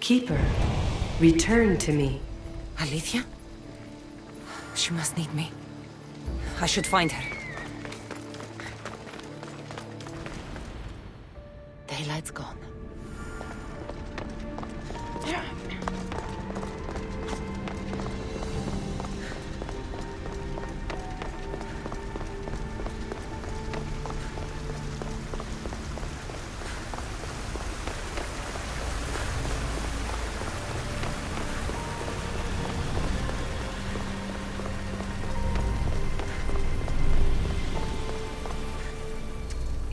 Keeper, return to me. Aletheia? She must need me. I should find her. Daylight's gone.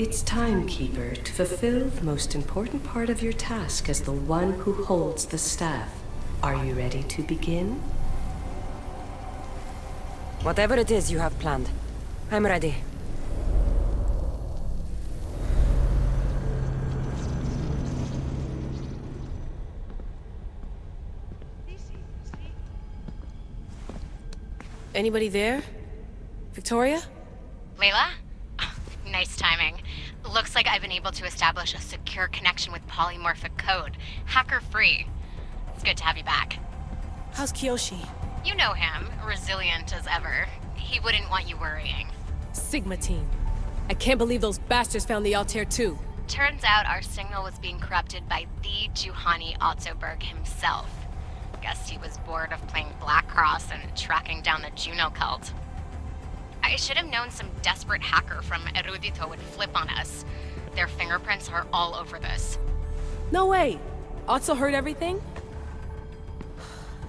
It's time, Keeper, to fulfill the most important part of your task as the one who holds the staff. Are you ready to begin? Whatever it is you have planned, I'm ready. Anybody there? Victoria? Layla? Oh, nice timing. Looks like I've been able to establish a secure connection with polymorphic code, hacker-free. It's good to have you back. How's Kiyoshi? You know him, resilient as ever. He wouldn't want you worrying. Sigma team. I can't believe those bastards found the Altair too. Turns out our signal was being corrupted by the Juhani Otzoberg himself. Guess he was bored of playing Black Cross and tracking down the Juno cult. I should have known some desperate hacker from Erudito would flip on us. Their fingerprints are all over this. No way! Otso heard everything?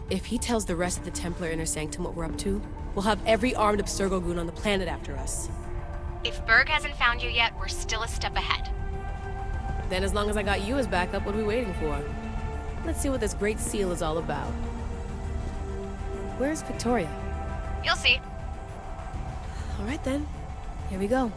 If he tells the rest of the Templar Inner Sanctum what we're up to, we'll have every armed Abstergo goon on the planet after us. If Berg hasn't found you yet, we're still a step ahead. Then as long as I got you as backup, what are we waiting for? Let's see what this Great Seal is all about. Where's Victoria? You'll see. All right then, here we go.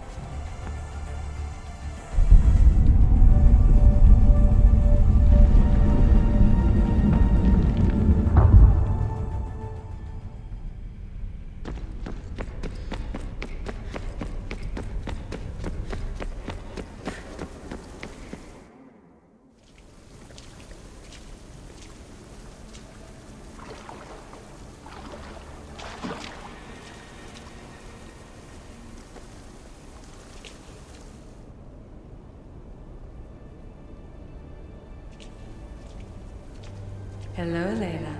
Hello, Layla.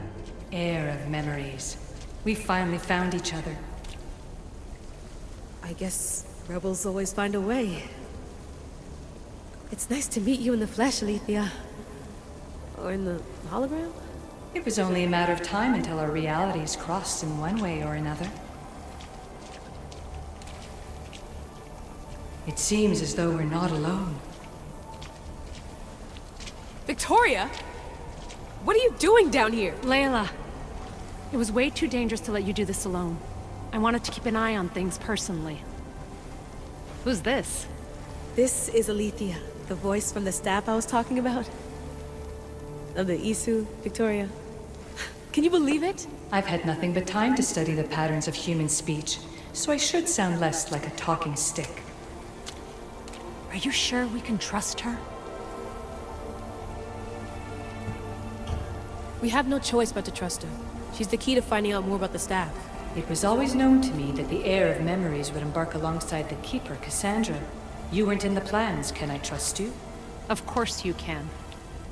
Heir of Memories. We finally found each other. I guess rebels always find a way. It's nice to meet you in the flesh, Aletheia. Or in the hologram? It was only a matter of time until our realities crossed in one way or another. It seems as though we're not alone. Victoria? What are you doing down here? Layla, it was way too dangerous to let you do this alone. I wanted to keep an eye on things personally. Who's this? This is Aletheia, the voice from the staff I was talking about. Of the Isu, Victoria. Can you believe it? I've had nothing but time to study the patterns of human speech, so I should sound less like a talking stick. Are you sure we can trust her? We have no choice but to trust her. She's the key to finding out more about the staff. It was always known to me that the Heir of Memories would embark alongside the Keeper, Cassandra. You weren't in the plans. Can I trust you? Of course you can.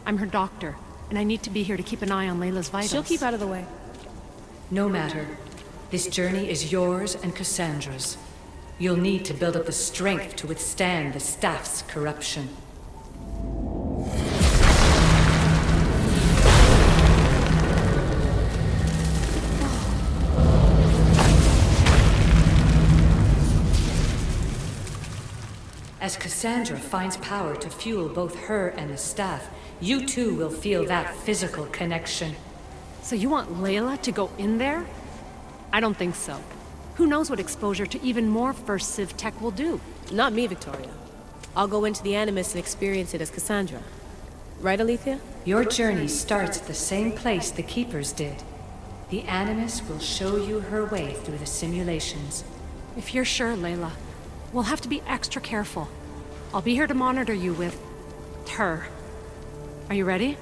I'm her doctor, and I need to be here to keep an eye on Layla's vitals. She'll keep out of the way. No matter. This journey is yours and Cassandra's. You'll need to build up the strength to withstand the staff's corruption. As Cassandra finds power to fuel both her and the staff, you too will feel that physical connection. So you want Layla to go in there? I don't think so. Who knows what exposure to even more First Civ tech will do? Not me, Victoria. I'll go into the Animus and experience it as Cassandra. Right, Aletheia? Your journey starts at the same place the Keepers did. The Animus will show you her way through the simulations. If you're sure, Layla, we'll have to be extra careful. I'll be here to monitor you with her. Are you ready?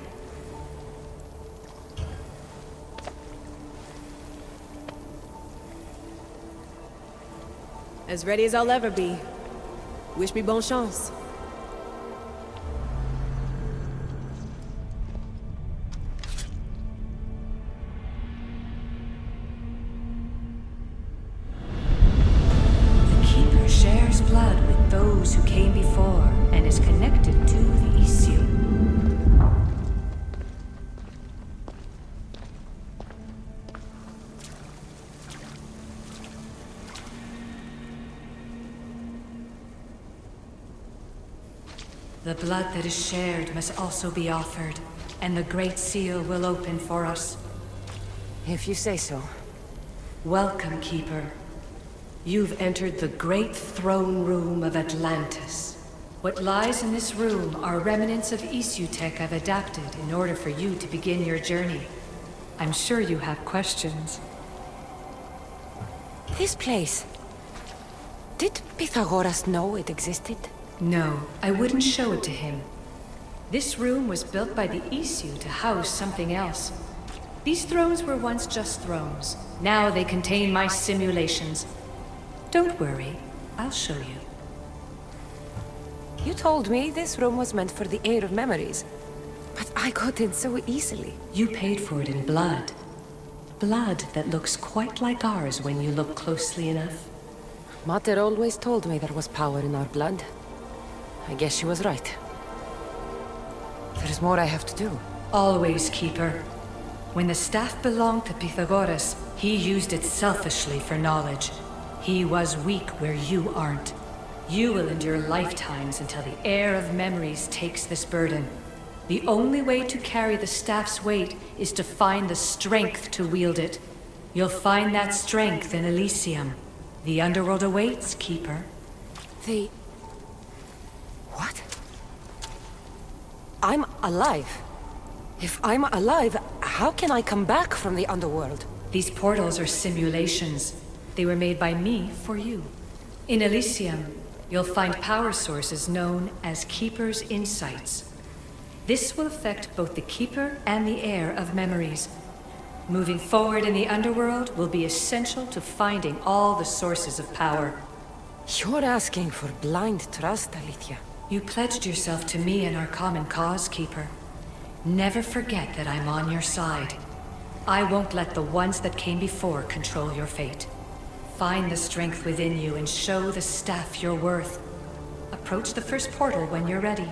As ready as I'll ever be. Wish me bon chance. The Keeper shares blood with those who came before and is connected to the Isu. The blood that is shared must also be offered, and the Great Seal will open for us. If you say so. Welcome, Keeper. You've entered the great throne room of Atlantis. What lies in this room are remnants of Isu tech I've adapted in order for you to begin your journey. I'm sure you have questions. This place... Did Pythagoras know it existed? No, I wouldn't show it to him. This room was built by the Isu to house something else. These thrones were once just thrones. Now they contain my simulations. Don't worry, I'll show you. You told me this room was meant for the Heir of Memories. But I got in so easily. You paid for it in blood. Blood that looks quite like ours when you look closely enough. Mater always told me there was power in our blood. I guess she was right. There's more I have to do. Always, Keeper. When the staff belonged to Pythagoras, he used it selfishly for knowledge. He was weak where you aren't. You will endure lifetimes until the Heir of Memories takes this burden. The only way to carry the staff's weight is to find the strength to wield it. You'll find that strength in Elysium. The underworld awaits, Keeper. What? I'm alive. If I'm alive, how can I come back from the underworld? These portals are simulations. They were made by me for you. In Elysium, you'll find power sources known as Keeper's Insights. This will affect both the Keeper and the Heir of Memories. Moving forward in the underworld will be essential to finding all the sources of power. You're asking for blind trust, Aletheia. You pledged yourself to me and our common cause, Keeper. Never forget that I'm on your side. I won't let the ones that came before control your fate. Find the strength within you and show the staff your worth. Approach the first portal when you're ready.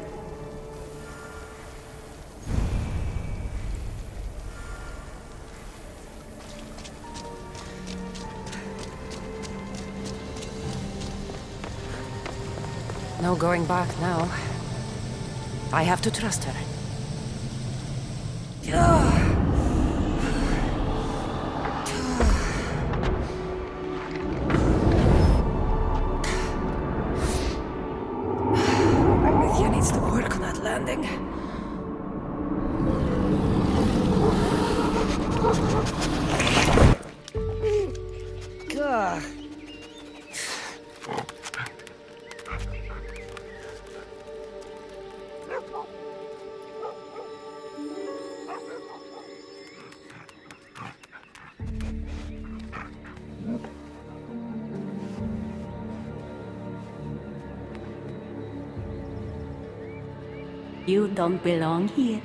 No going back now. I have to trust her. Aletheia needs to work on that landing. Gah. You don't belong here.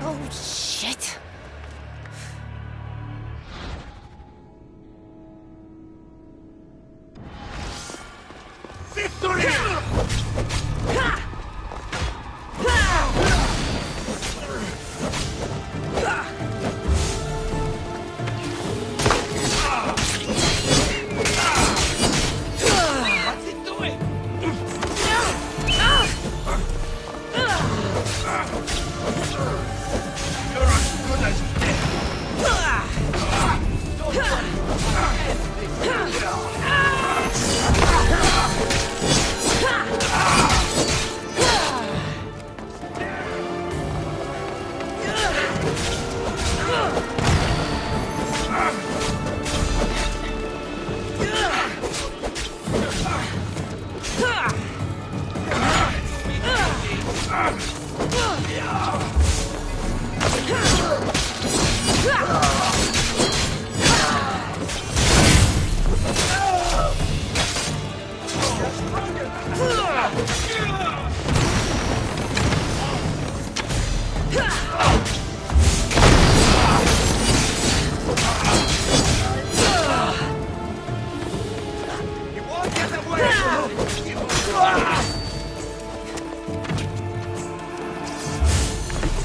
Oh, shit.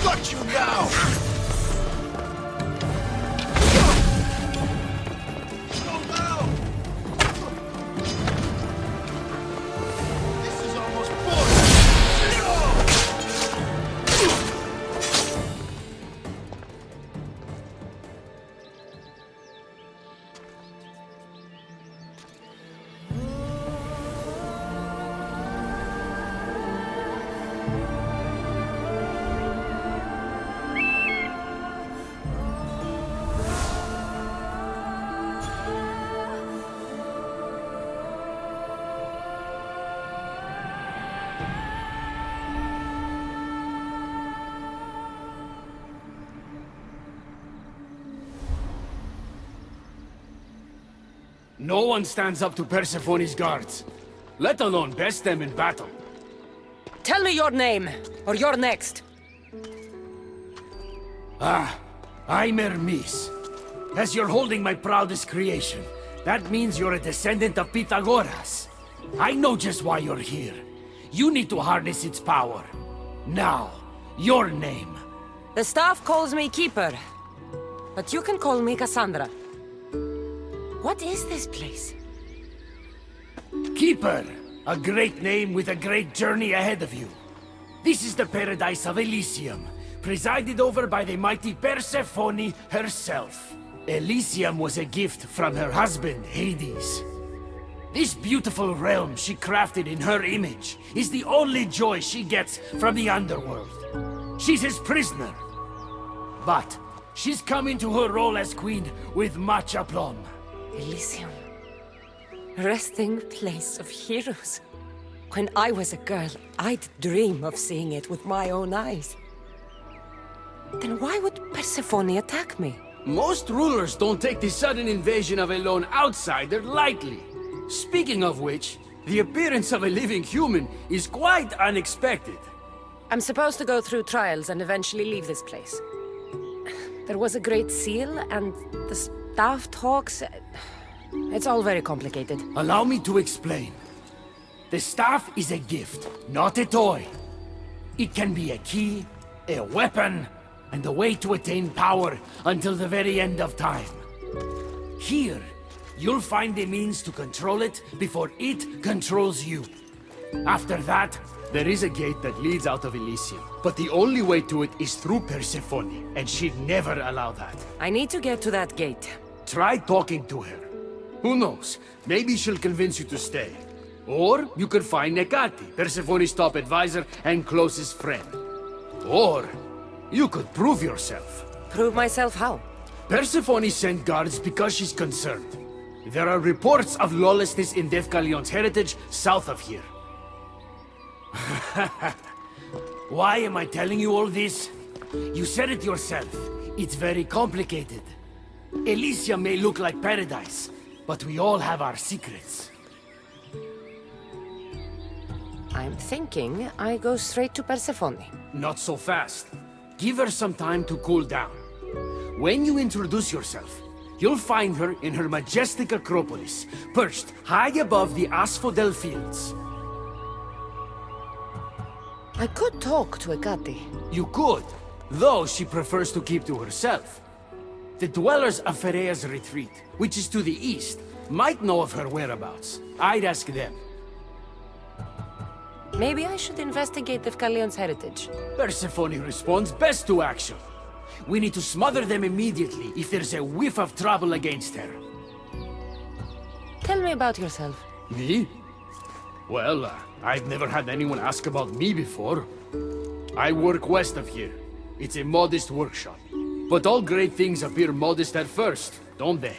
Got you now! Go now! This is almost boring! No one stands up to Persephone's guards, let alone best them in battle. Tell me your name, or you're next. I'm Hermes. As you're holding my proudest creation, that means you're a descendant of Pythagoras. I know just why you're here. You need to harness its power. Now, your name. The staff calls me Keeper, but you can call me Cassandra. What is this place? Keeper, a great name with a great journey ahead of you. This is the paradise of Elysium, presided over by the mighty Persephone herself. Elysium was a gift from her husband, Hades. This beautiful realm she crafted in her image is the only joy she gets from the underworld. She's his prisoner. But she's come into her role as queen with much aplomb. Elysium. Resting place of heroes. When I was a girl, I'd dream of seeing it with my own eyes. Then why would Persephone attack me? Most rulers don't take the sudden invasion of a lone outsider lightly. Speaking of which, the appearance of a living human is quite unexpected. I'm supposed to go through trials and eventually leave this place. There was a great seal, and the staff talks... It's all very complicated. Allow me to explain. The staff is a gift, not a toy. It can be a key, a weapon, and a way to attain power until the very end of time. Here, you'll find a means to control it before it controls you. After that, there is a gate that leads out of Elysium, but the only way to it is through Persephone, and she'd never allow that. I need to get to that gate. Try talking to her. Who knows? Maybe she'll convince you to stay. Or you could find Hekate, Persephone's top advisor and closest friend. Or you could prove yourself. Prove myself how? Persephone sent guards because she's concerned. There are reports of lawlessness in Deucalion's heritage south of here. Why am I telling you all this? You said it yourself. It's very complicated. Elysium may look like paradise, but we all have our secrets. I'm thinking I go straight to Persephone. Not so fast. Give her some time to cool down. When you introduce yourself, you'll find her in her majestic acropolis, perched high above the asphodel fields. I could talk to Hekate. You could, though she prefers to keep to herself. The dwellers of Pherea's retreat, which is to the east, might know of her whereabouts. I'd ask them. Maybe I should investigate Deucalion's heritage. Persephone responds best to action. We need to smother them immediately if there's a whiff of trouble against her. Tell me about yourself. Me? Well, I've never had anyone ask about me before. I work west of here. It's a modest workshop. But all great things appear modest at first, don't they?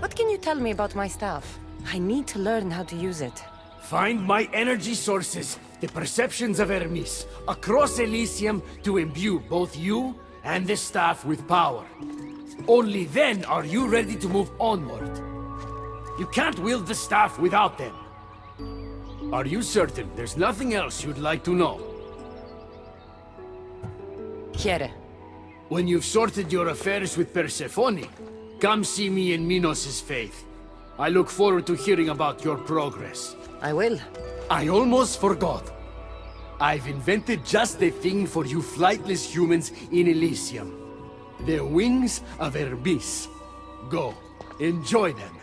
What can you tell me about my staff? I need to learn how to use it. Find my energy sources, the perceptions of Hermes, across Elysium to imbue both you and the staff with power. Only then are you ready to move onward. You can't wield the staff without them. Are you certain there's nothing else you'd like to know? Quiere. When you've sorted your affairs with Persephone, come see me in Minos' faith. I look forward to hearing about your progress. I will. I almost forgot. I've invented just the thing for you flightless humans in Elysium. The wings of Hermes. Go, enjoy them.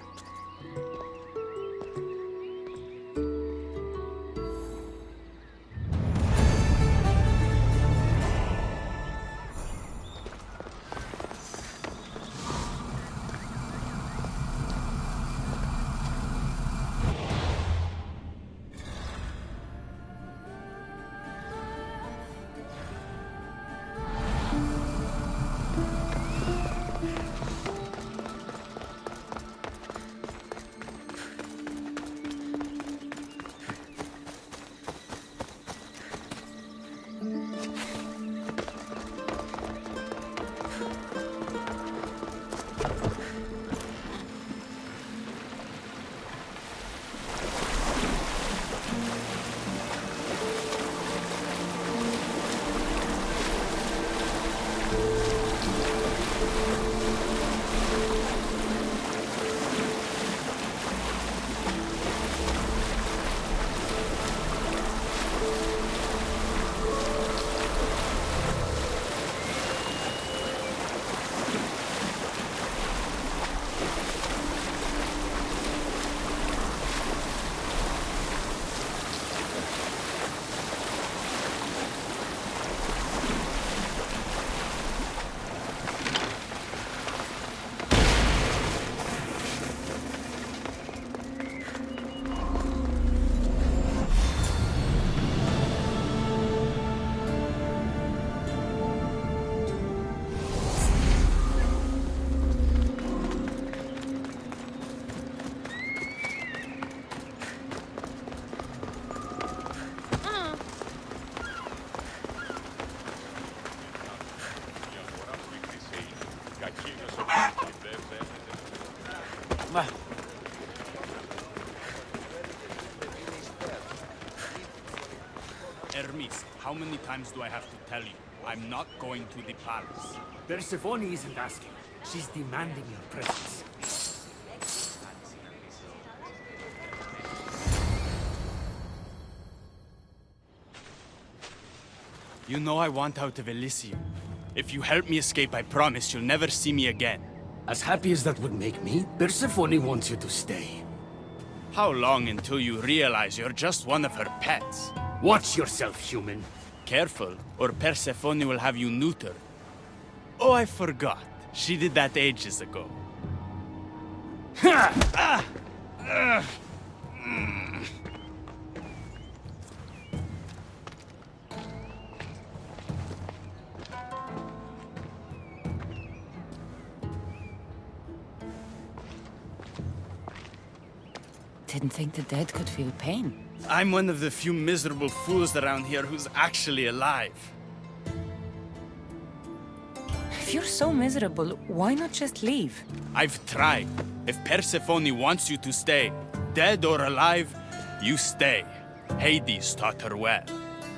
Hermes, how many times do I have to tell you? I'm not going to the palace. Persephone isn't asking. She's demanding your presence. You know I want out of Elysium. If you help me escape, I promise you'll never see me again. As happy as that would make me, Persephone wants you to stay. How long until you realize you're just one of her pets? Watch yourself, human. Careful, or Persephone will have you neutered. Oh, I forgot. She did that ages ago. Didn't think the dead could feel pain. I'm one of the few miserable fools around here who's actually alive. If you're so miserable, why not just leave? I've tried. If Persephone wants you to stay, dead or alive, you stay. Hades taught her well.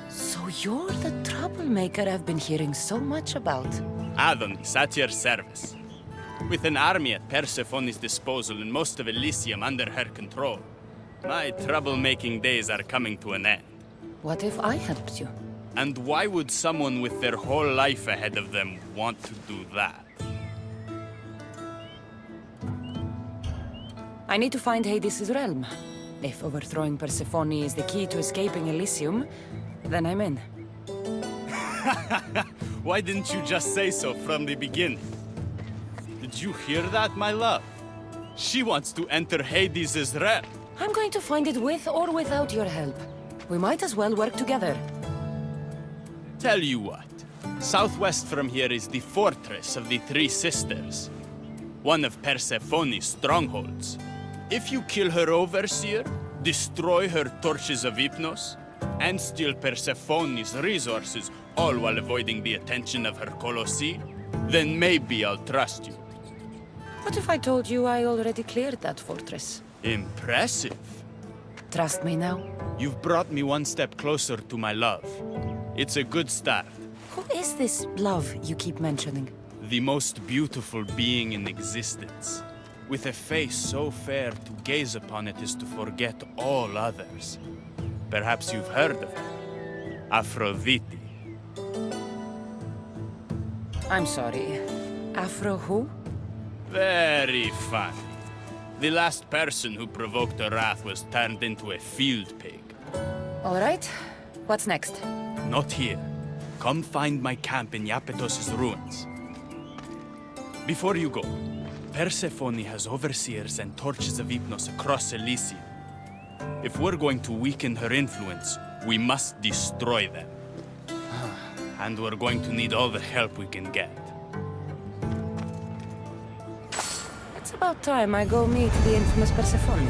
So you're the troublemaker I've been hearing so much about. Adonis, at your service. With an army at Persephone's disposal and most of Elysium under her control, my troublemaking days are coming to an end. What if I helped you? And why would someone with their whole life ahead of them want to do that? I need to find Hades' realm. If overthrowing Persephone is the key to escaping Elysium, then I'm in. Why didn't you just say so from the beginning? Did you hear that, my love? She wants to enter Hades' realm. I'm going to find it with or without your help. We might as well work together. Tell you what. Southwest from here is the fortress of the Three Sisters. One of Persephone's strongholds. If you kill her overseer, destroy her torches of Hypnos, and steal Persephone's resources, all while avoiding the attention of her Colossi, then maybe I'll trust you. What if I told you I already cleared that fortress? Impressive. Trust me now? You've brought me one step closer to my love. It's a good start. Who is this love you keep mentioning? The most beautiful being in existence. With a face so fair, to gaze upon it is to forget all others. Perhaps you've heard of her. Aphrodite. I'm sorry. Afro who? Very funny. The last person who provoked her wrath was turned into a field pig. All right. What's next? Not here. Come find my camp in Iapetos' ruins. Before you go, Persephone has overseers and torches of Hypnos across Elysium. If we're going to weaken her influence, we must destroy them. And we're going to need all the help we can get. It's about time I go meet the infamous Persephone.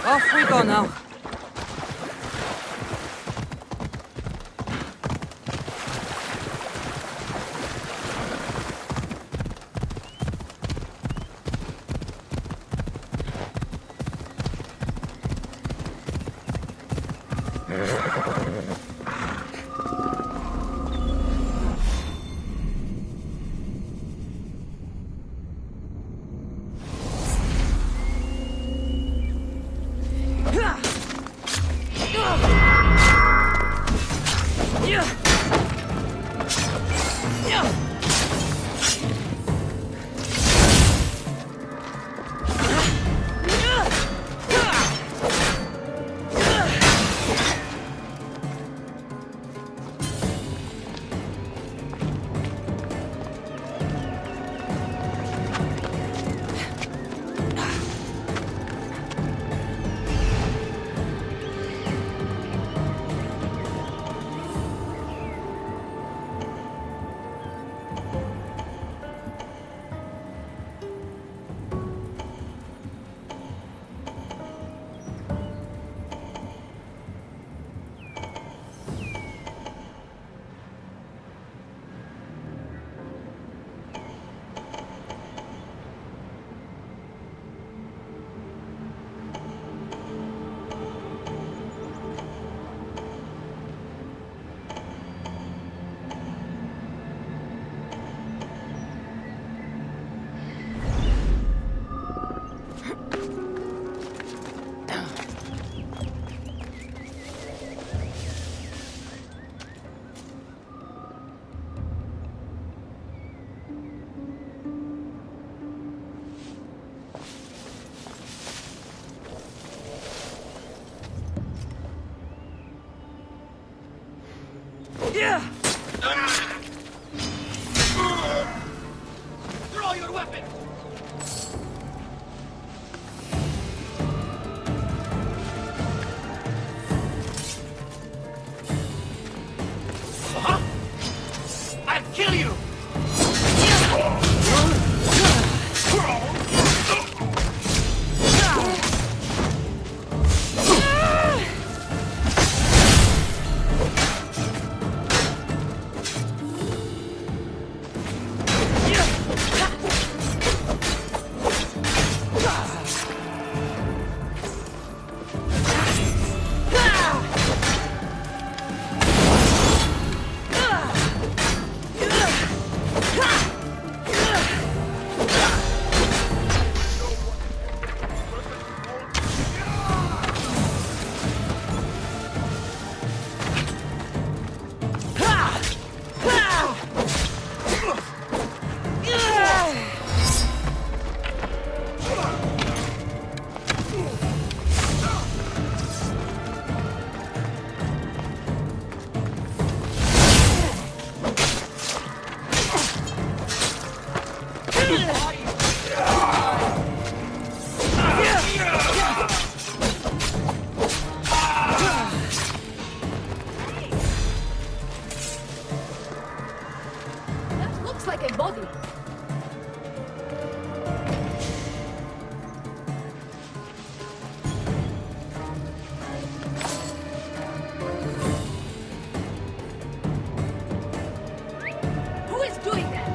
Off we go now. Draw your weapon! Huh? I'll kill you! That looks like a body. Who is doing that?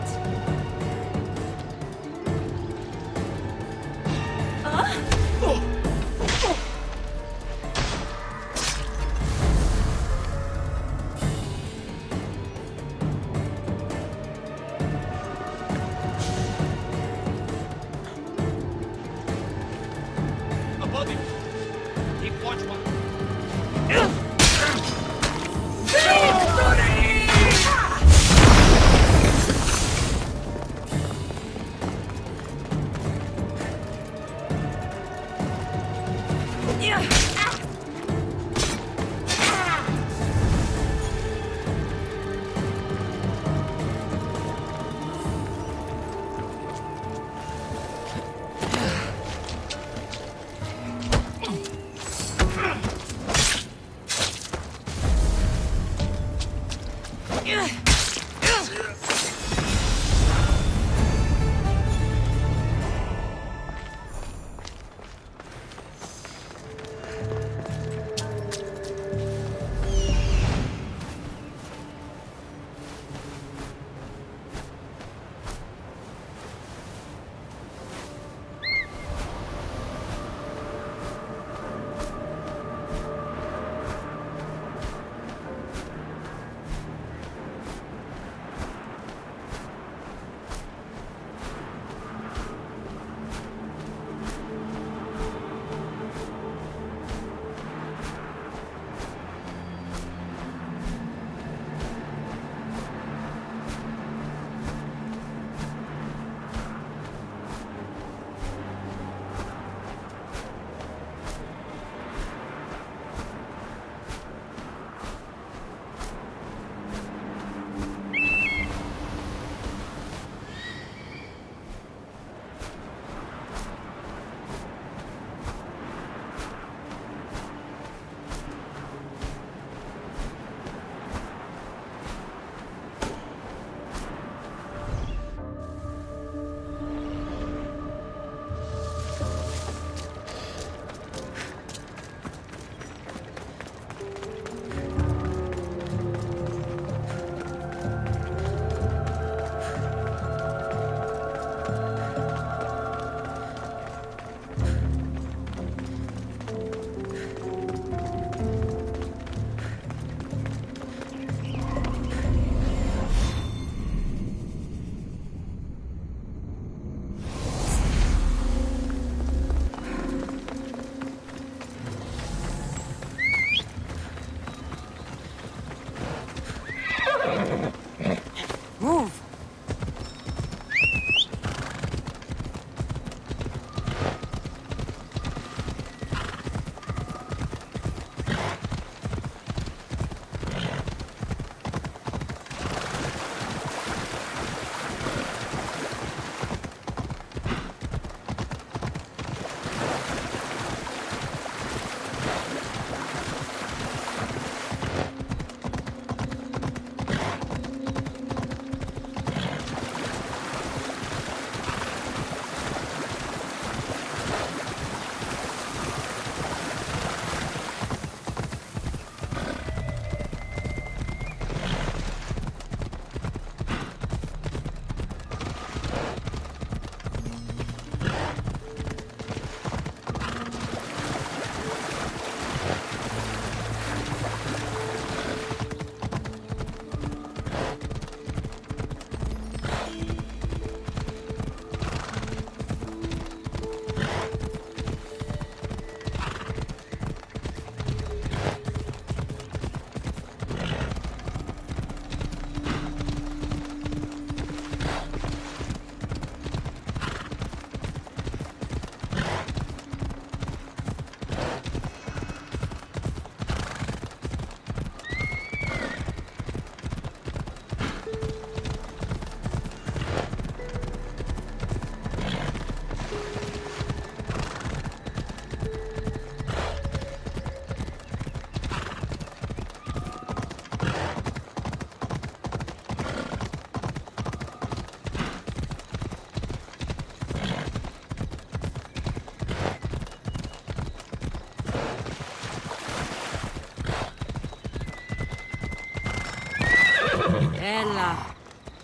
Bella.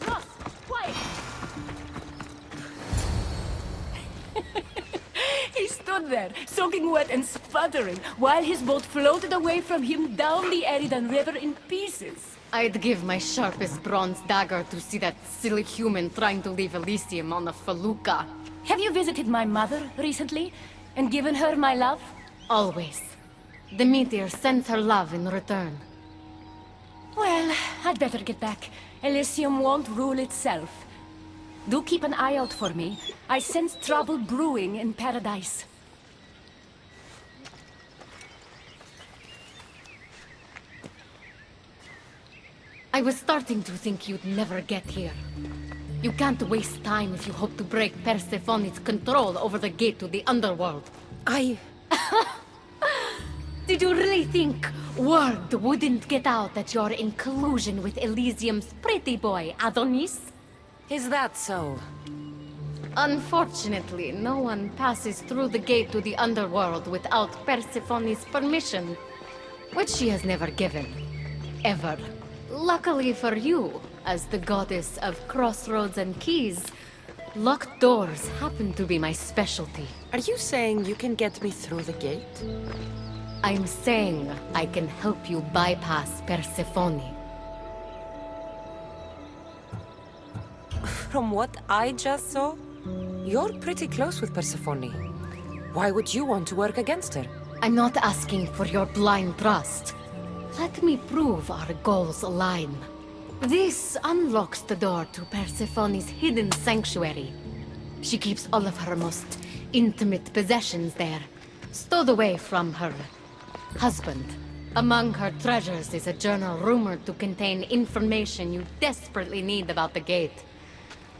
Ross, quiet! He stood there, soaking wet and sputtering, while his boat floated away from him down the Eridan River in pieces. I'd give my sharpest bronze dagger to see that silly human trying to leave Elysium on a felucca. Have you visited my mother recently, and given her my love? Always. The meteor sends her love in return. Well, I'd better get back. Elysium won't rule itself. Do keep an eye out for me. I sense trouble brewing in Paradise. I was starting to think you'd never get here. You can't waste time if you hope to break Persephone's control over the gate to the underworld. Did you really think word wouldn't get out that you're in collusion with Elysium's pretty boy, Adonis? Is that so? Unfortunately, no one passes through the gate to the underworld without Persephone's permission, which she has never given. Ever. Luckily for you, as the goddess of crossroads and keys, locked doors happen to be my specialty. Are you saying you can get me through the gate? I'm saying I can help you bypass Persephone. From what I just saw, you're pretty close with Persephone. Why would you want to work against her? I'm not asking for your blind trust. Let me prove our goals align. This unlocks the door to Persephone's hidden sanctuary. She keeps all of her most intimate possessions there, stowed away from her husband. Among her treasures is a journal rumored to contain information you desperately need about the gate.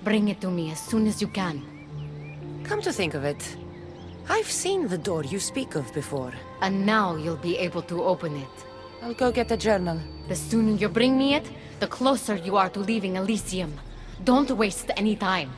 Bring it to me as soon as you can. Come to think of it, I've seen the door you speak of before. And now you'll be able to open it. I'll go get the journal. The sooner you bring me it, the closer you are to leaving Elysium. Don't waste any time.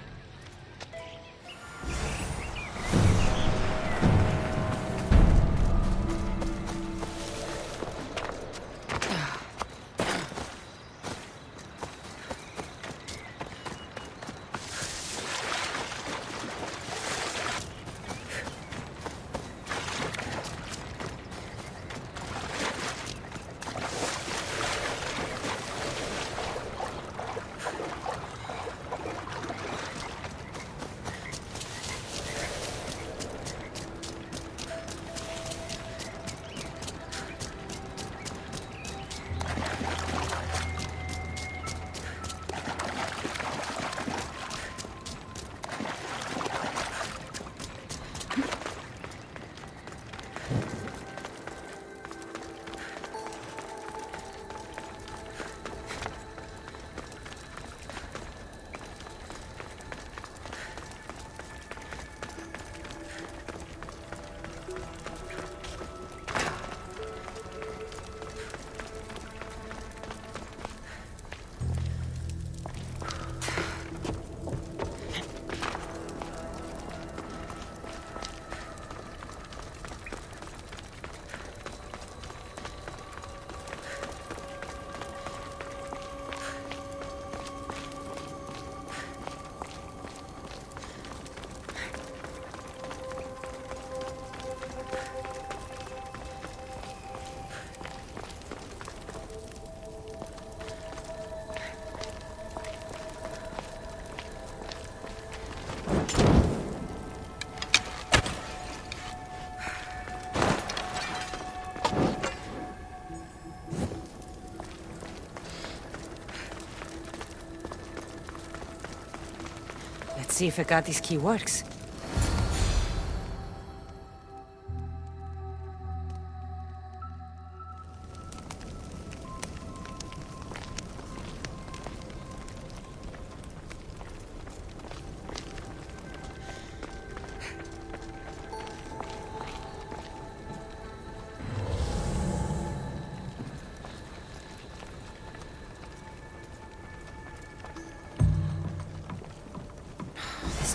Let's see if Hekate's key works.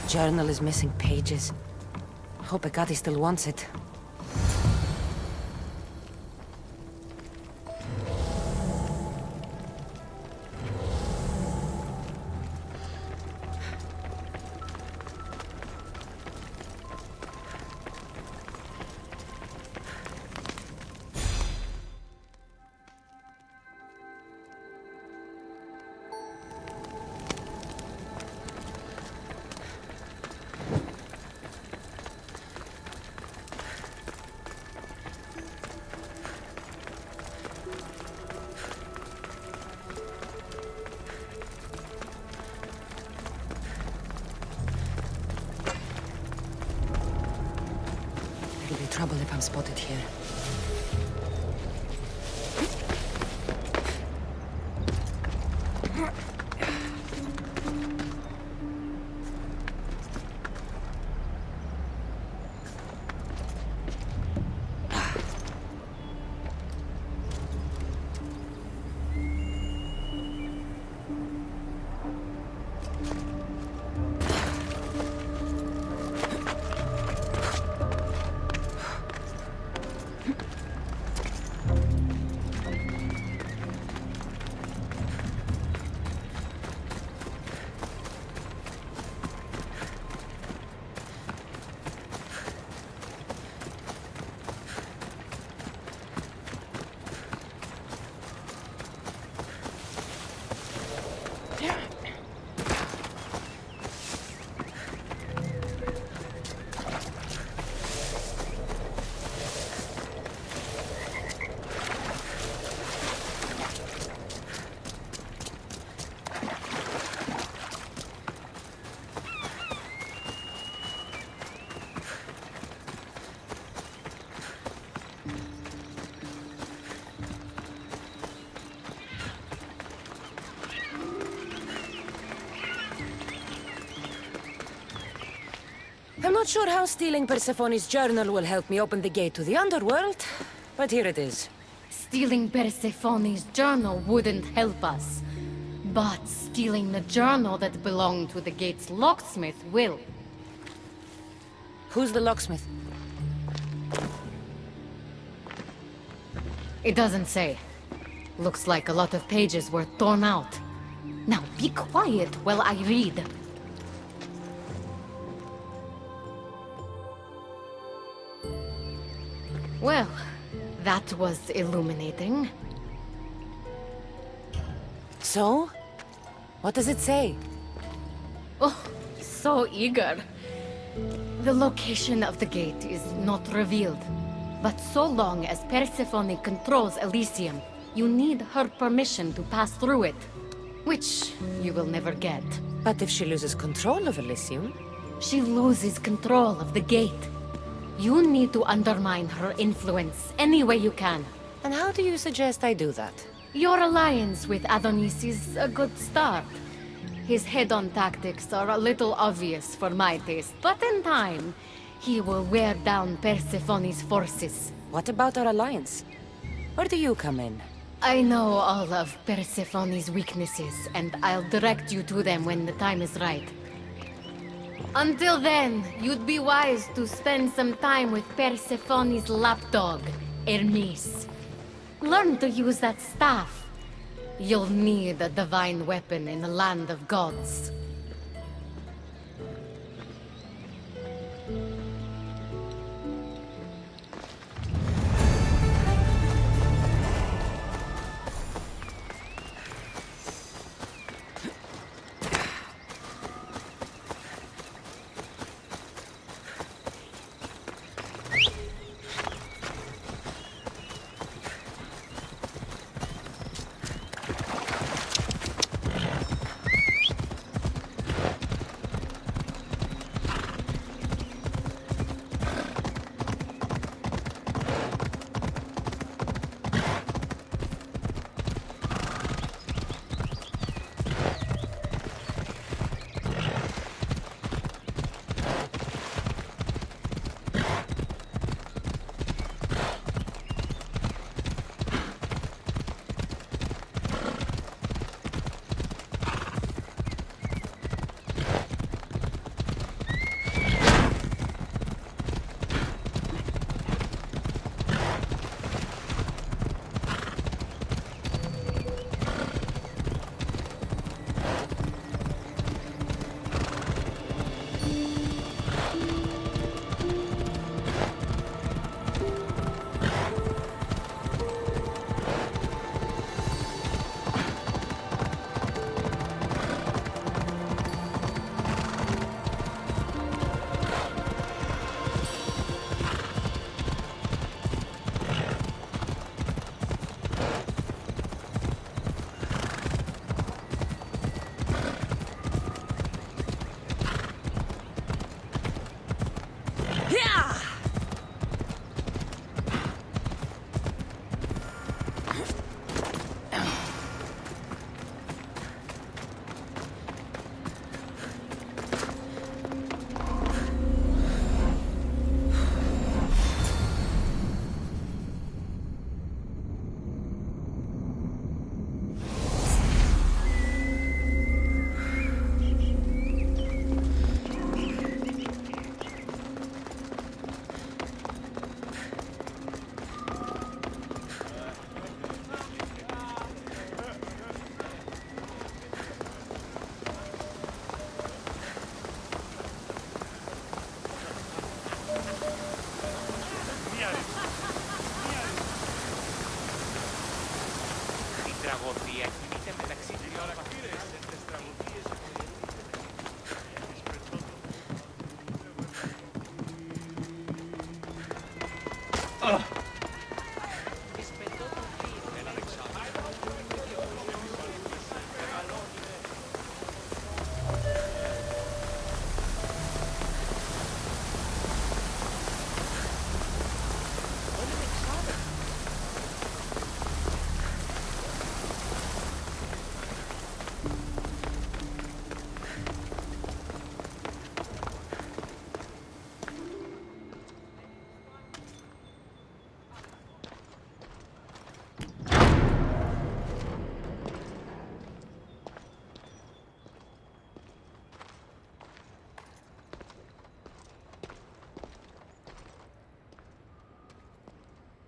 Journal is missing pages. Hope Hekate still wants it. trouble if I'm spotted here. I'm not sure how stealing Persephone's journal will help me open the gate to the underworld, but here it is. Stealing Persephone's journal wouldn't help us. But stealing the journal that belonged to the gate's locksmith will. Who's the locksmith? It doesn't say. Looks like a lot of pages were torn out. Now be quiet while I read. Well, that was illuminating. So? What does it say? Oh, so eager. The location of the gate is not revealed. But so long as Persephone controls Elysium, you need her permission to pass through it. Which you will never get. But if she loses control of Elysium? She loses control of the gate. You need to undermine her influence any way you can. And how do you suggest I do that? Your alliance with Adonis is a good start. His head-on tactics are a little obvious for my taste, but in time, he will wear down Persephone's forces. What about our alliance? Where do you come in? I know all of Persephone's weaknesses, and I'll direct you to them when the time is right. Until then, you'd be wise to spend some time with Persephone's lapdog, Hermes. Learn to use that staff. You'll need a divine weapon in the land of gods.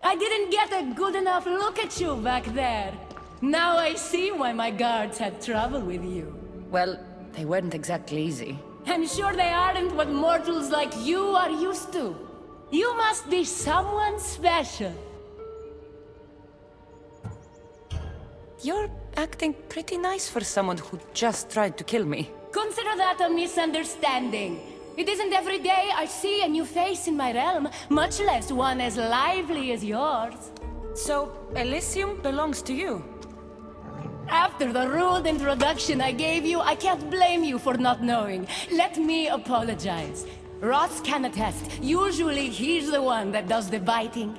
I didn't get a good enough look at you back there. Now I see why my guards had trouble with you. Well, they weren't exactly easy. I'm sure they aren't what mortals like you are used to. You must be someone special. You're acting pretty nice for someone who just tried to kill me. Consider that a misunderstanding. It isn't every day I see a new face in my realm, much less one as lively as yours. So, Elysium belongs to you? After the rude introduction I gave you, I can't blame you for not knowing. Let me apologize. Ross can attest. Usually he's the one that does the biting.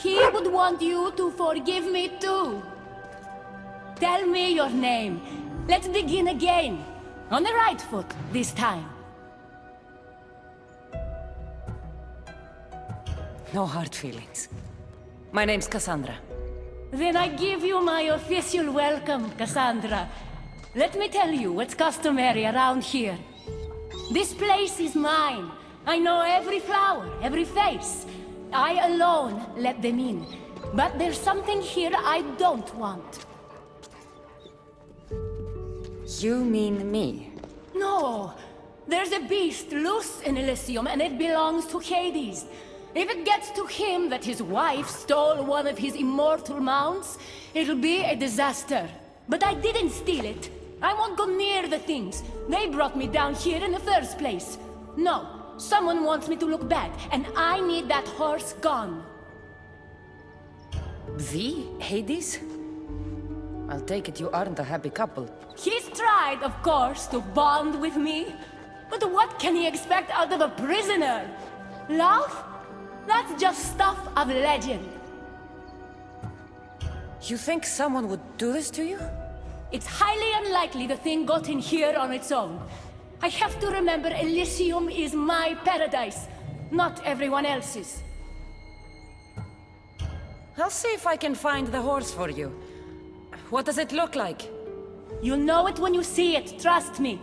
He would want you to forgive me too. Tell me your name. Let's begin again. On the right foot, this time. No hard feelings. My name's Cassandra. Then I give you my official welcome, Cassandra. Let me tell you what's customary around here. This place is mine. I know every flower, every face. I alone let them in. But there's something here I don't want. You mean me? No! There's a beast loose in Elysium and it belongs to Hades. If it gets to him that his wife stole one of his immortal mounts, it'll be a disaster. But I didn't steal it. I won't go near the things. They brought me down here in the first place. No, someone wants me to look bad, and I need that horse gone. The Hades? I'll take it you aren't a happy couple. He's tried, of course, to bond with me. But what can he expect out of a prisoner? Love? That's just stuff of legend. You think someone would do this to you? It's highly unlikely the thing got in here on its own. I have to remember Elysium is my paradise, not everyone else's. I'll see if I can find the horse for you. What does it look like? You'll know it when you see it, trust me.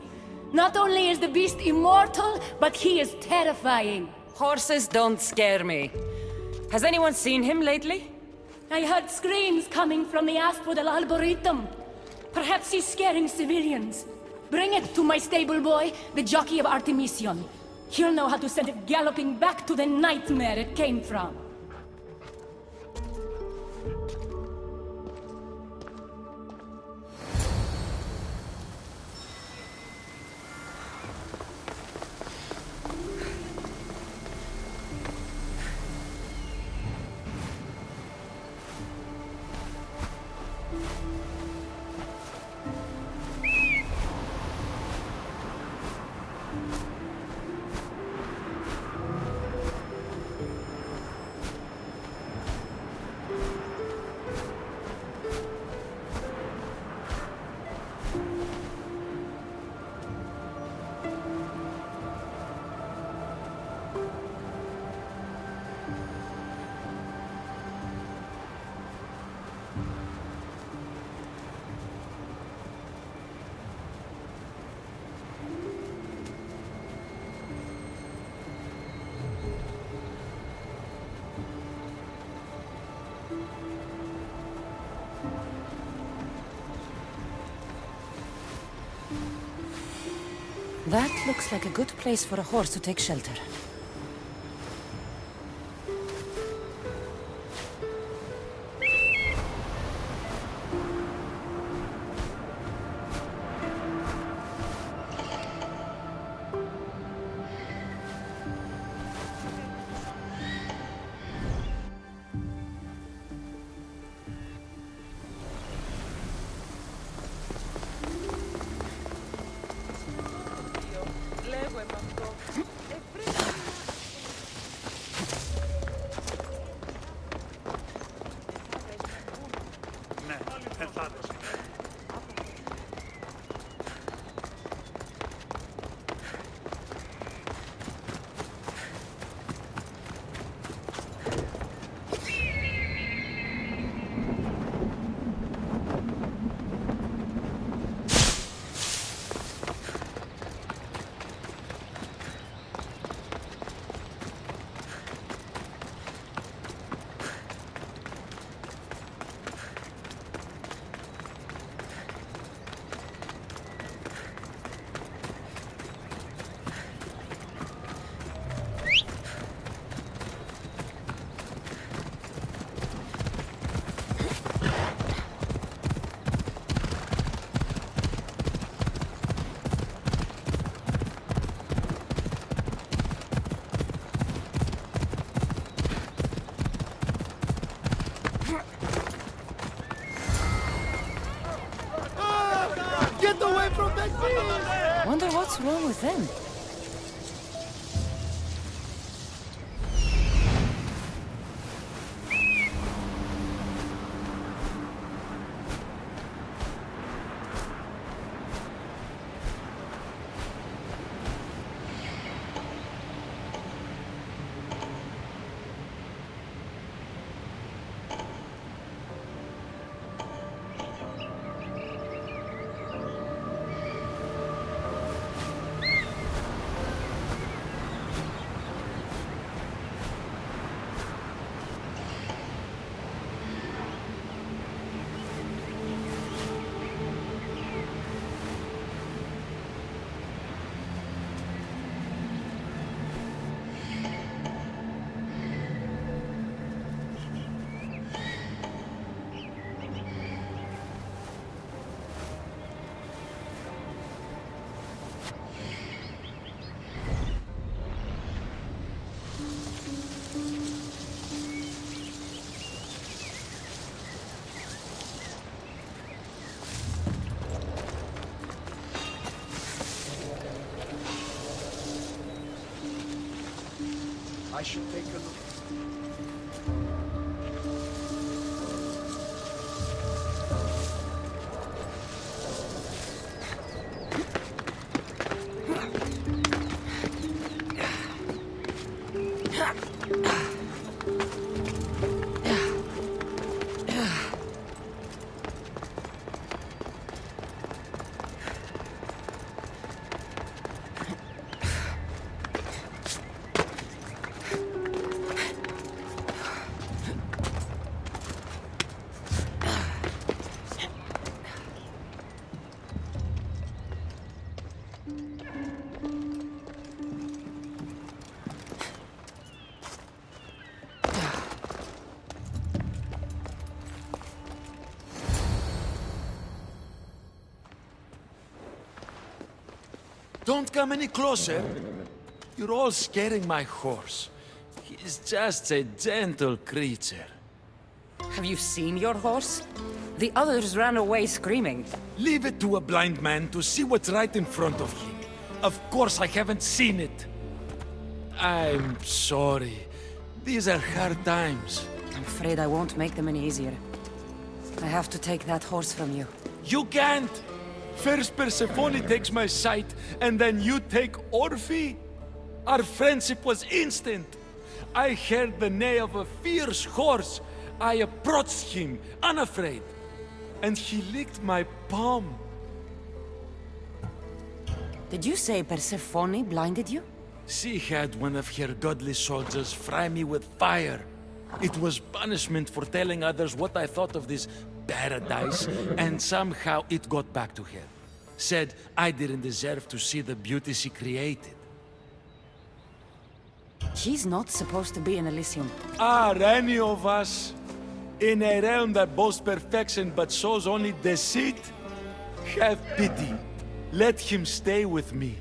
Not only is the beast immortal, but he is terrifying. Horses don't scare me. Has anyone seen him lately? I heard screams coming from the Asphodel Arboretum. Perhaps he's scaring civilians. Bring it to my stable boy, the jockey of Artemision. He'll know how to send it galloping back to the nightmare it came from. That looks like a good place for a horse to take shelter. Wonder what's wrong with them? I should take a look. Don't come any closer. You're all scaring my horse. He's just a gentle creature. Have you seen your horse? The others ran away screaming. Leave it to a blind man to see what's right in front of him. Of course I haven't seen it. I'm sorry. These are hard times. I'm afraid I won't make them any easier. I have to take that horse from you. You can't! First Persephone takes my sight, and then you take Orphe? Our friendship was instant. I heard the neigh of a fierce horse. I approached him, unafraid. And he licked my palm. Did you say Persephone blinded you? She had one of her godly soldiers fry me with fire. It was punishment for telling others what I thought of this paradise, and somehow it got back to her. Said I didn't deserve to see the beauty she created. He's not supposed to be in Elysium. Are any of us in a realm that boasts perfection but shows only deceit? Have pity. Let him stay with me.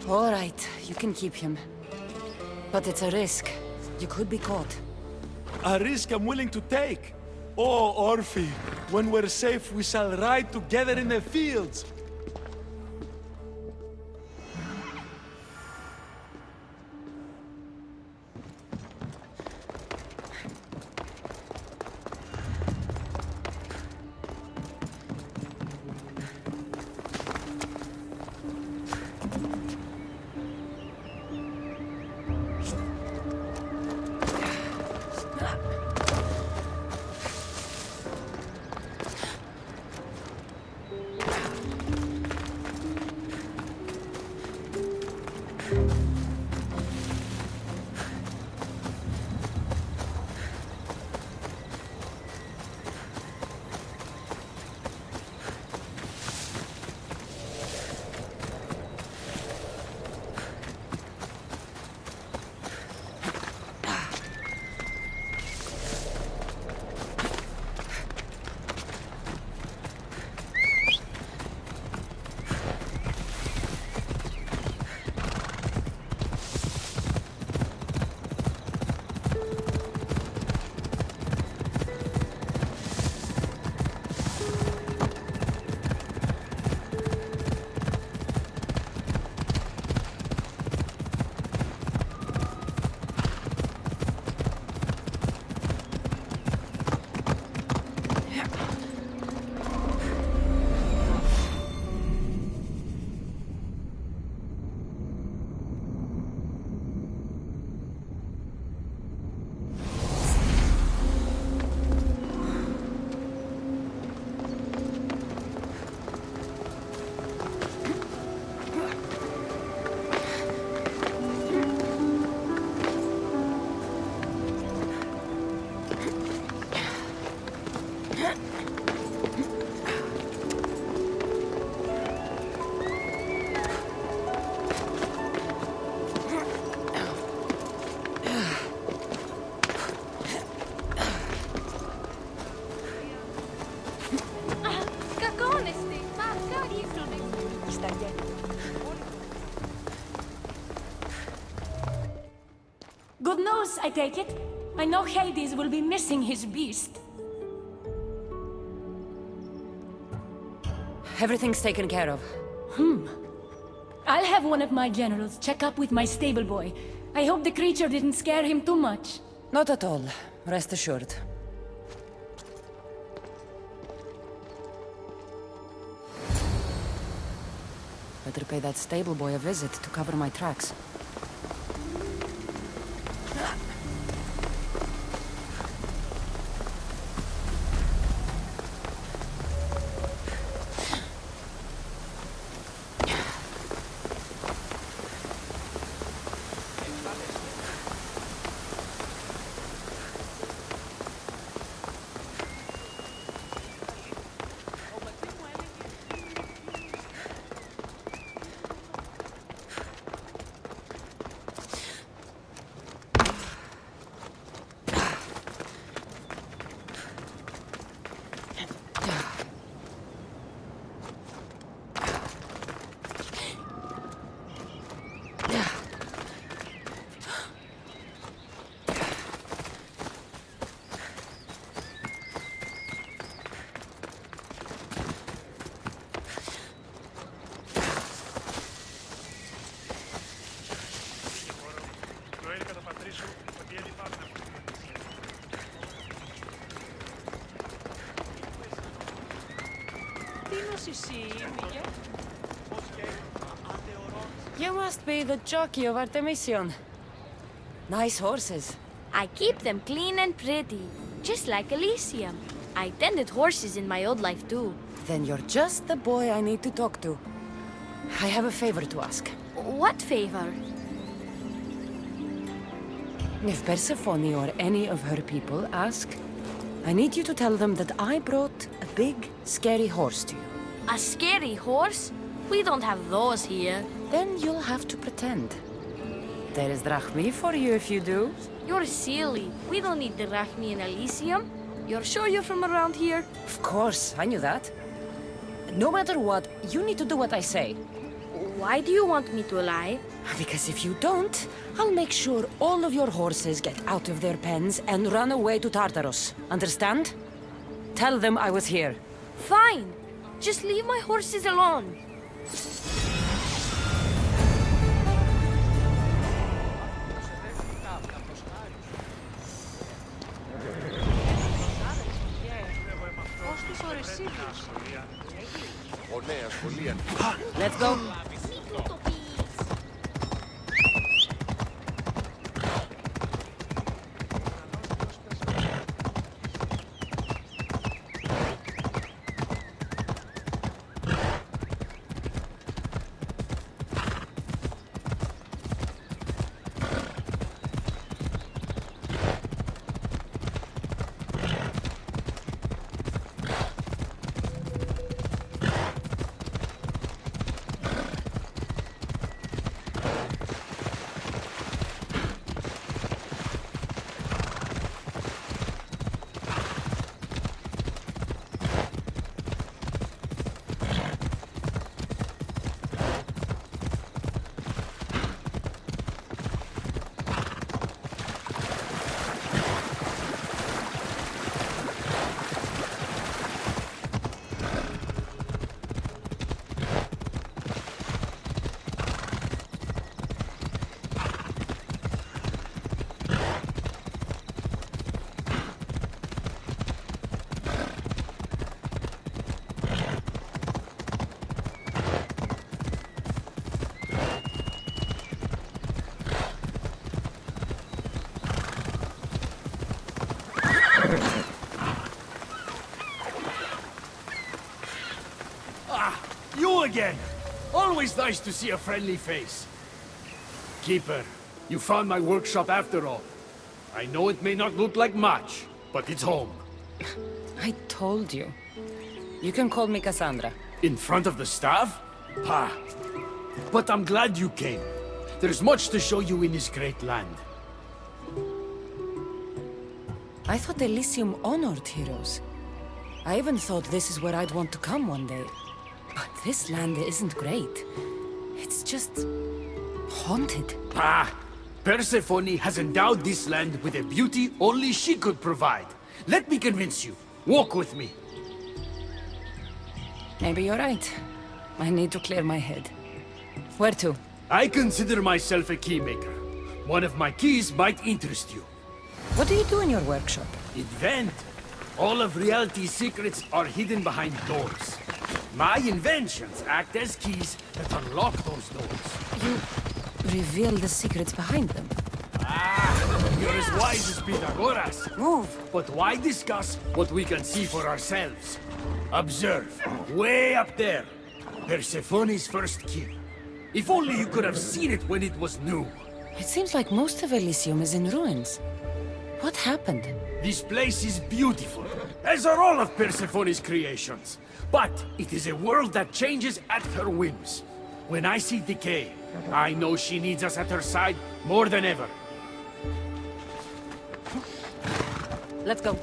All right, you can keep him. But it's a risk. You could be caught. A risk I'm willing to take. Oh, Orphe, when we're safe, we shall ride together in the fields. Good news, I take it. I know Hades will be missing his beast. Everything's taken care of. I'll have one of my generals check up with my stable boy. I hope the creature didn't scare him too much. Not at all. Rest assured. Better pay that stable boy a visit to cover my tracks. You must be the jockey of Artemision. Nice horses. I keep them clean and pretty, just like Elysium. I tended horses in my old life too. Then you're just the boy I need to talk to. I have a favor to ask. What favor? If Persephone or any of her people ask, I need you to tell them that I brought a big, scary horse to you. A scary horse? We don't have those here. Then you'll have to pretend. There is drachmi for you if you do. You're silly. We don't need the drachmi in Elysium. You're sure you're from around here? Of course, I knew that. No matter what, you need to do what I say. Why do you want me to lie? Because if you don't, I'll make sure all of your horses get out of their pens and run away to Tartarus. Understand? Tell them I was here. Fine. Just leave my horses alone. Let's go. You again! Always nice to see a friendly face. Keeper, you found my workshop after all. I know it may not look like much, but it's home. I told you. You can call me Cassandra. In front of the staff? Pah. But I'm glad you came. There's much to show you in this great land. I thought Elysium honored heroes. I even thought this is where I'd want to come one day. But this land isn't great. It's just... haunted. Ah! Persephone has endowed this land with a beauty only she could provide. Let me convince you. Walk with me. Maybe you're right. I need to clear my head. Where to? I consider myself a keymaker. One of my keys might interest you. What do you do in your workshop? Invent. All of reality's secrets are hidden behind doors. My inventions act as keys that unlock those doors. You reveal the secrets behind them. Ah, you're as wise as Pythagoras. Move. But why discuss what we can see for ourselves? Observe, way up there, Persephone's first key. If only you could have seen it when it was new. It seems like most of Elysium is in ruins. What happened? This place is beautiful, as are all of Persephone's creations. But it is a world that changes at her whims. When I see decay, I know she needs us at her side more than ever. Let's go.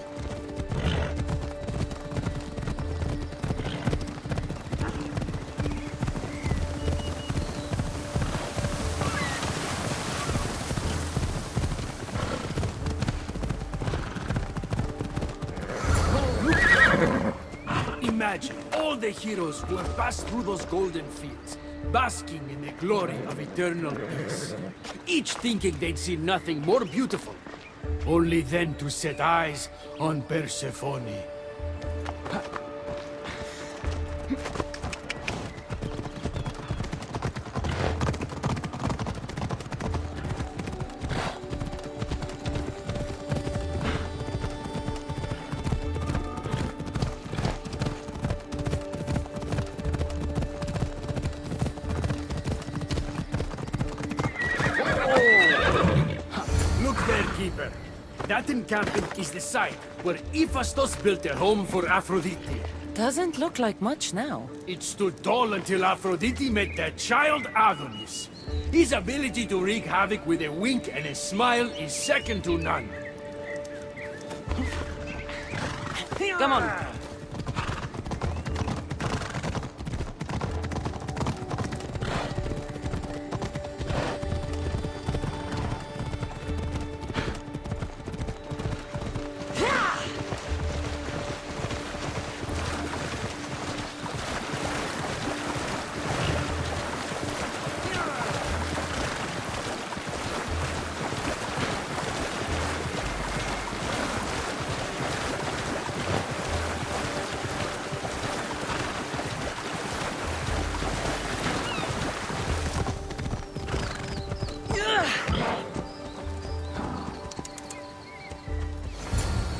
Imagine all the heroes who have passed through those golden fields, basking in the glory of eternal peace. Each thinking they'd see nothing more beautiful, only then to set eyes on Persephone. Keeper. That encampment is the site where Hephaestus built a home for Aphrodite. Doesn't look like much now. It stood tall until Aphrodite met their child Adonis. His ability to wreak havoc with a wink and a smile is second to none. Come on.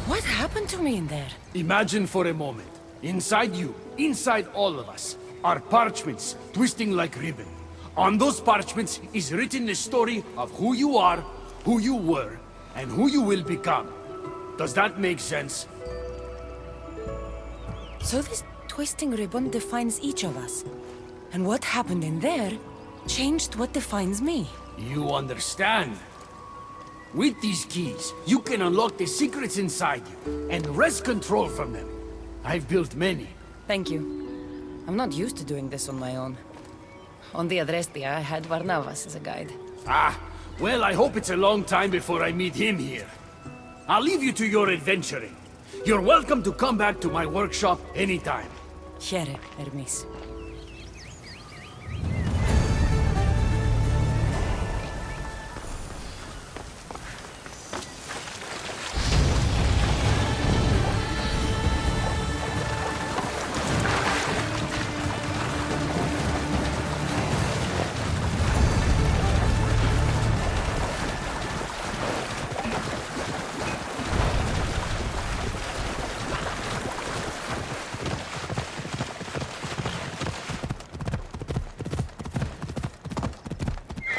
What happened to me in there? Imagine for a moment, inside you, inside all of us, are parchments twisting like ribbon. On those parchments is written the story of who you are, who you were, and who you will become. Does that make sense? So this twisting ribbon defines each of us. And what happened in there changed what defines me. You understand? With these keys, you can unlock the secrets inside you, and wrest control from them. I've built many. Thank you. I'm not used to doing this on my own. On the Adrestia, I had Varnavas as a guide. Ah, well, I hope it's a long time before I meet him here. I'll leave you to your adventuring. You're welcome to come back to my workshop anytime. Here, Hermes.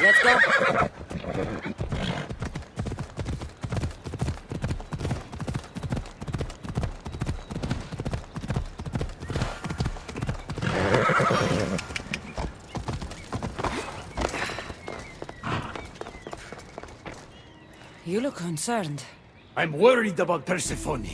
Let's go. You look concerned. I'm worried about Persephone.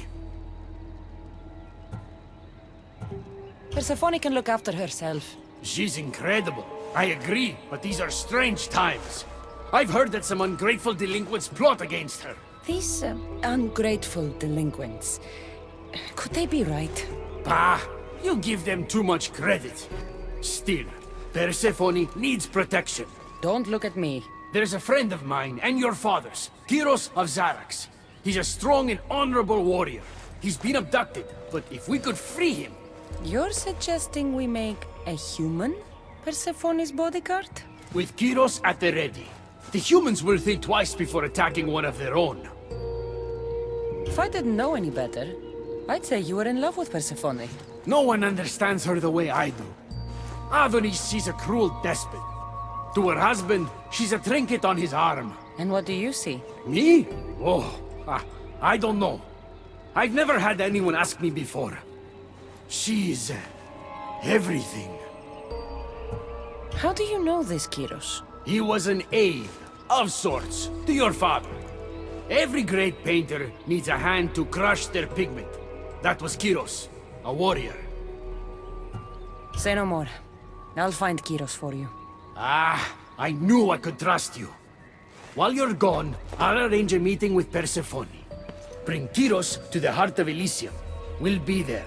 Persephone can look after herself. She's incredible. I agree, but these are strange times. I've heard that some ungrateful delinquents plot against her. These ungrateful delinquents. Could they be right? Bah! You give them too much credit. Still, Persephone needs protection. Don't look at me. There's a friend of mine, and your father's, Kyros of Xarax. He's a strong and honorable warrior. He's been abducted, but if we could free him... You're suggesting we make a human Persephone's bodyguard? With Kyros at the ready. The humans will think twice before attacking one of their own. If I didn't know any better, I'd say you were in love with Persephone. No one understands her the way I do. Adonis, she's a cruel despot. To her husband, she's a trinket on his arm. And what do you see? Me? Oh, I don't know. I've never had anyone ask me before. She's... everything. How do you know this, Kyros? He was an aide, of sorts, to your father. Every great painter needs a hand to crush their pigment. That was Kyros, a warrior. Say no more. I'll find Kyros for you. Ah, I knew I could trust you. While you're gone, I'll arrange a meeting with Persephone. Bring Kyros to the heart of Elysium. We'll be there.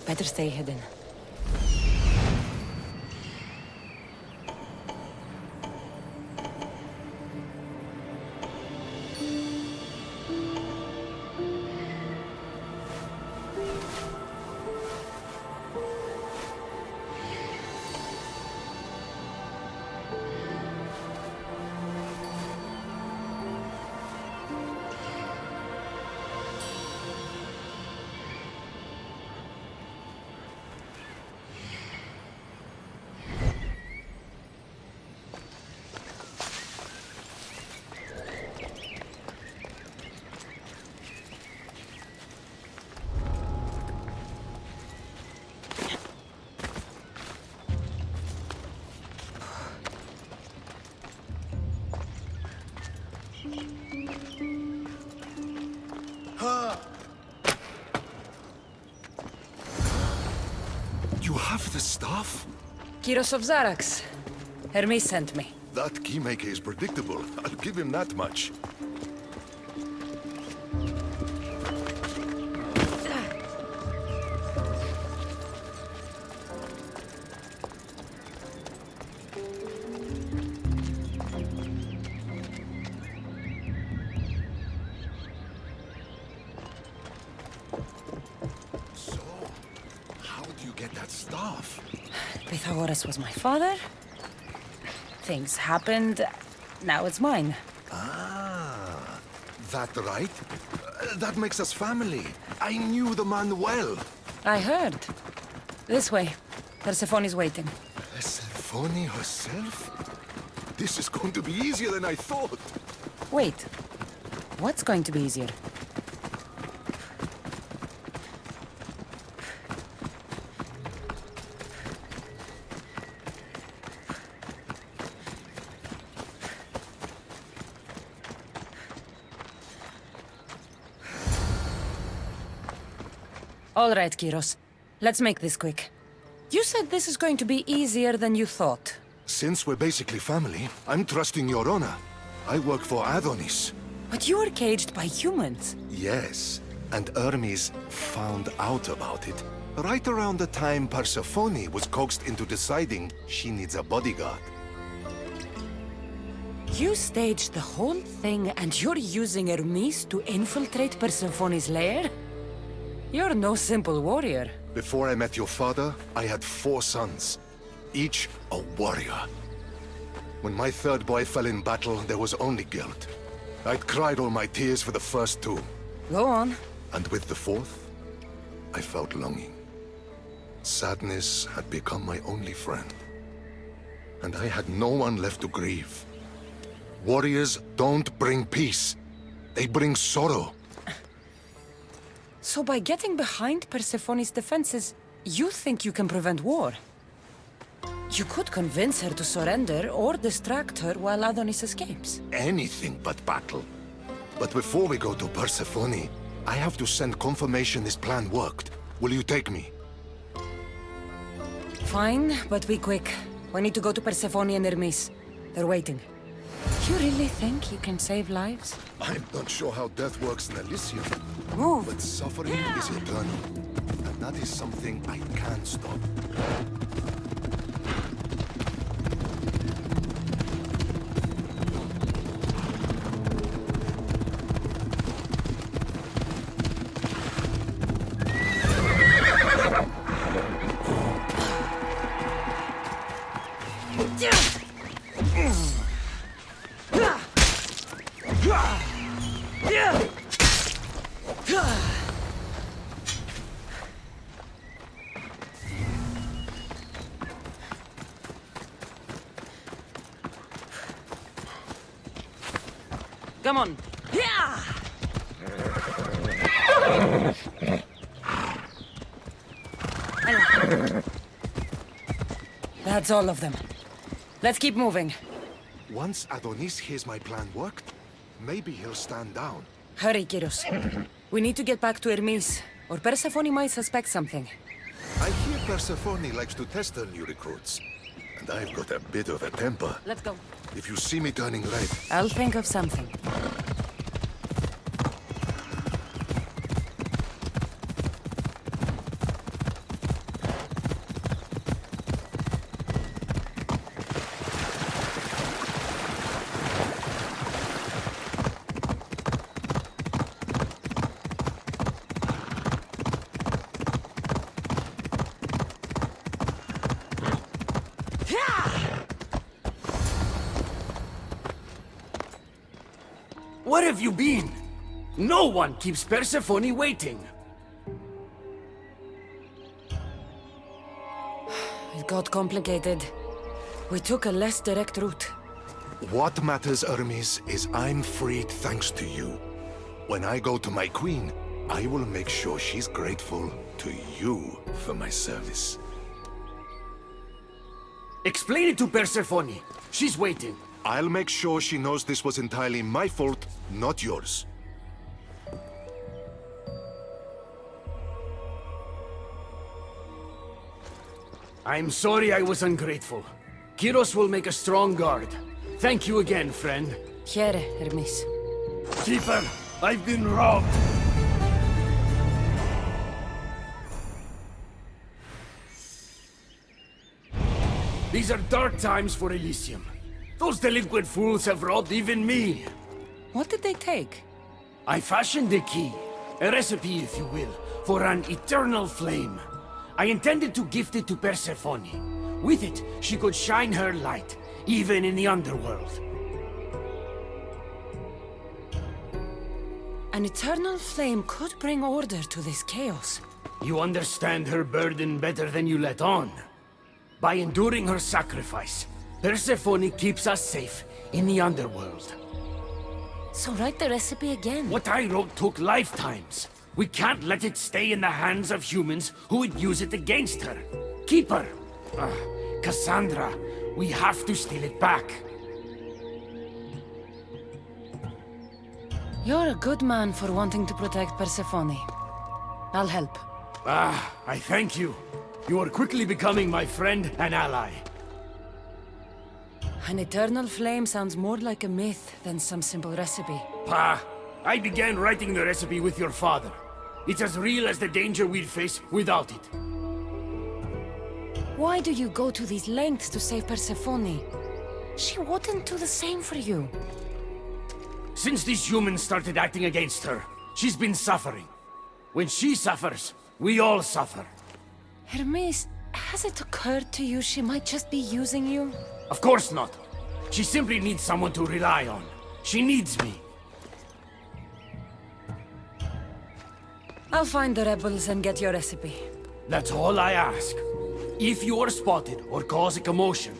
Better stay hidden. You have the staff? Kyros of Xarax. Hermes sent me. That Keymaker is predictable. I'll give him that much. Pythagoras was my father. Things happened. Now it's mine. Ah, that right? That makes us family. I knew the man well. I heard. This way. Persephone's waiting. Persephone herself? This is going to be easier than I thought. Wait. What's going to be easier? All right, Kyros. Let's make this quick. You said this is going to be easier than you thought. Since we're basically family, I'm trusting your honor. I work for Adonis. But you were caged by humans. Yes, And Hermes found out about it right around the time Persephone was coaxed into deciding she needs a bodyguard. You staged the whole thing and you're using Hermes to infiltrate Persephone's lair? You're no simple warrior. Before I met your father, I had 4 sons, each a warrior. When my 3rd boy fell in battle, there was only guilt. I'd cried all my tears for the first 2. Go on. And with the 4th, I felt longing. Sadness had become my only friend. And I had no one left to grieve. Warriors don't bring peace. They bring sorrow. So by getting behind Persephone's defenses, you think you can prevent war? You could convince her to surrender or distract her while Adonis escapes. Anything but battle. But before we go to Persephone, I have to send confirmation this plan worked. Will you take me? Fine, but be quick. We need to go to Persephone and Hermes. They're waiting. You really think you can save lives? I'm not sure how death works in Elysium. Move. But suffering is eternal. And that is something I can't stop. Come on. Yeah! That's all of them. Let's keep moving. Once Adonis hears my plan worked, maybe he'll stand down. Hurry, Kyros. We need to get back to Hermes, or Persephone might suspect something. I hear Persephone likes to test her new recruits. And I've got a bit of a temper. Let's go. If you see me turning red... I'll think of something. Where have you been? No one keeps Persephone waiting. It got complicated. We took a less direct route. What matters, Hermes, is I'm freed thanks to you. When I go to my queen, I will make sure she's grateful to you for my service. Explain it to Persephone. She's waiting. I'll make sure she knows this was entirely my fault, not yours. I'm sorry I was ungrateful. Kyros will make a strong guard. Thank you again, friend. Here, Hermes. Keeper, I've been robbed. These are dark times for Elysium. Those delinquent fools have robbed even me. What did they take? I fashioned a key, a recipe if you will, for an eternal flame. I intended to gift it to Persephone. With it, she could shine her light, even in the underworld. An eternal flame could bring order to this chaos. You understand her burden better than you let on. By enduring her sacrifice, Persephone keeps us safe in the underworld. So write the recipe again. What I wrote took lifetimes. We can't let it stay in the hands of humans who would use it against her. Keeper! Cassandra, we have to steal it back. You're a good man for wanting to protect Persephone. I'll help. I thank you. You are quickly becoming my friend and ally. An eternal flame sounds more like a myth than some simple recipe. I began writing the recipe with your father. It's as real as the danger we'd face without it. Why do you go to these lengths to save Persephone? She wouldn't do the same for you. Since these humans started acting against her, she's been suffering. When she suffers, we all suffer. Hermes, has it occurred to you she might just be using you? Of course not. She simply needs someone to rely on. She needs me. I'll find the rebels and get your recipe. That's all I ask. If you are spotted or cause a commotion,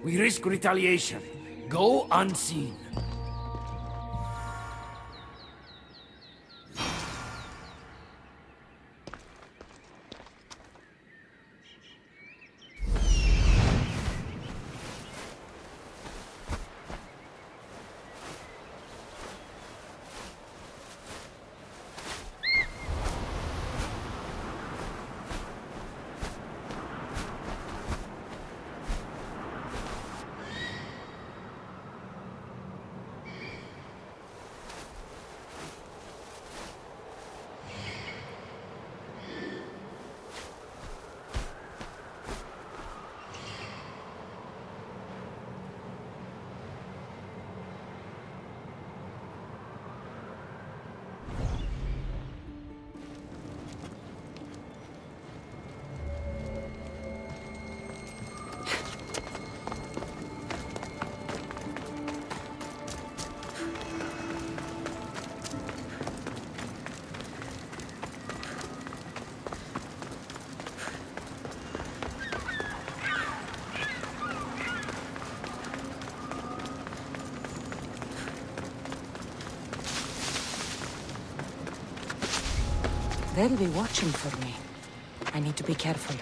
we risk retaliation. Go unseen. They'll be watching for me. I need to be careful.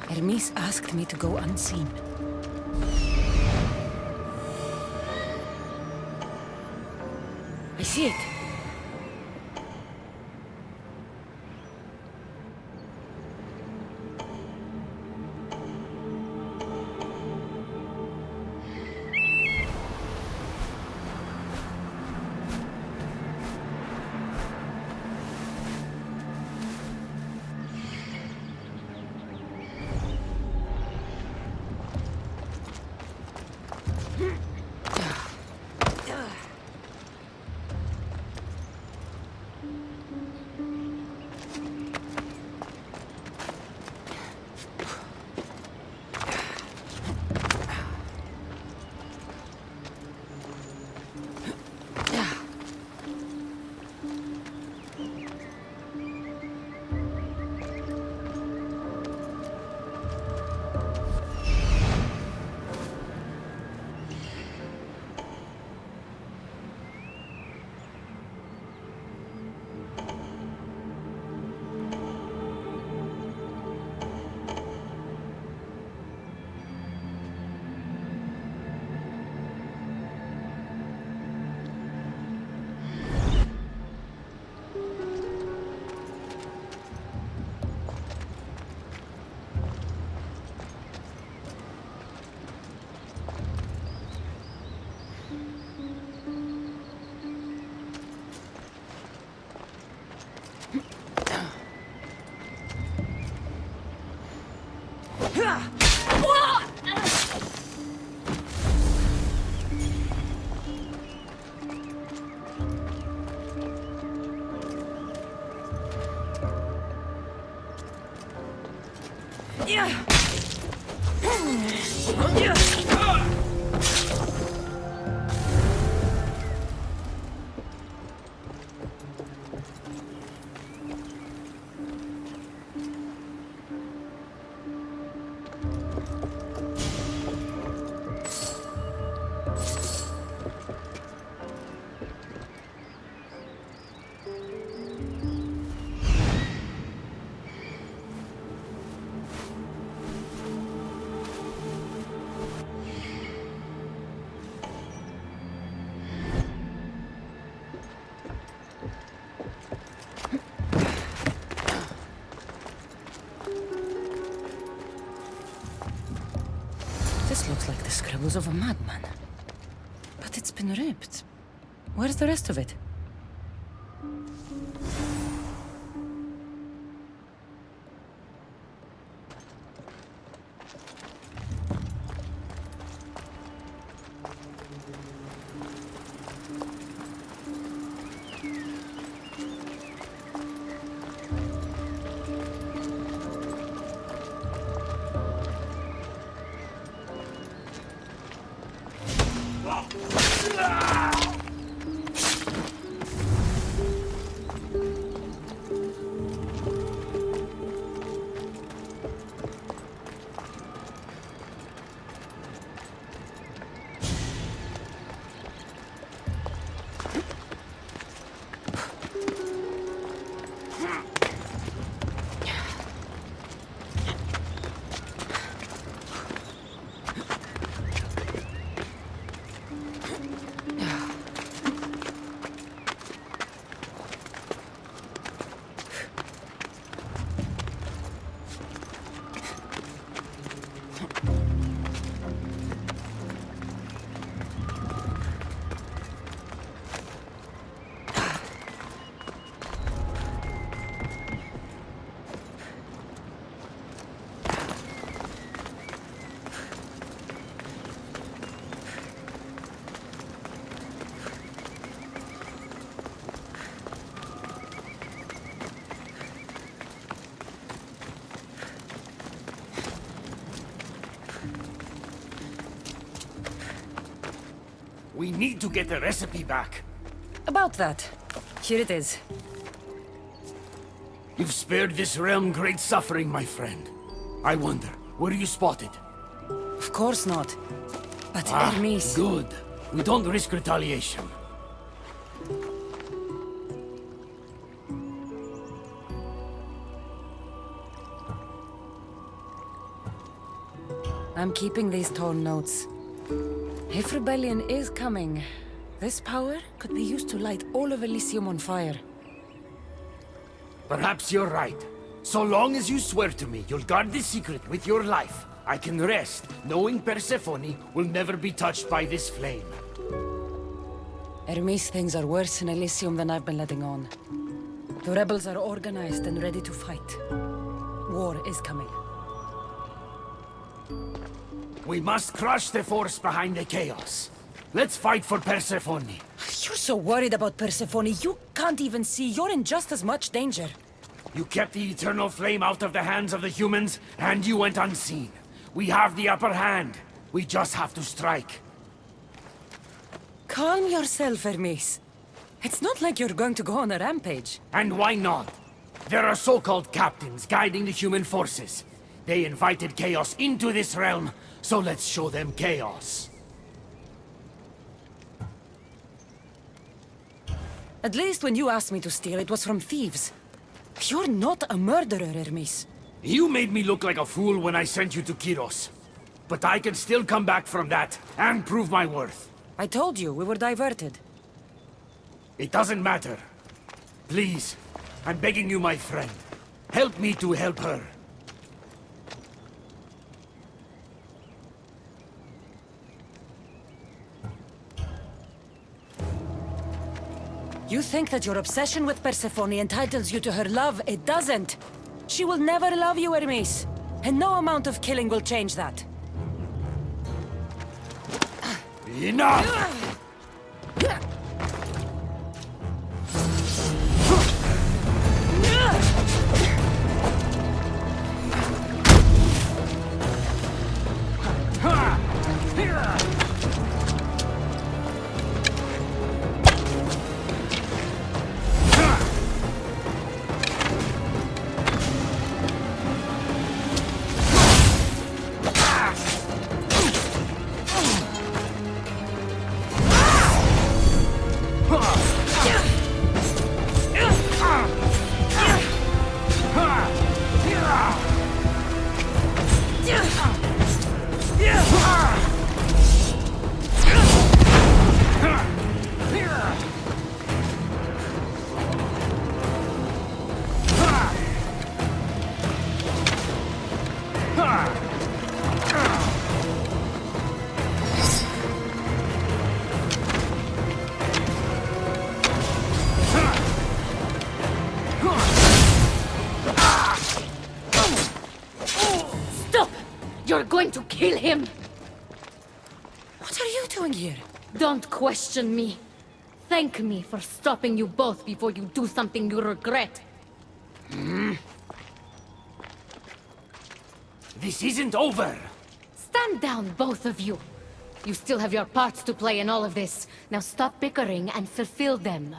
Hermes asked me to go unseen. I see it. troubles of a madman. But it's been ripped. Where's the rest of it? We need to get the recipe back. About that. Here it is. You've spared this realm great suffering, my friend. I wonder, were you spotted? Of course not. But Hermes... Good. We don't risk retaliation. I'm keeping these torn notes. If rebellion is coming, this power could be used to light all of Elysium on fire. Perhaps you're right. So long as you swear to me you'll guard this secret with your life, I can rest knowing Persephone will never be touched by this flame. Hermes, things are worse in Elysium than I've been letting on. The rebels are organized and ready to fight. War is coming. We must crush the force behind the chaos. Let's fight for Persephone. You're so worried about Persephone, you can't even see you're in just as much danger. You kept the eternal flame out of the hands of the humans, and you went unseen. We have the upper hand. We just have to strike. Calm yourself, Hermes. It's not like you're going to go on a rampage. And why not? There are so-called captains guiding the human forces. They invited chaos into this realm, so let's show them chaos. At least when you asked me to steal, it was from thieves. You're not a murderer, Hermes. You made me look like a fool when I sent you to Kyros. But I can still come back from that, and prove my worth. I told you, we were diverted. It doesn't matter. Please, I'm begging you, my friend. Help me to help her. You think that your obsession with Persephone entitles you to her love? It doesn't! She will never love you, Hermes. And no amount of killing will change that. Enough! Kill him! What are you doing here? Don't question me. Thank me for stopping you both before you do something you regret. This isn't over! Stand down, both of you. You still have your parts to play in all of this. Now stop bickering and fulfill them.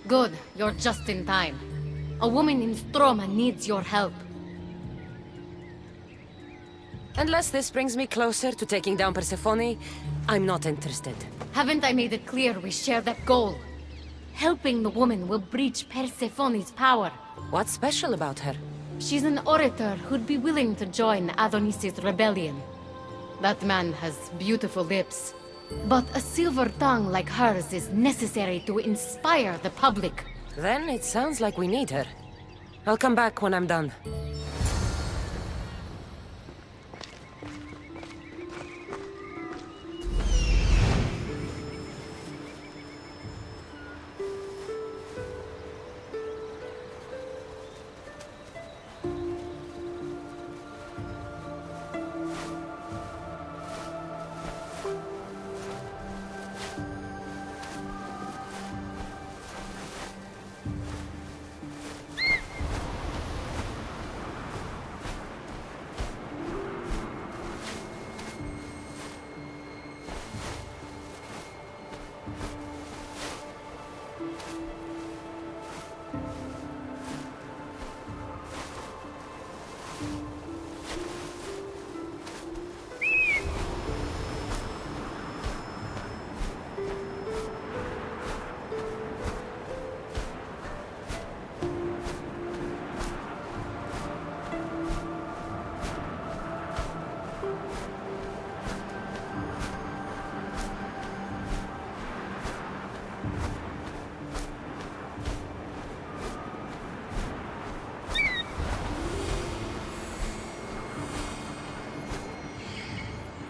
Good, you're just in time. A woman in Stroma needs your help. Unless this brings me closer to taking down Persephone, I'm not interested. Haven't I made it clear we share that goal? Helping the woman will breach Persephone's power. What's special about her? She's an orator who'd be willing to join Adonis' rebellion. That man has beautiful lips. But a silver tongue like hers is necessary to inspire the public. Then it sounds like we need her. I'll come back when I'm done.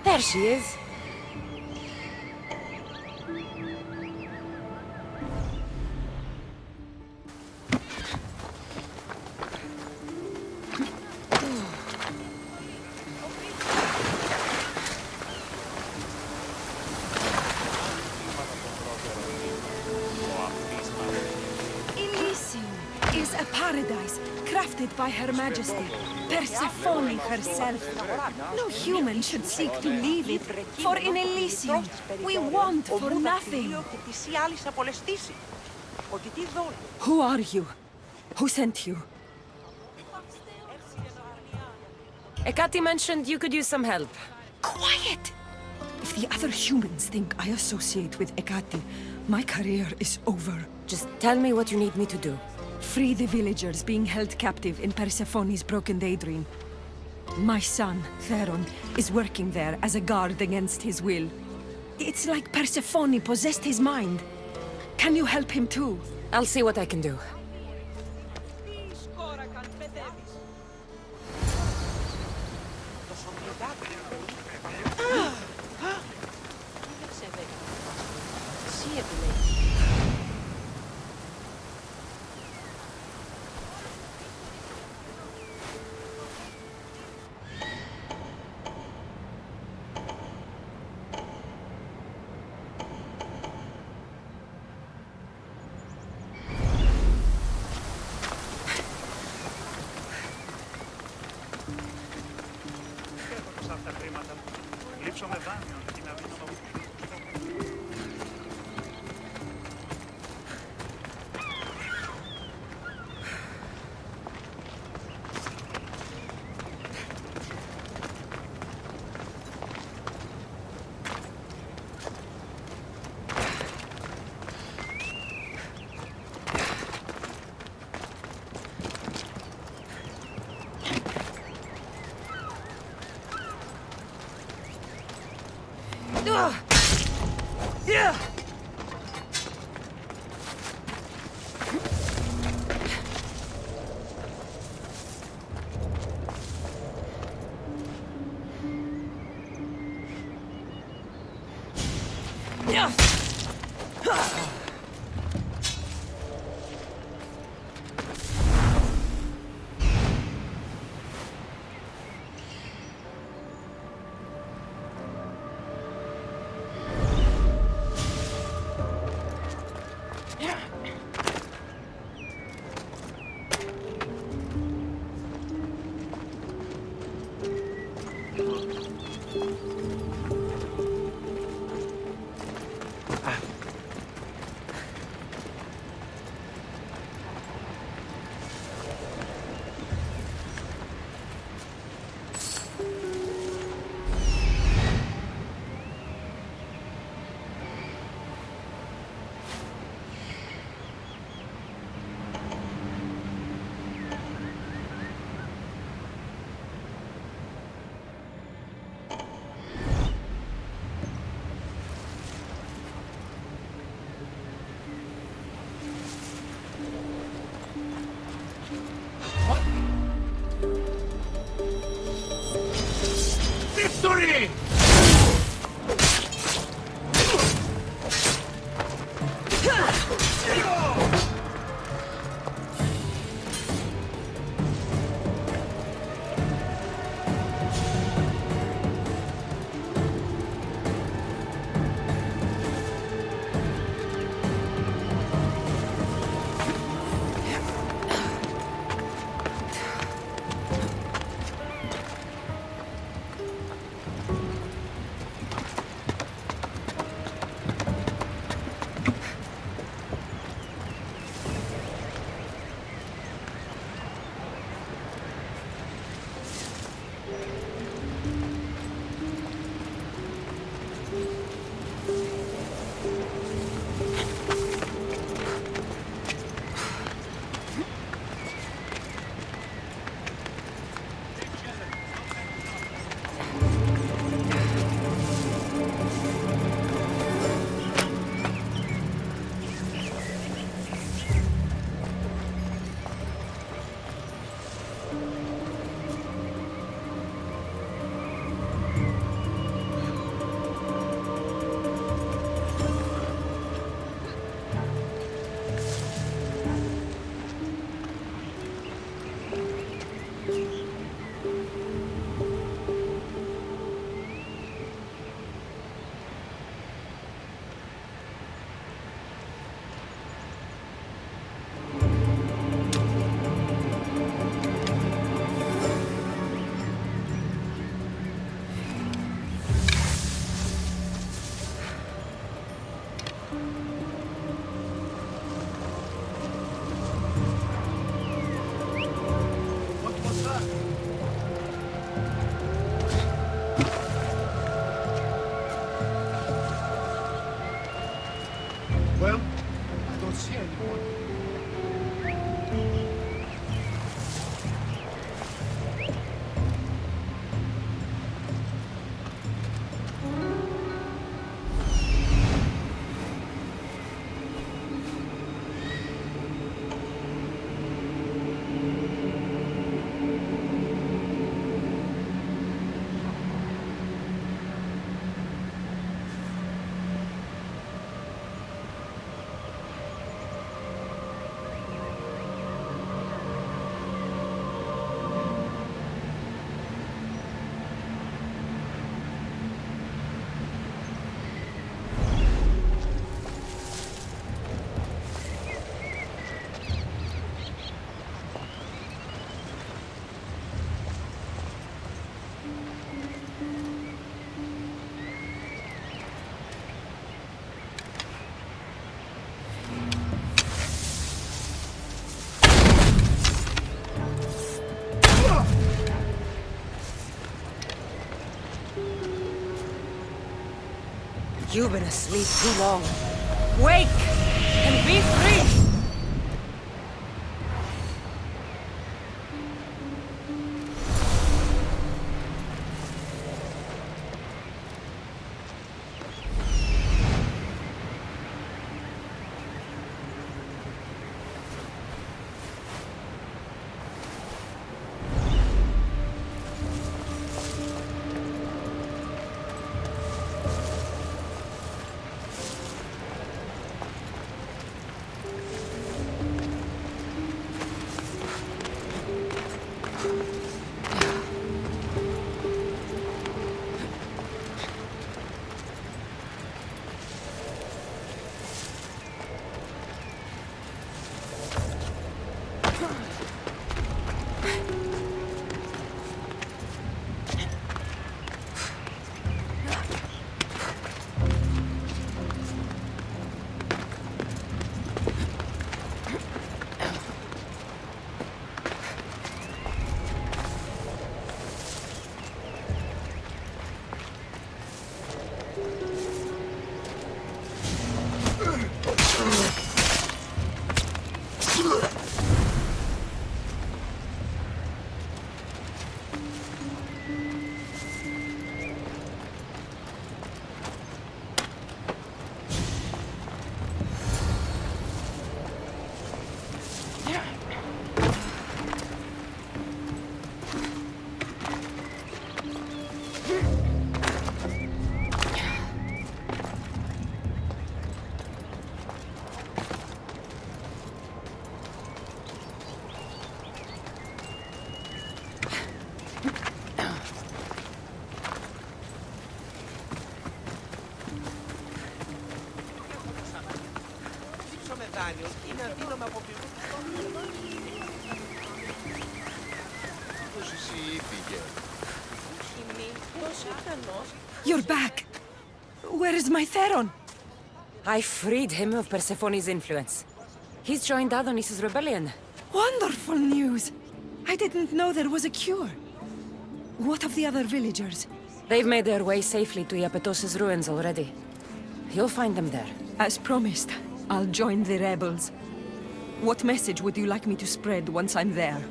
There she is. crafted by Her Majesty, Persephone herself. No human should seek to leave it, for in Elysium, we want for nothing. Who are you? Who sent you? Hekate mentioned you could use some help. Quiet! If the other humans think I associate with Hekate, my career is over. Just tell me what you need me to do. Free the villagers being held captive in Persephone's broken daydream. My son, Theron, is working there as a guard against his will. It's like Persephone possessed his mind. Can you help him too? I'll see what I can do. Yeah! Victory! You've been asleep too long. Wake and be free! You're back! Where is my Theron? I freed him of Persephone's influence. He's joined Adonis' rebellion. Wonderful news! I didn't know there was a cure. What of the other villagers? They've made their way safely to Iapetos' ruins already. You'll find them there. As promised, I'll join the rebels. What message would you like me to spread once I'm there?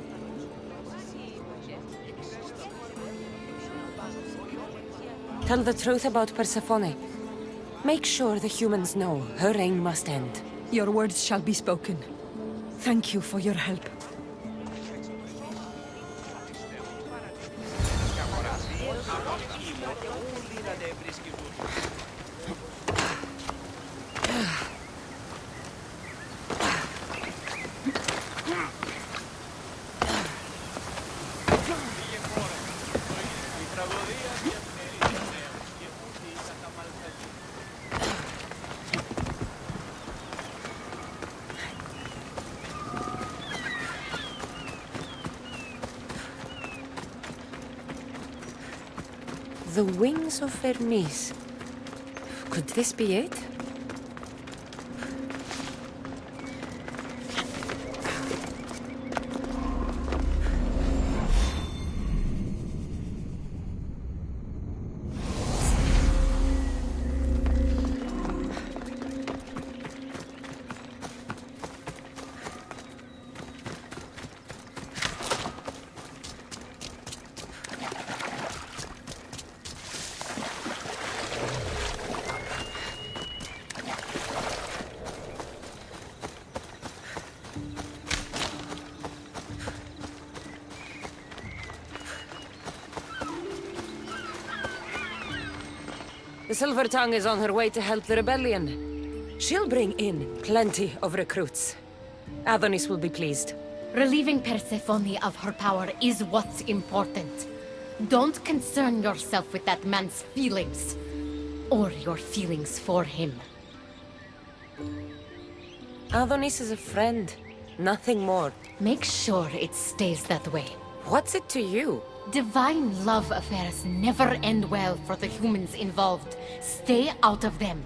Tell the truth about Persephone. Make sure the humans know her reign must end. Your words shall be spoken. Thank you for your help. The wings of Hermes. Could this be it? The Silver Tongue is on her way to help the rebellion. She'll bring in plenty of recruits. Adonis will be pleased. Relieving Persephone of her power is what's important. Don't concern yourself with that man's feelings. Or your feelings for him. Adonis is a friend, nothing more. Make sure it stays that way. What's it to you? Divine love affairs never end well for the humans involved. Stay out of them.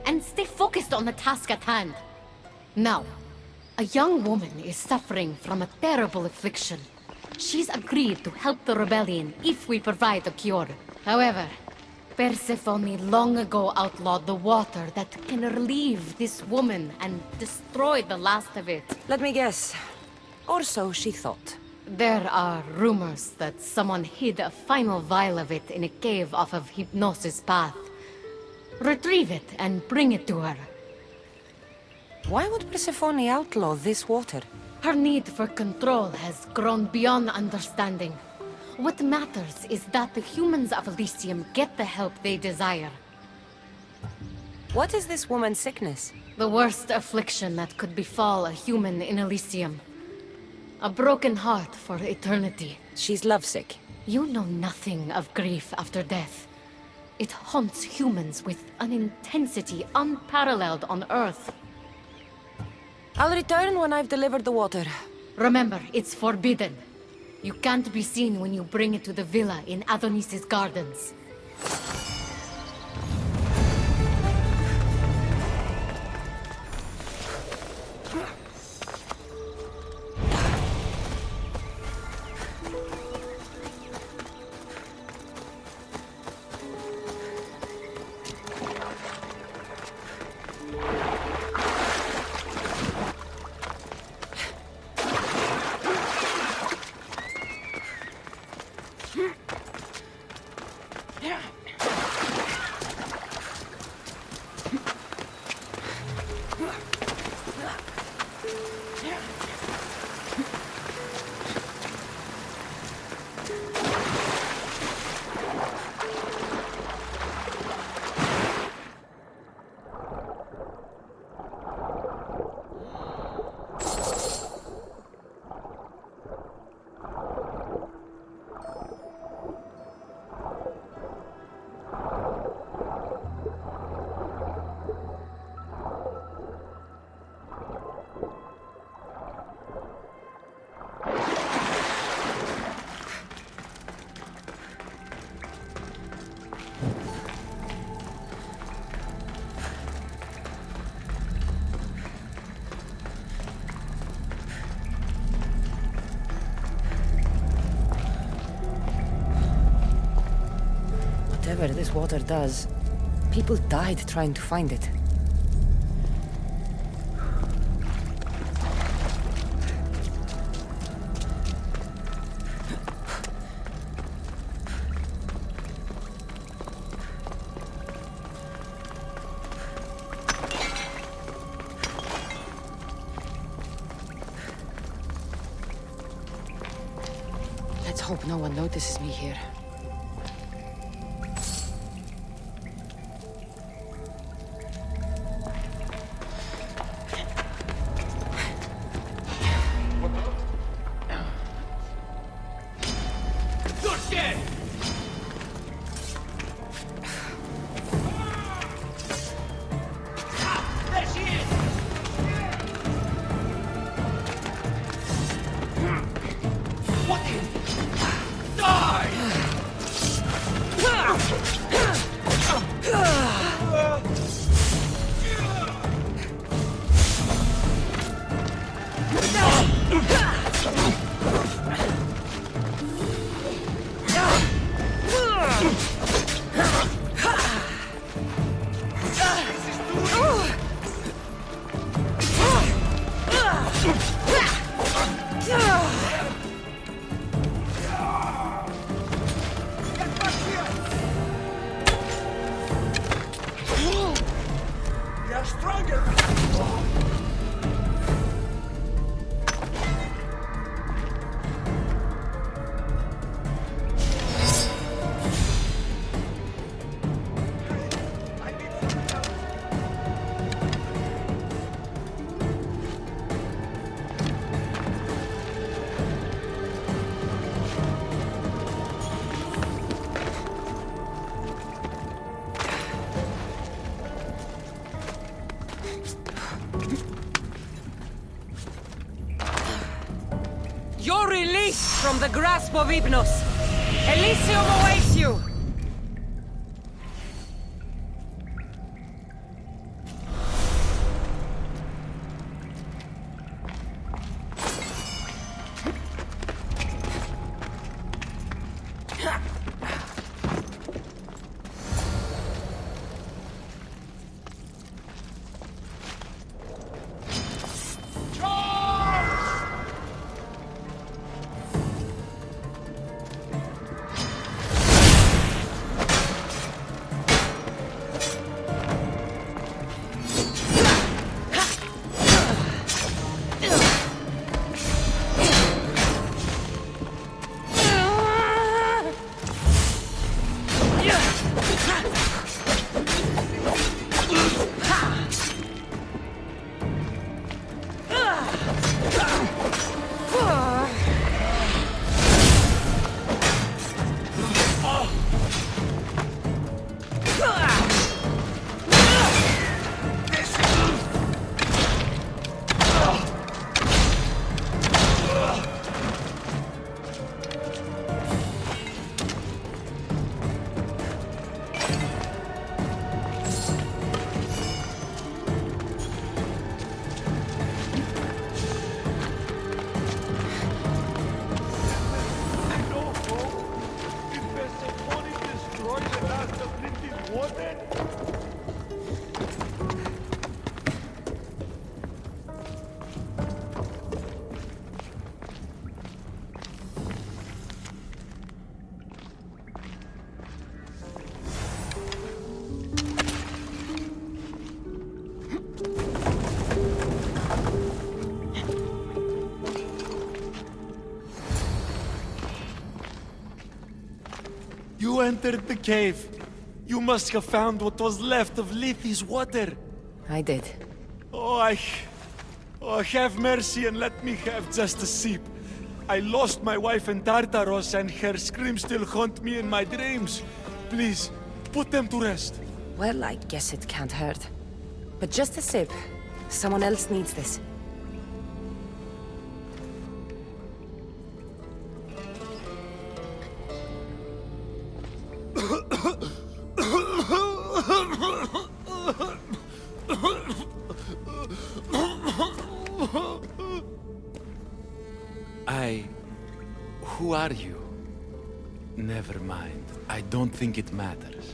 And stay focused on the task at hand. Now, a young woman is suffering from a terrible affliction. She's agreed to help the rebellion if we provide a cure. However, Persephone long ago outlawed the water that can relieve this woman and destroy the last of it. Let me guess. Or so she thought. There are rumors that someone hid a final vial of it in a cave off of Hypnosis Path. Retrieve it and bring it to her. Why would Persephone outlaw this water? Her need for control has grown beyond understanding. What matters is that the humans of Elysium get the help they desire. What is this woman's sickness? The worst affliction that could befall a human in Elysium. A broken heart for eternity. She's lovesick. You know nothing of grief after death. It haunts humans with an intensity unparalleled on Earth. I'll return when I've delivered the water. Remember, it's forbidden. You can't be seen when you bring it to the villa in Adonis's gardens. Whatever this water does, people died trying to find it. Let's hope no one notices me here. You're released from the grasp of Hypnos. Elysium awaits you! You entered the cave. You must have found what was left of Lethe's water. I did. Oh, have mercy and let me have just a sip. I lost my wife in Tartaros and her screams still haunt me in my dreams. Please, put them to rest. Well, I guess it can't hurt. But just a sip. Someone else needs this. Who are you? Never mind. I don't think it matters.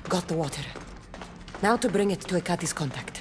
Got the water. Now to bring it to Hekate's contact.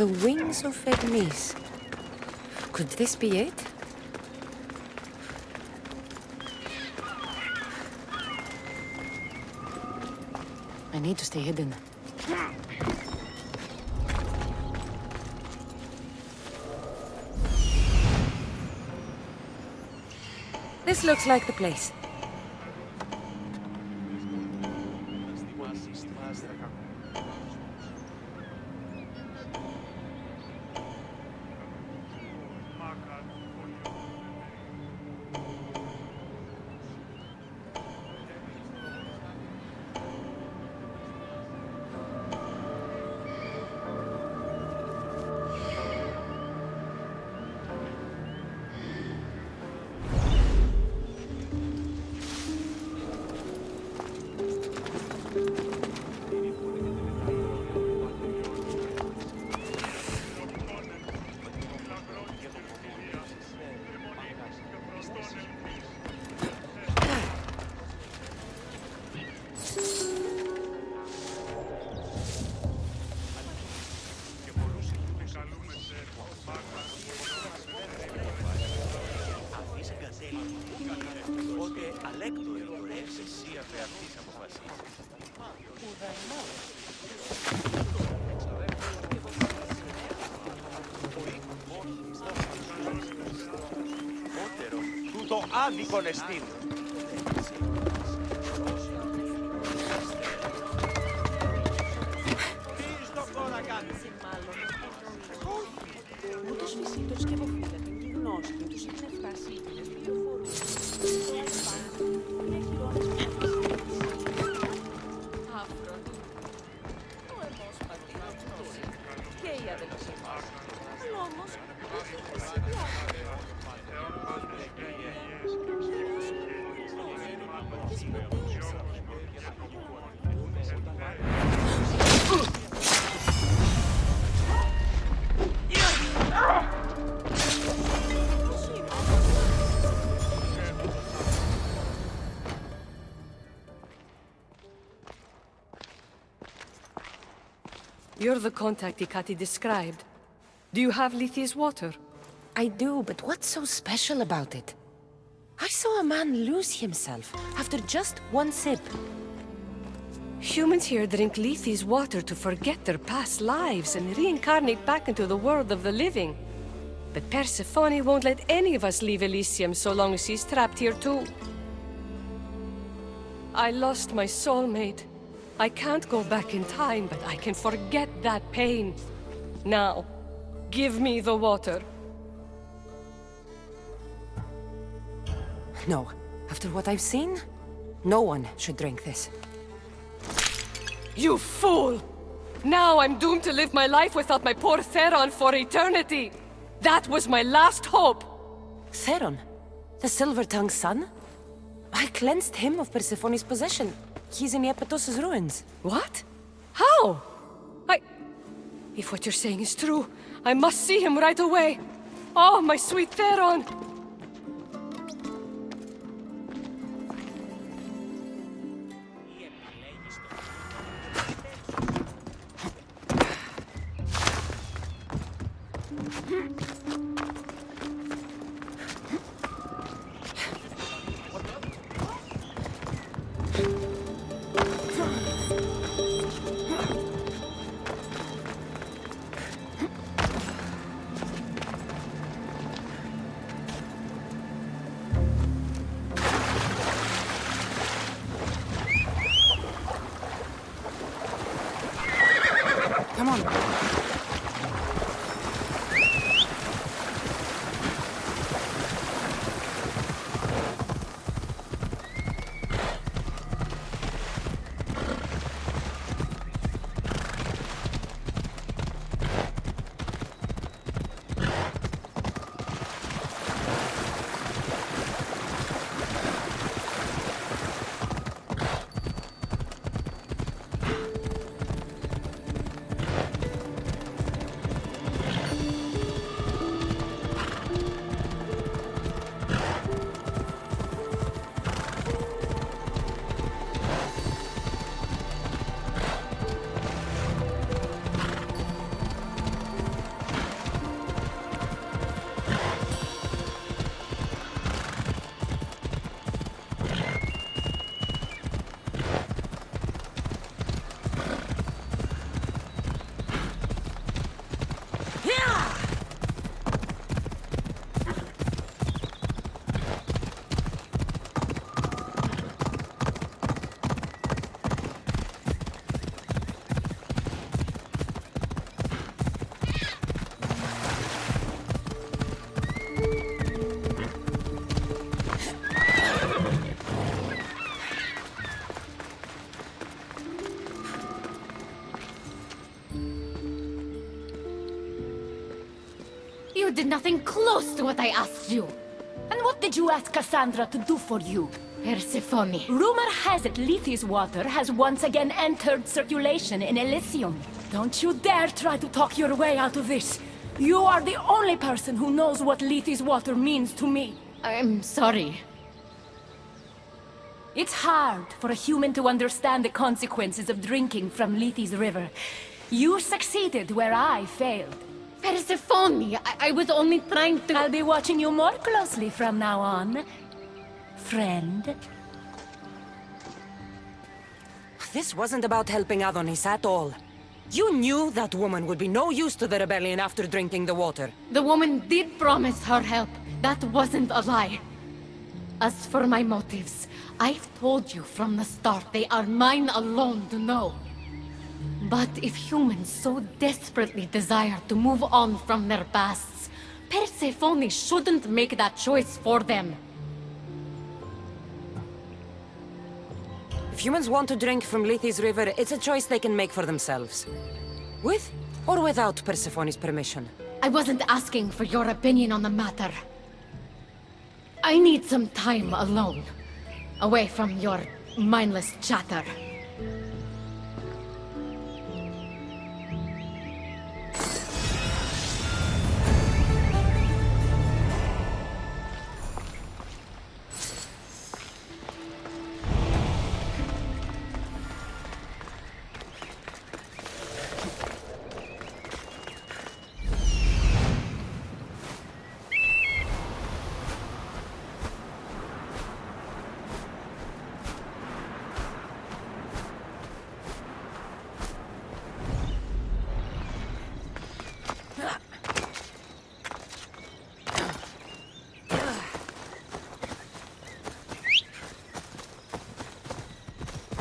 The wings of Hermes. Could this be it? I need to stay hidden. This looks like the place. Άδικον εστίν. Τι στο κόρα κάνει. Ούτως φυσίτως και αποφύγατε τη γνώση του τους είχαν φτάσει οι πληροφορίες. Ο εμός πατήρας και οι αδελφοί μας. Όμως, You're the contact Hekate described. Do you have Lethea's water? I do, but what's so special about it? I saw a man lose himself after just one sip. Humans here drink Lethea's water to forget their past lives and reincarnate back into the world of the living. But Persephone won't let any of us leave Elysium so long as she's trapped here too. I lost my soulmate. I can't go back in time, but I can forget that pain. Now, give me the water. No. After what I've seen, no one should drink this. You fool! Now I'm doomed to live my life without my poor Theron for eternity! That was my last hope! Theron? The Silver-Tongue's son? I cleansed him of Persephone's possession. He's in Iapetos' ruins. What? How? If what you're saying is true, I must see him right away! Oh, my sweet Theron! Come on. You did nothing close to what I asked you. And what did you ask Cassandra to do for you? Persephone. Rumor has it Lethea's water has once again entered circulation in Elysium. Don't you dare try to talk your way out of this. You are the only person who knows what Lethea's water means to me. I'm sorry. It's hard for a human to understand the consequences of drinking from Lethea's river. You succeeded where I failed. Persephone, I was only trying to... I'll be watching you more closely from now on, friend. This wasn't about helping Adonis at all. You knew that woman would be no use to the rebellion after drinking the water. The woman did promise her help. That wasn't a lie. As for my motives, I've told you from the start they are mine alone to know. But if humans so desperately desire to move on from their pasts, Persephone shouldn't make that choice for them. If humans want to drink from Lethea's river, it's a choice they can make for themselves. With or without Persephone's permission. I wasn't asking for your opinion on the matter. I need some time alone, away from your mindless chatter.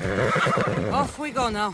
Off we go now.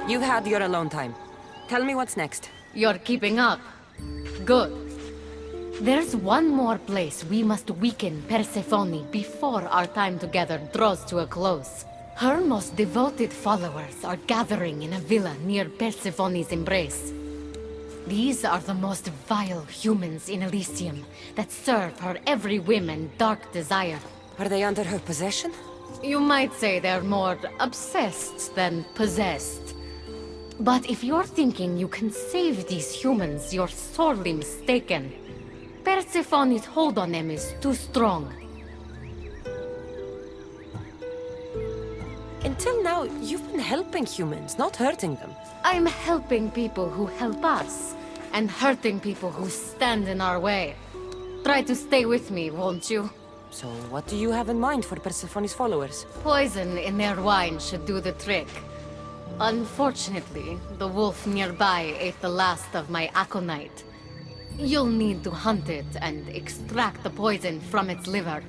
You had your alone time. Tell me what's next. You're keeping up. Good. There's one more place we must weaken Persephone before our time together draws to a close. Her most devoted followers are gathering in a villa near Persephone's embrace. These are the most vile humans in Elysium that serve her every whim and dark desire. Are they under her possession? You might say they're more obsessed than possessed. But if you're thinking you can save these humans, you're sorely mistaken. Persephone's hold on them is too strong. Until now, you've been helping humans, not hurting them. I'm helping people who help us, and hurting people who stand in our way. Try to stay with me, won't you? So what do you have in mind for Persephone's followers? Poison in their wine should do the trick. Unfortunately, the wolf nearby ate the last of my aconite. You'll need to hunt it and extract the poison from its liver.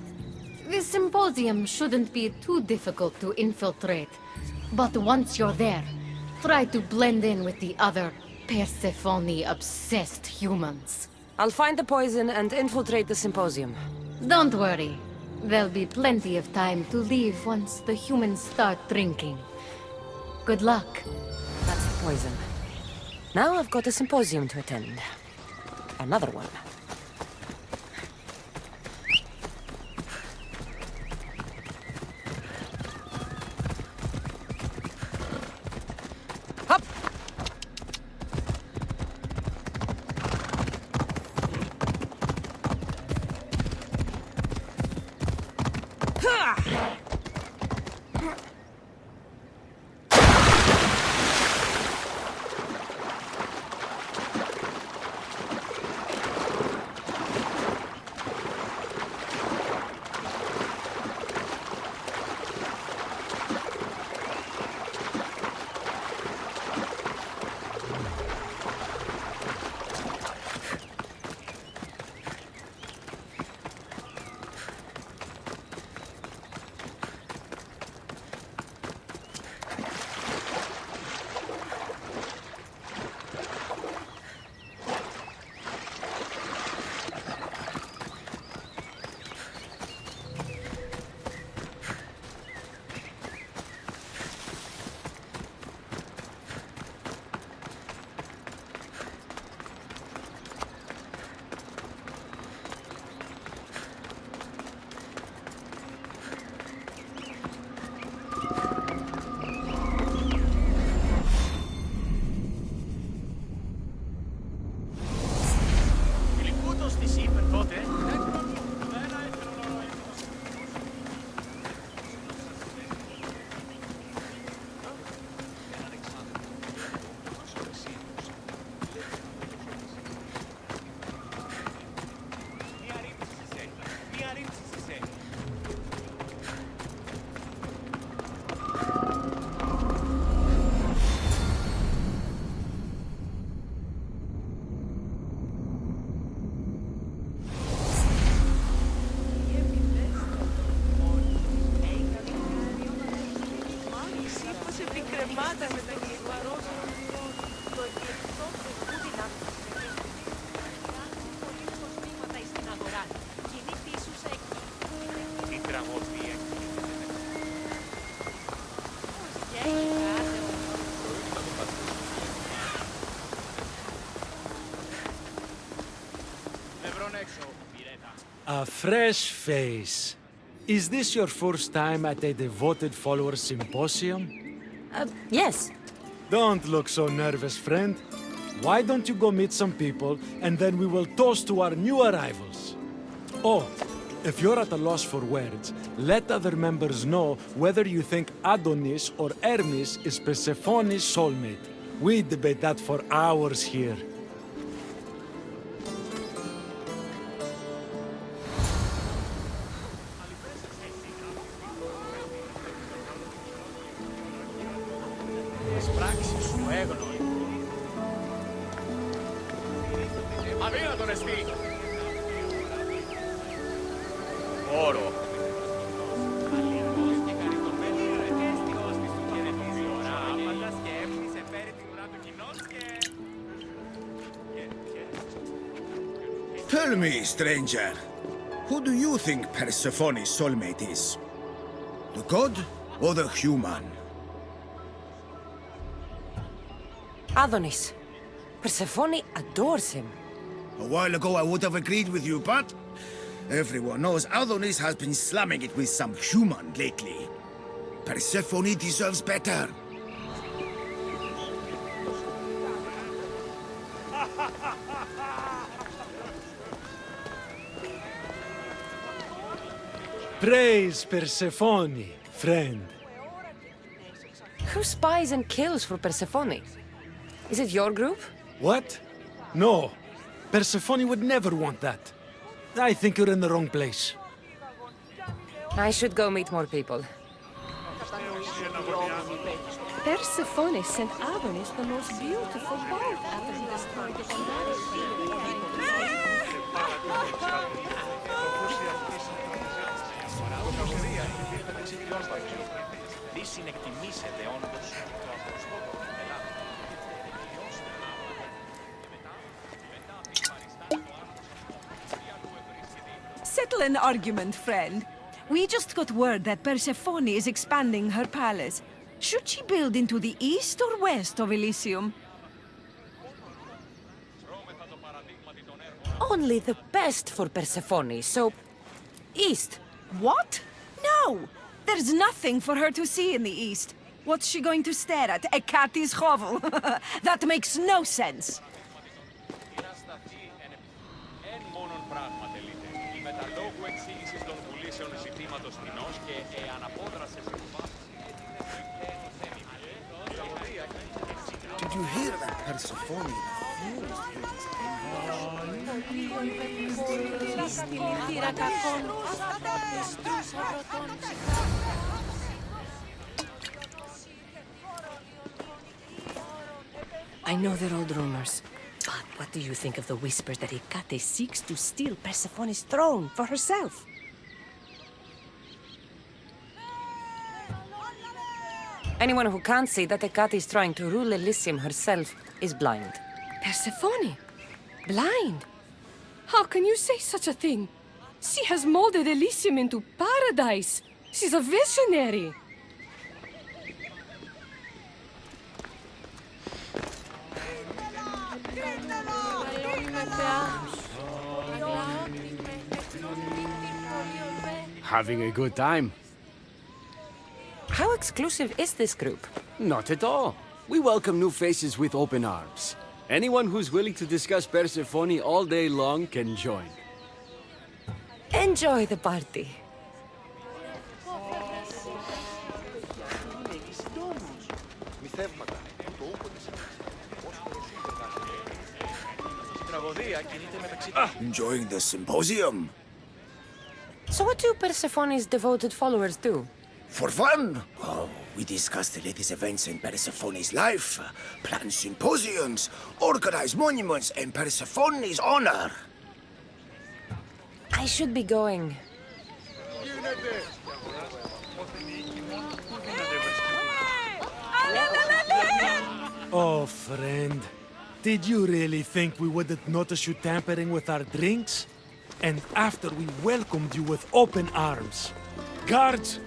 The symposium shouldn't be too difficult to infiltrate, but once you're there, try to blend in with the other Persephone-obsessed humans. I'll find the poison and infiltrate the symposium. Don't worry. There'll be plenty of time to leave once the humans start drinking. Good luck. That's the poison. Now I've got a symposium to attend. Another one. Up! A fresh face. Is this your first time at a devoted follower symposium? Yes. Don't look so nervous, friend. Why don't you go meet some people, and then we will toast to our new arrivals. Oh, if you're at a loss for words, let other members know whether you think Adonis or Hermes is Persephone's soulmate. We debate that for hours here. Tell me, stranger, who do you think Persephone's soulmate is? The god or the human? Adonis. Persephone adores him. A while ago I would have agreed with you, but everyone knows Adonis has been slamming it with some human lately. Persephone deserves better. Praise Persephone, friend. Who spies and kills for Persephone? Is it your group? What? No. Persephone would never want that. I think you're in the wrong place. I should go meet more people. Persephone sent Adonis the most beautiful boat after he destroyed the Settle an argument, friend. We just got word that Persephone is expanding her palace. Should she build into the east or west of Elysium? Only the best for Persephone, so... east. What? No! There's nothing for her to see in the east. What's she going to stare at? Hekate's hovel? That makes no sense. Did you hear that, Persephone? I know they're old rumors, but what do you think of the whispers that Hekate seeks to steal Persephone's throne for herself? Anyone who can't see that Hekate is trying to rule Elysium herself is blind. Persephone? Blind? How can you say such a thing? She has molded Elysium into paradise. She's a visionary. Having a good time. How exclusive is this group? Not at all. We welcome new faces with open arms. Anyone who's willing to discuss Persephone all day long can join. Enjoy the party. Enjoying the symposium? So what do Persephone's devoted followers do? For fun? Oh, we discuss the latest events in Persephone's life, plan symposiums, organize monuments in Persephone's honor. I should be going. Oh, friend. Did you really think we wouldn't notice you tampering with our drinks? And after we welcomed you with open arms. Guards!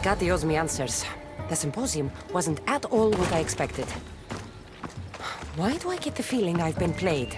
Hekate owes me answers. The symposium wasn't at all what I expected. Why do I get the feeling I've been played?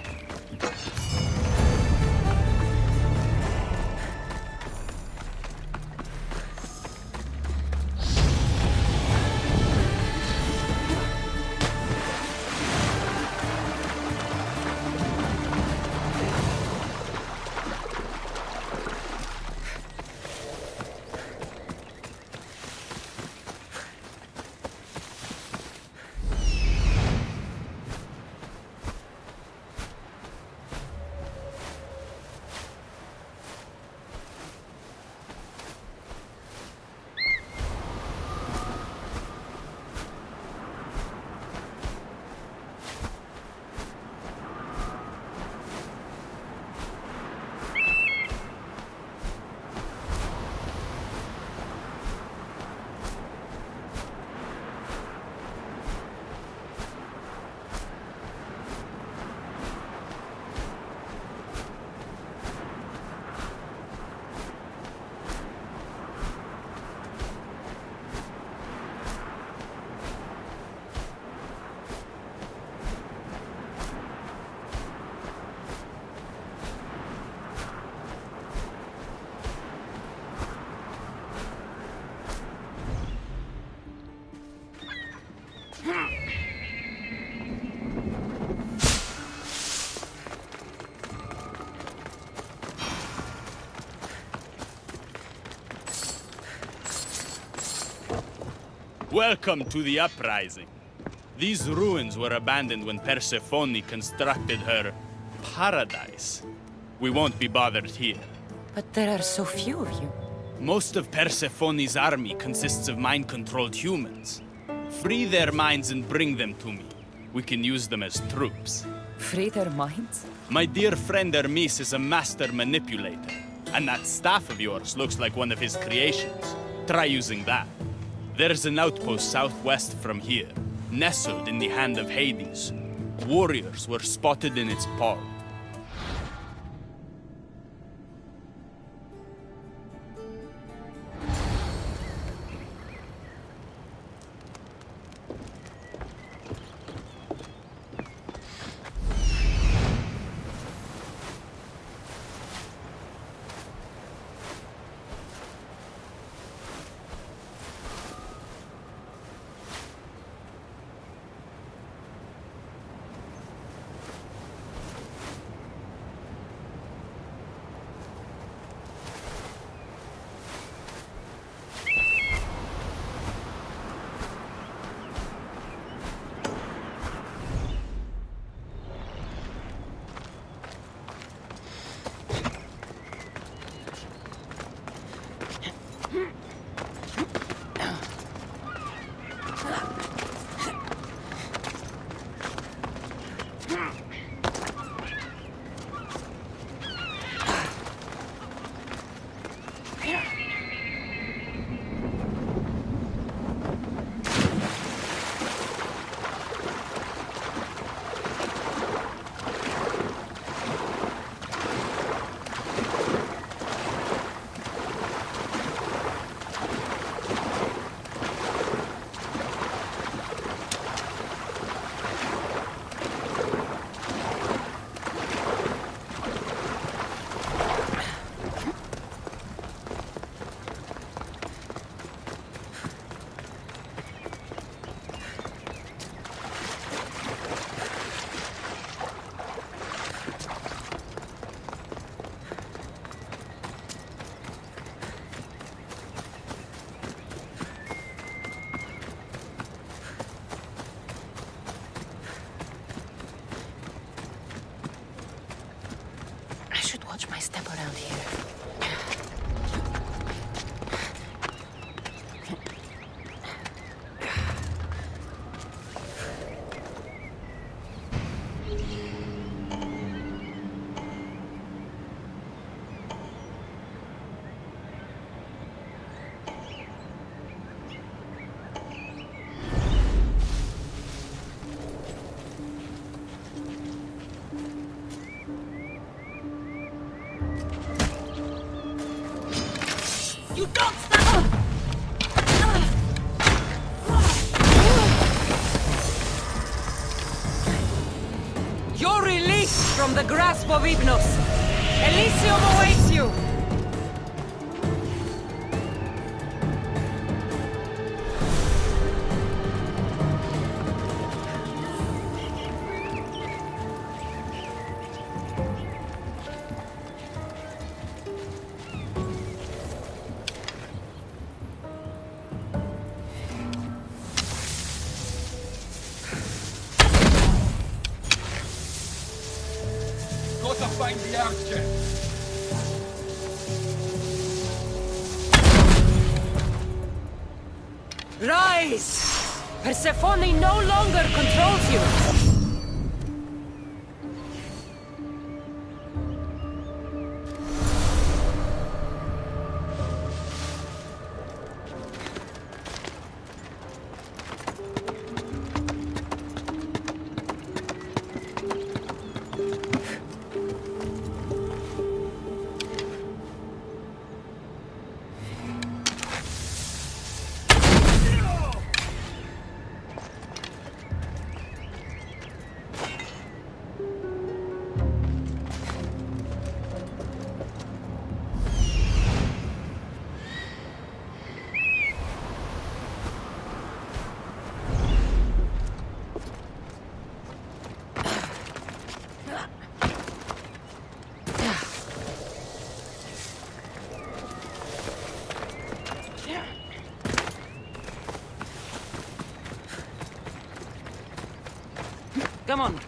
Welcome to the Uprising. These ruins were abandoned when Persephone constructed her paradise. We won't be bothered here. But there are so few of you. Most of Persephone's army consists of mind-controlled humans. Free their minds and bring them to me. We can use them as troops. Free their minds? My dear friend Hermes is a master manipulator. And that staff of yours looks like one of his creations. Try using that. There's an outpost southwest from here, nestled in the hand of Hades. Warriors were spotted in its paw. Watch my step around here. You don't stop! the grasp of Hypnos. Elysium awaits you! Gotta find the archer. Rise! Persephone no longer controls you! Come on.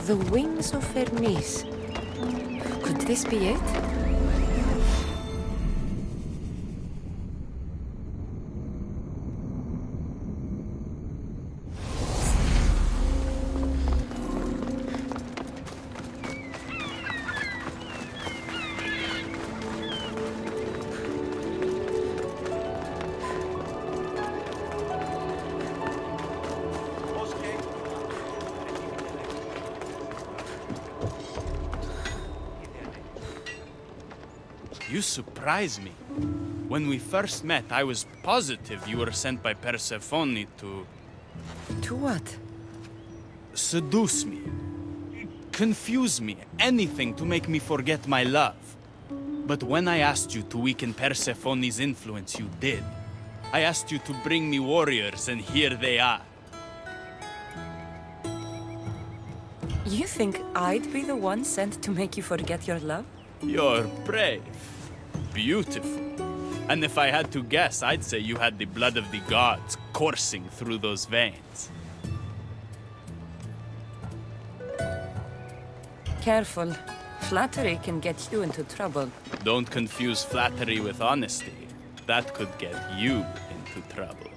The wings of Hermes. Could this be it? You surprise me. When we first met, I was positive you were sent by Persephone to... To what? Seduce me. Confuse me. Anything to make me forget my love. But when I asked you to weaken Persephone's influence, you did. I asked you to bring me warriors, and here they are. You think I'd be the one sent to make you forget your love? You're brave. Beautiful. And if I had to guess, I'd say you had the blood of the gods coursing through those veins. Careful. Flattery can get you into trouble. Don't confuse flattery with honesty. That could get you into trouble.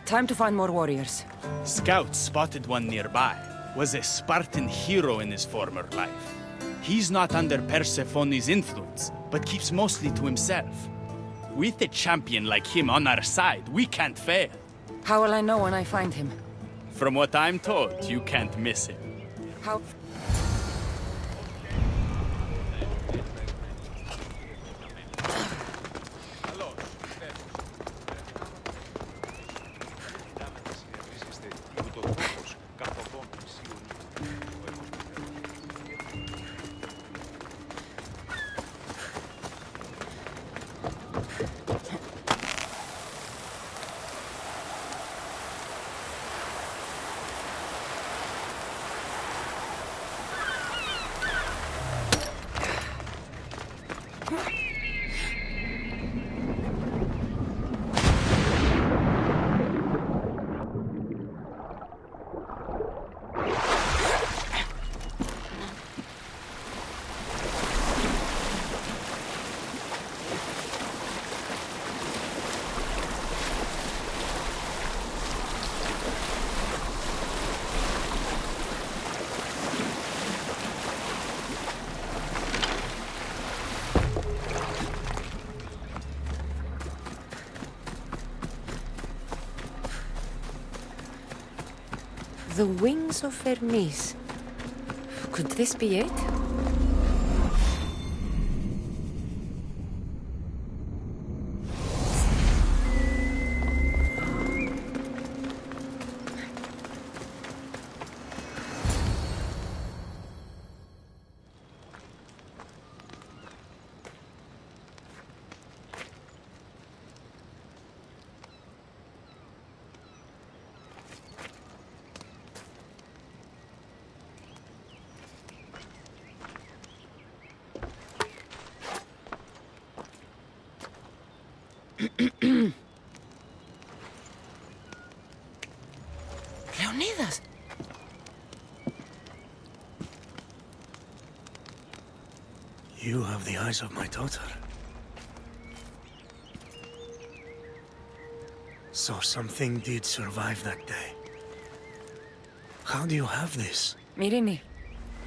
Time to find more warriors. Scouts spotted one nearby. Was a Spartan hero in his former life. He's not under Persephone's influence, but keeps mostly to himself. With a champion like him on our side, we can't fail. How will I know when I find him? From what I'm told, you can't miss him. How? The wings of Hermes. Could this be it? Leonidas! You have the eyes of my daughter. So something did survive that day. How do you have this? Mirini.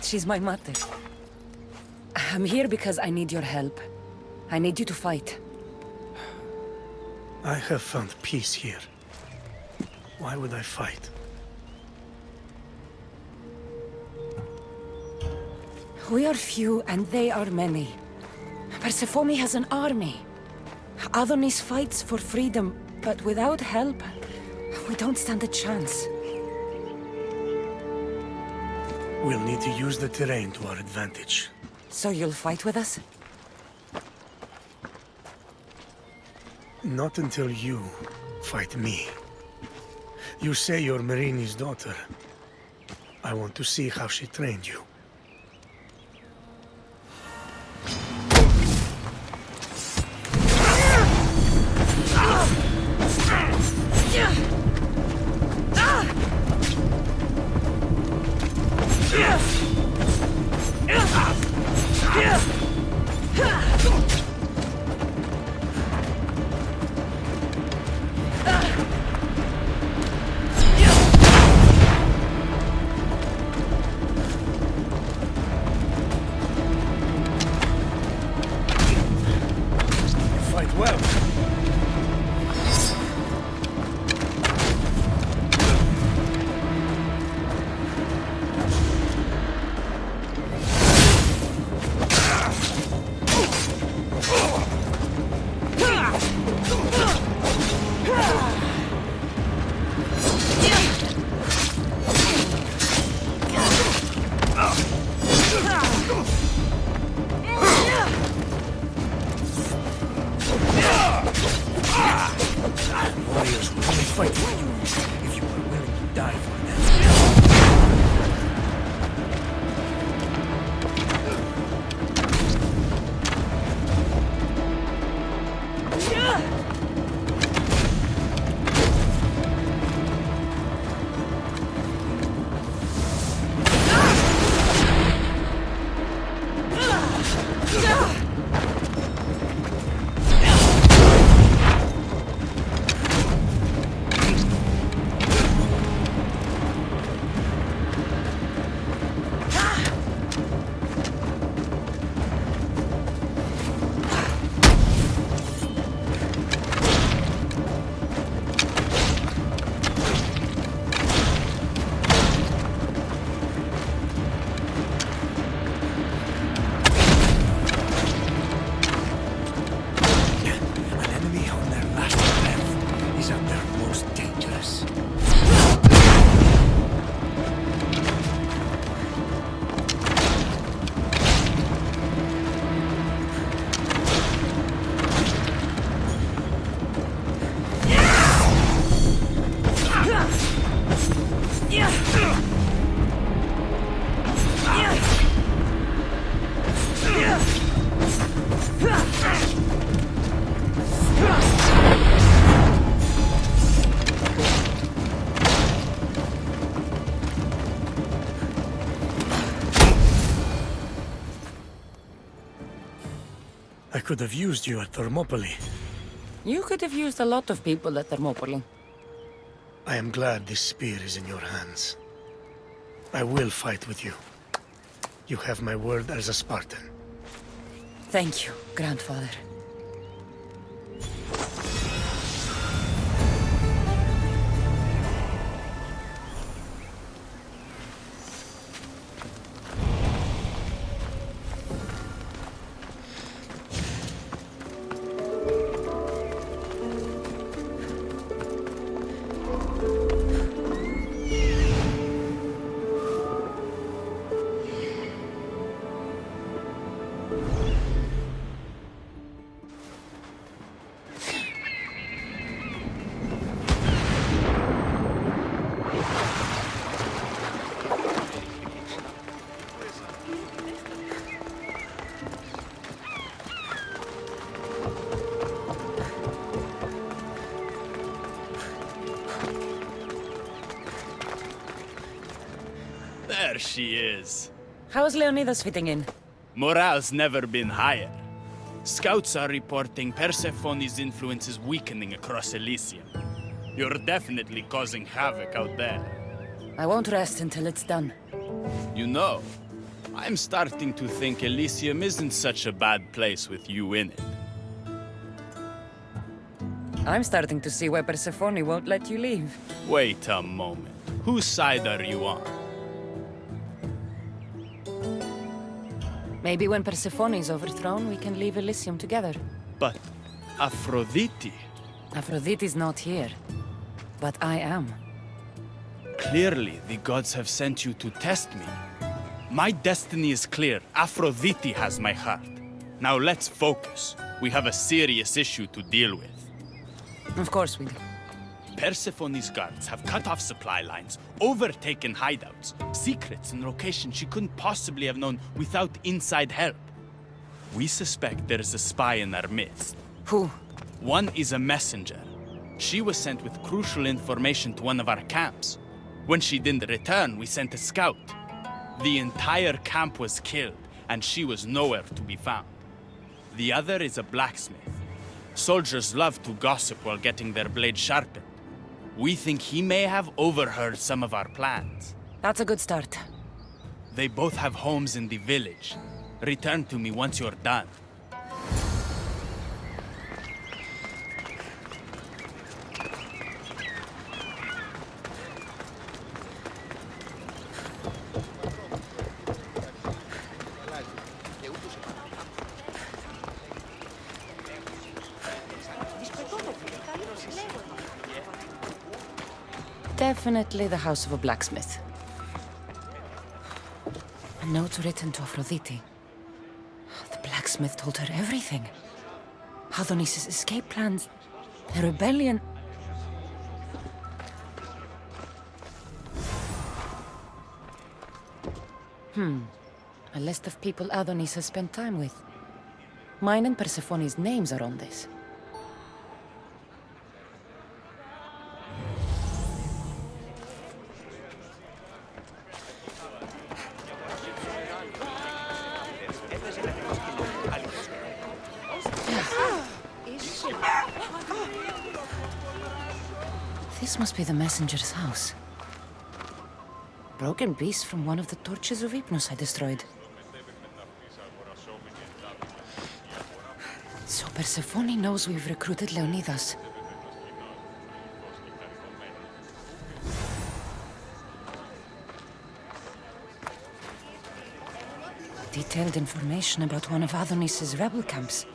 She's my mother. I'm here because I need your help. I need you to fight. I have found peace here. Why would I fight? We are few and they are many. Persephone has an army. Adonis fights for freedom, but without help, we don't stand a chance. We'll need to use the terrain to our advantage. So you'll fight with us? Not until you fight me. You say you're Marini's daughter. I want to see how she trained you. I could have used you at Thermopylae. You could have used a lot of people at Thermopylae. I am glad this spear is in your hands. I will fight with you. You have my word as a Spartan. Thank you, grandfather. There she is. How's Leonidas fitting in? Morale's never been higher. Scouts are reporting Persephone's influence is weakening across Elysium. You're definitely causing havoc out there. I won't rest until it's done. You know, I'm starting to think Elysium isn't such a bad place with you in it. I'm starting to see why Persephone won't let you leave. Wait a moment. Whose side are you on? Maybe when Persephone is overthrown, we can leave Elysium together. But Aphrodite... Aphrodite's not here. But I am. Clearly, the gods have sent you to test me. My destiny is clear. Aphrodite has my heart. Now let's focus. We have a serious issue to deal with. Of course we do. Persephone's guards have cut off supply lines, overtaken hideouts, secrets and locations she couldn't possibly have known without inside help. We suspect there is a spy in our midst. Who? One is a messenger. She was sent with crucial information to one of our camps. When she didn't return, we sent a scout. The entire camp was killed, and she was nowhere to be found. The other is a blacksmith. Soldiers love to gossip while getting their blades sharpened. We think he may have overheard some of our plans. That's a good start. They both have homes in the village. Return to me once you're done. Definitely the house of a blacksmith. A note written to Aphrodite. The blacksmith told her everything. Adonis' escape plans, the rebellion. A list of people Adonis has spent time with. Mine and Persephone's names are on this. This must be the messenger's house. Broken piece from one of the torches of Hypnos I destroyed. So Persephone knows we've recruited Leonidas. Detailed information about one of Adonis's rebel camps.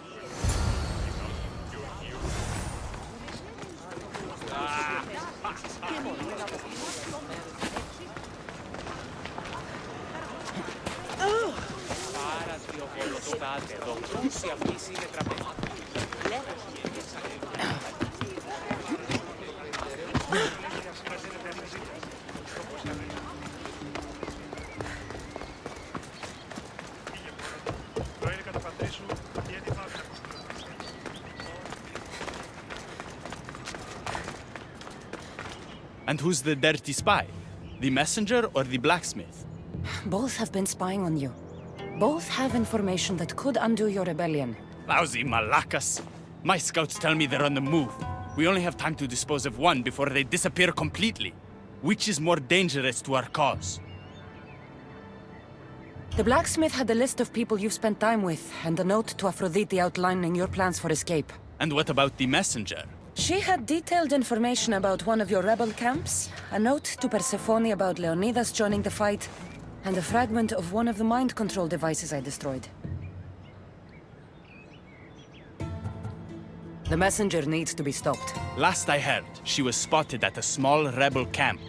And who's the dirty spy? The messenger or the blacksmith? Both have been spying on you. Both have information that could undo your rebellion. Lousy malacas. My scouts tell me they're on the move. We only have time to dispose of one before they disappear completely. Which is more dangerous to our cause? The blacksmith had a list of people you've spent time with, and a note to Aphrodite outlining your plans for escape. And what about the messenger? She had detailed information about one of your rebel camps, a note to Persephone about Leonidas joining the fight, and a fragment of one of the mind control devices I destroyed. The messenger needs to be stopped. Last I heard, she was spotted at a small rebel camp.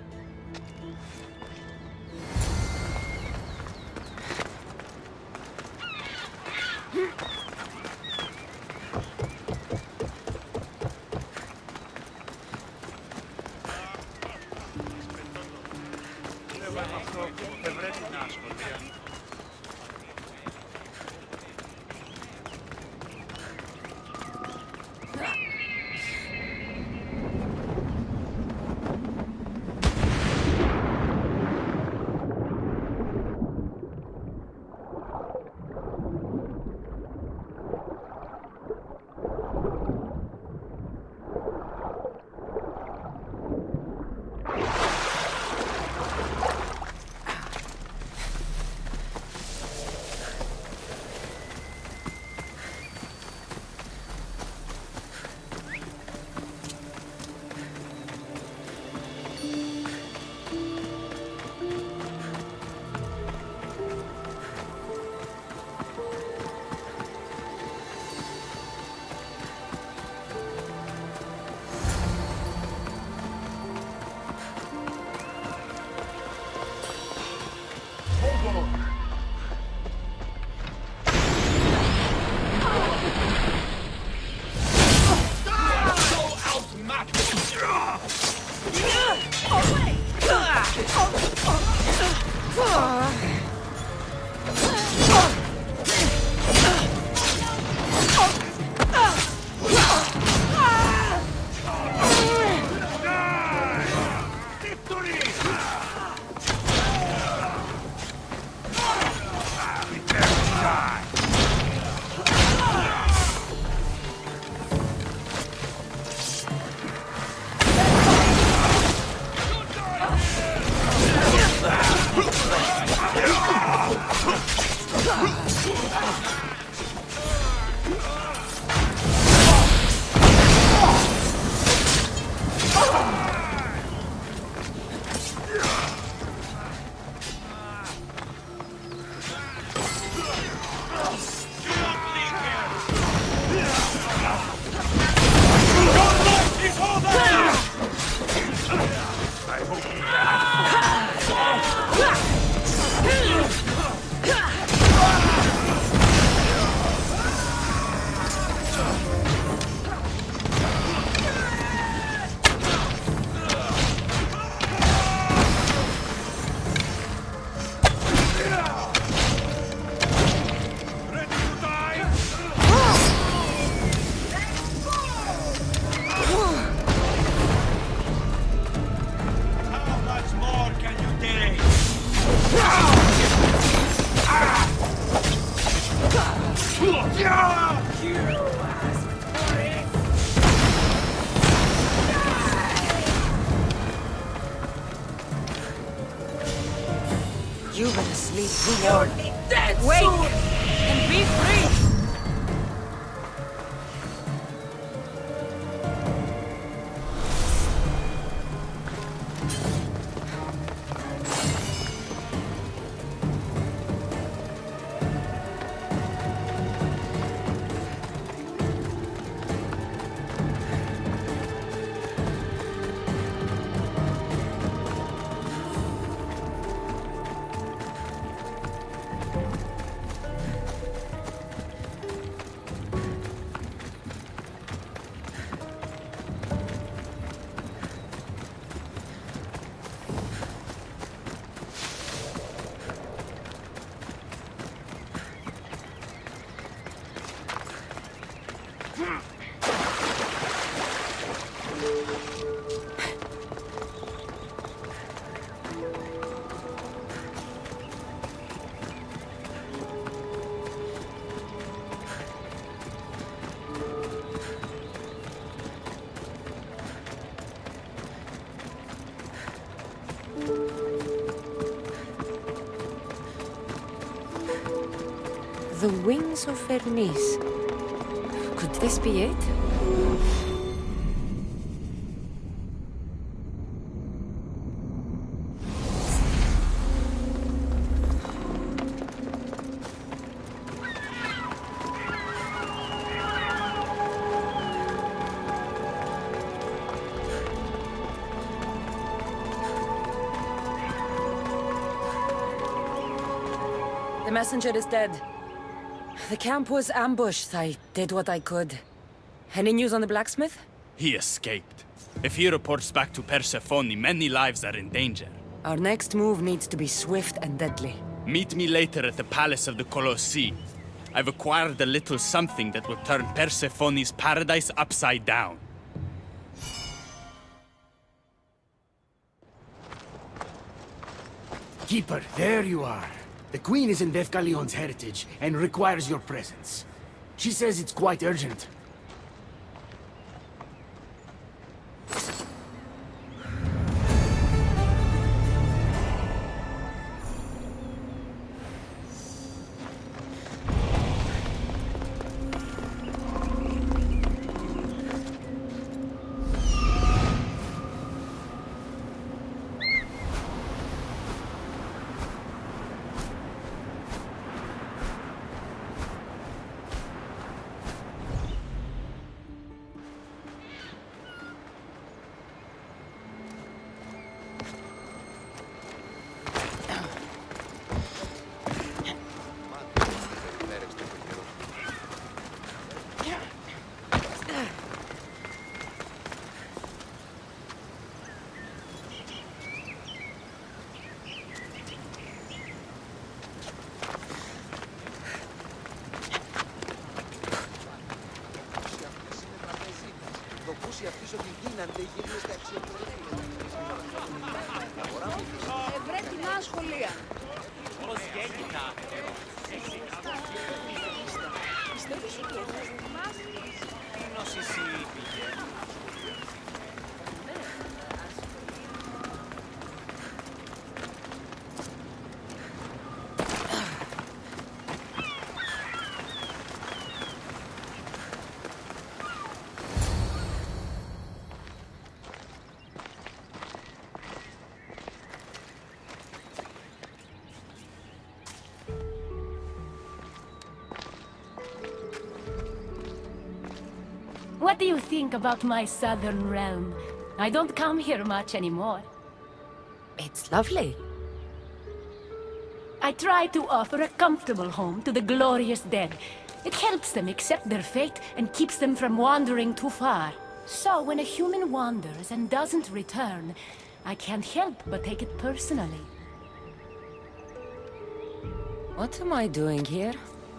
You've been asleep too You'll long. be dead Wake soon! and be free! The wings of Hermes. Could this be it? The messenger is dead. The camp was ambushed. I did what I could. Any news on the blacksmith? He escaped. If he reports back to Persephone, many lives are in danger. Our next move needs to be swift and deadly. Meet me later at the Palace of the Colossi. I've acquired a little something that will turn Persephone's paradise upside down. Keeper, there you are. The Queen is in Defcalion's heritage and requires your presence. She says it's quite urgent. What do you think about my southern realm? I don't come here much anymore. It's lovely. I try to offer a comfortable home to the glorious dead. It helps them accept their fate and keeps them from wandering too far. So when a human wanders and doesn't return, I can't help but take it personally. What am I doing here?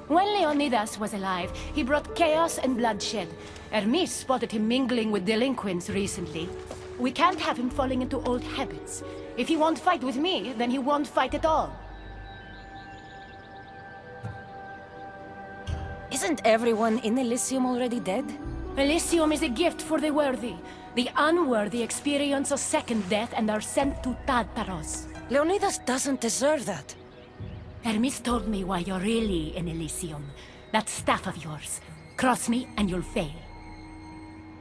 When Leonidas was alive, he brought chaos and bloodshed. Hermes spotted him mingling with delinquents recently. We can't have him falling into old habits. If he won't fight with me, then he won't fight at all. Isn't everyone in Elysium already dead? Elysium is a gift for the worthy. The unworthy experience a second death and are sent to Tartaros. Leonidas doesn't deserve that. Hermes told me why you're really in Elysium. That staff of yours. Cross me and you'll fail.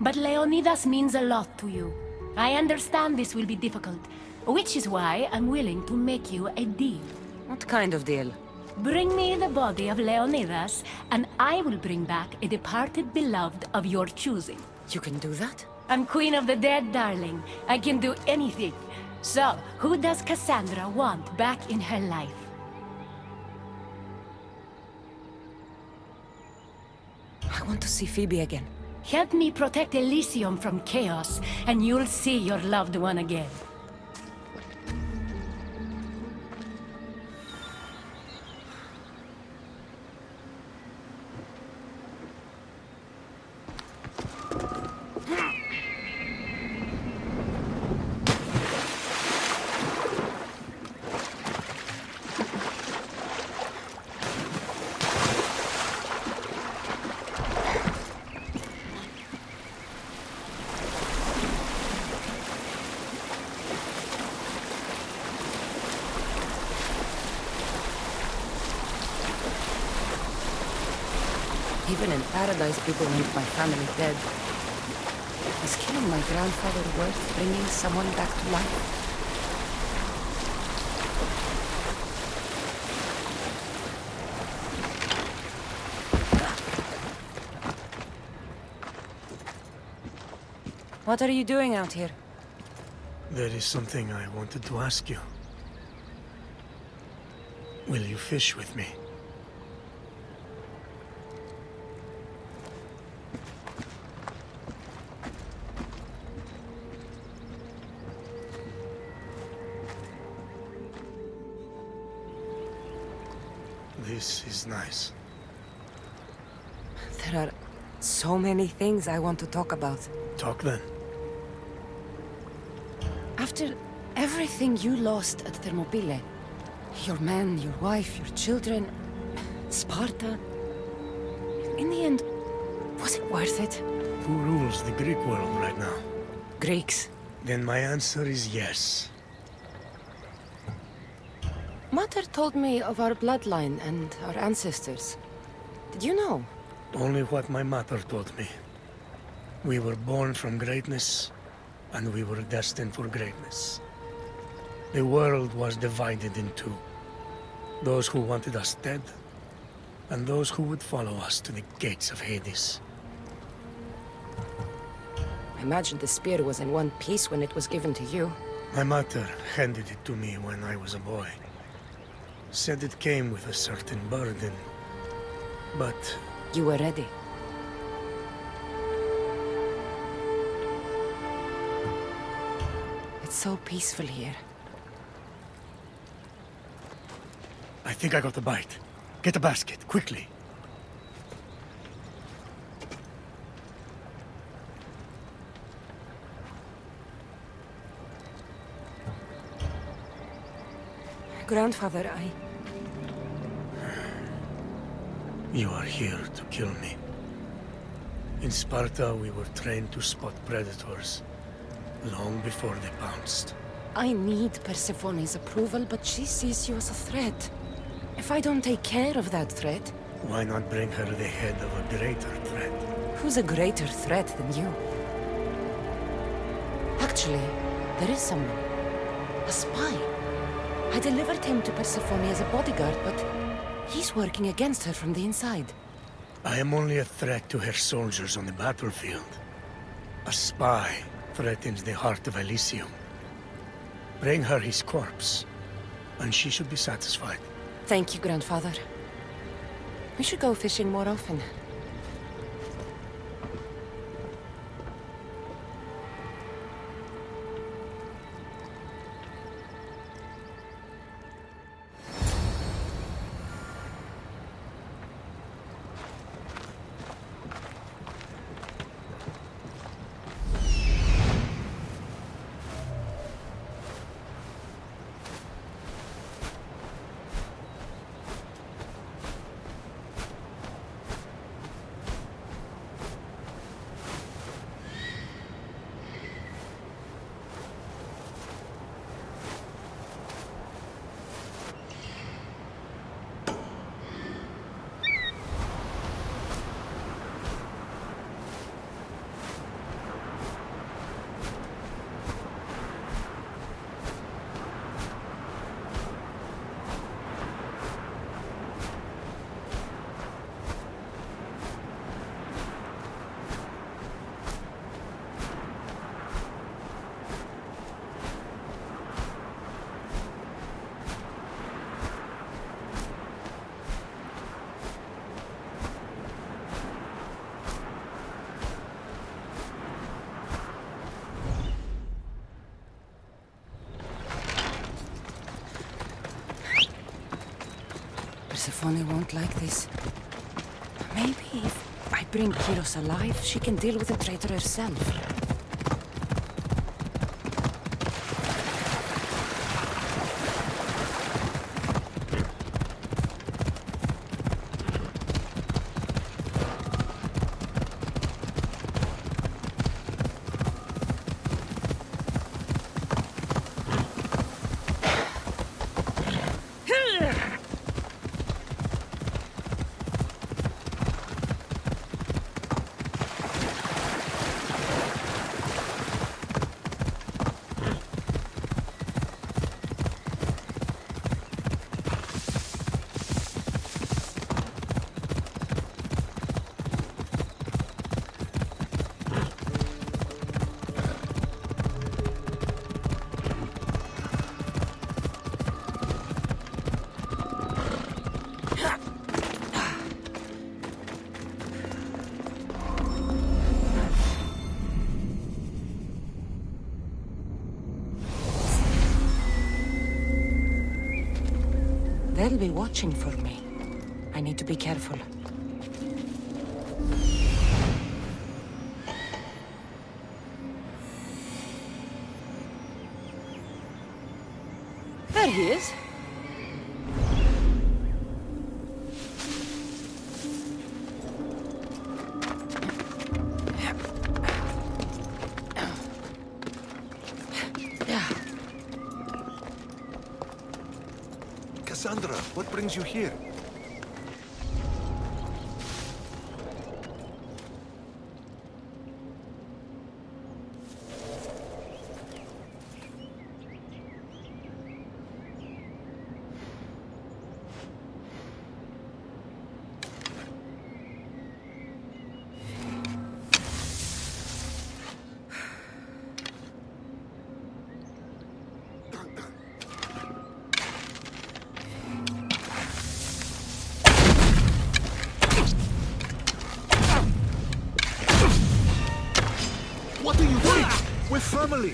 But Leonidas means a lot to you. I understand this will be difficult, which is why I'm willing to make you a deal. What kind of deal? Bring me the body of Leonidas, and I will bring back a departed beloved of your choosing. You can do that? I'm queen of the dead, darling. I can do anything. So, who does Cassandra want back in her life? I want to see Phoebe again. Help me protect Elysium from chaos, and you'll see your loved one again. Even in paradise, people want my family dead. Is killing my grandfather worth bringing someone back to life? What are you doing out here? There is something I wanted to ask you. Will you fish with me? This is nice. There are so many things I want to talk about. Talk then. After everything you lost at Thermopylae, your men, your wife, your children, Sparta, in the end, was it worth it? Who rules the Greek world right now? Greeks. Then my answer is yes. Mater told me of our bloodline and our ancestors. Did you know? Only what my mother told me. We were born from greatness, and we were destined for greatness. The world was divided in two. Those who wanted us dead, and those who would follow us to the gates of Hades. I imagine the spear was in one piece when it was given to you. My mother handed it to me when I was a boy. Said it came with a certain burden, but... You were ready. It's so peaceful here. I think I got a bite. Get a basket, quickly. Grandfather, You are here to kill me. In Sparta, we were trained to spot predators, long before they pounced. I need Persephone's approval, but she sees you as a threat. If I don't take care of that threat... Why not bring her the head of a greater threat? Who's a greater threat than you? Actually, there is someone. A spy. I delivered him to Persephone as a bodyguard, but he's working against her from the inside. I am only a threat to her soldiers on the battlefield. A spy threatens the heart of Elysium. Bring her his corpse, and she should be satisfied. Thank you, Grandfather. We should go fishing more often. Persephone won't like this. Maybe if I bring Kyros alive, she can deal with the traitor herself. They'll be watching for me. I need to be careful. There he is. Cassandra, what brings you here? What are you doing? We're family.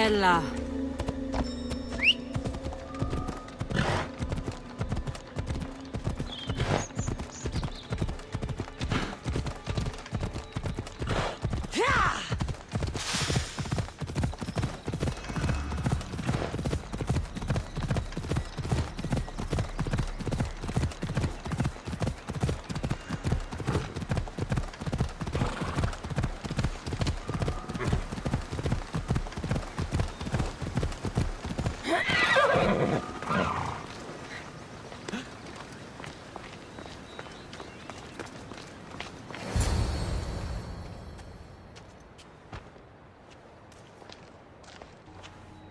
Bella.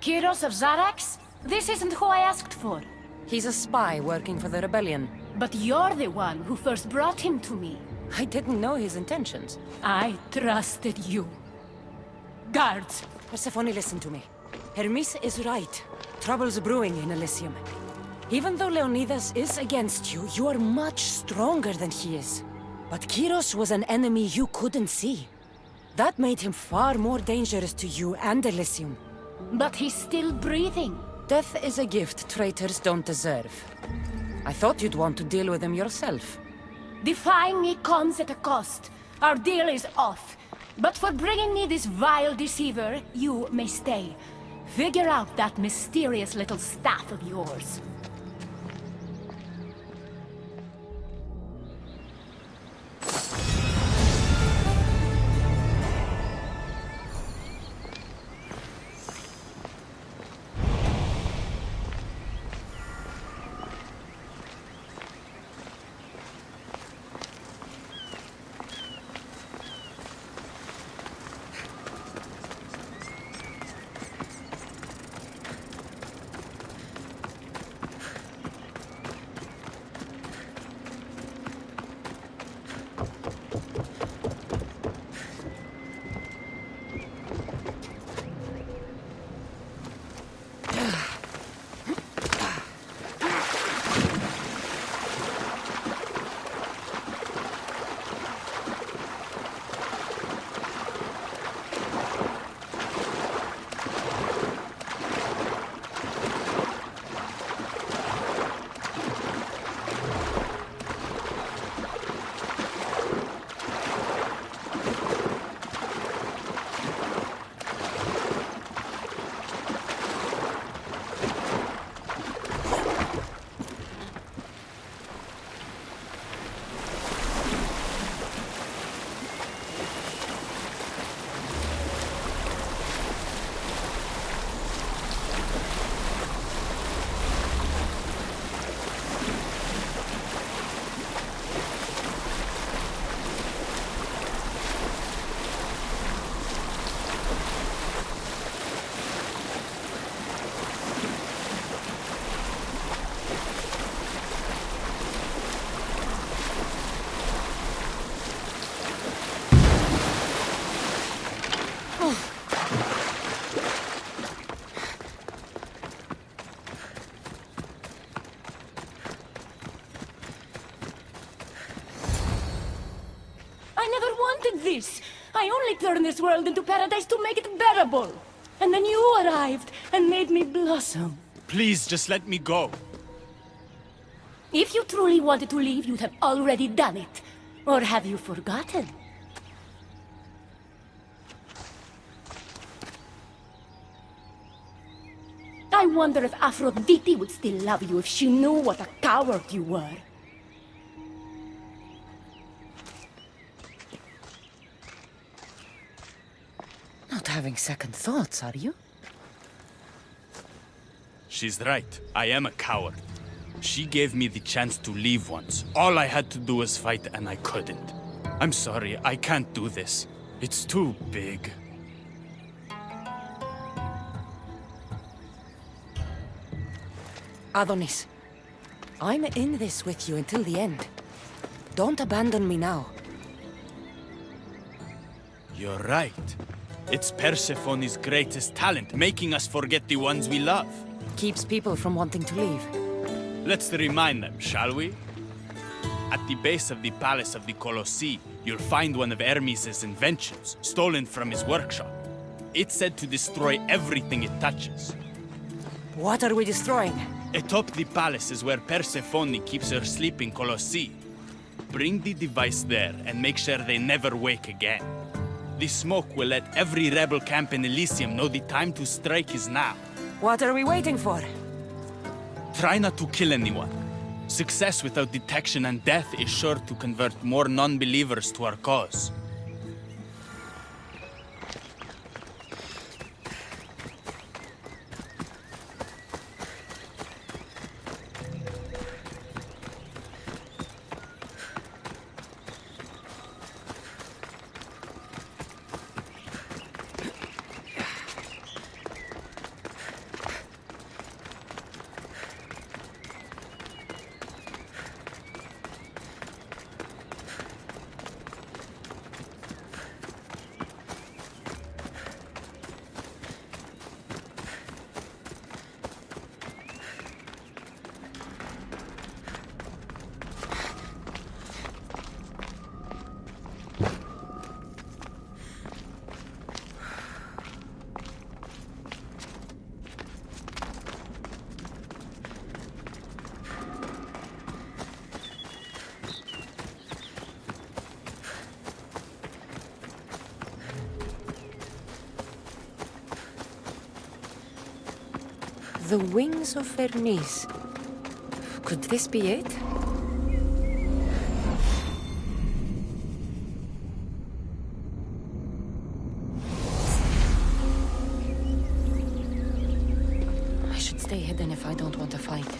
Kyros of Zarax? This isn't who I asked for. He's a spy working for the rebellion. But you're the one who first brought him to me. I didn't know his intentions. I trusted you. Guards! Persephone, listen to me. Hermes is right. Trouble's brewing in Elysium. Even though Leonidas is against you, you are much stronger than he is. But Kyros was an enemy you couldn't see. That made him far more dangerous to you and Elysium. But he's still breathing. Death is a gift traitors don't deserve. I thought you'd want to deal with him yourself. Defying me comes at a cost. Our deal is off. But for bringing me this vile deceiver, you may stay. Figure out that mysterious little staff of yours. This. I only turned this world into paradise to make it bearable. And then you arrived and made me blossom. Please, just let me go. If you truly wanted to leave, you'd have already done it. Or have you forgotten? I wonder if Aphrodite would still love you if she knew what a coward you were. Not having second thoughts, are you? She's right. I am a coward. She gave me the chance to leave once. All I had to do was fight, and I couldn't. I'm sorry, I can't do this. It's too big. Adonis, I'm in this with you until the end. Don't abandon me now. You're right. It's Persephone's greatest talent, making us forget the ones we love. Keeps people from wanting to leave. Let's remind them, shall we? At the base of the Palace of the Colossi, you'll find one of Hermes' inventions, stolen from his workshop. It's said to destroy everything it touches. What are we destroying? Atop the palace is where Persephone keeps her sleeping colossi. Bring the device there and make sure they never wake again. The smoke will let every rebel camp in Elysium know the time to strike is now. What are we waiting for? Try not to kill anyone. Success without detection and death is sure to convert more non-believers to our cause. The wings of Hermes. Could this be it? I should stay hidden if I don't want to fight.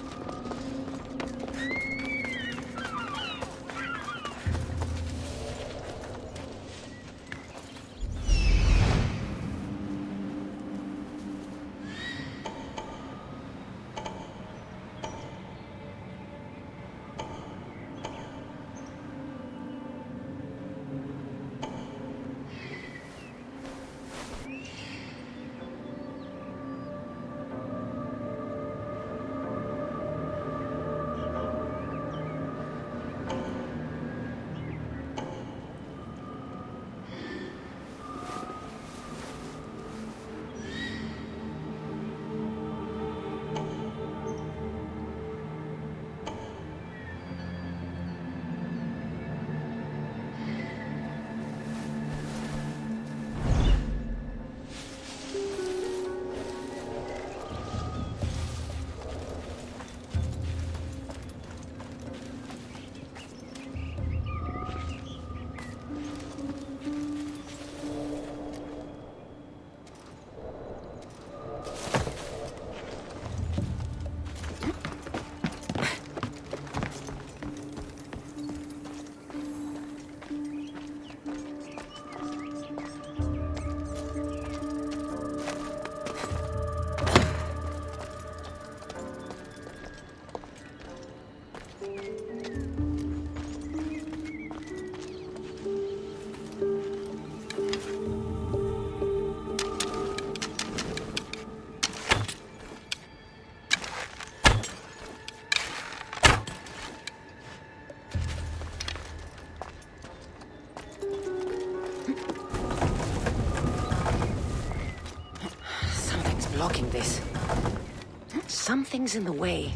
Blocking this. Something's in the way.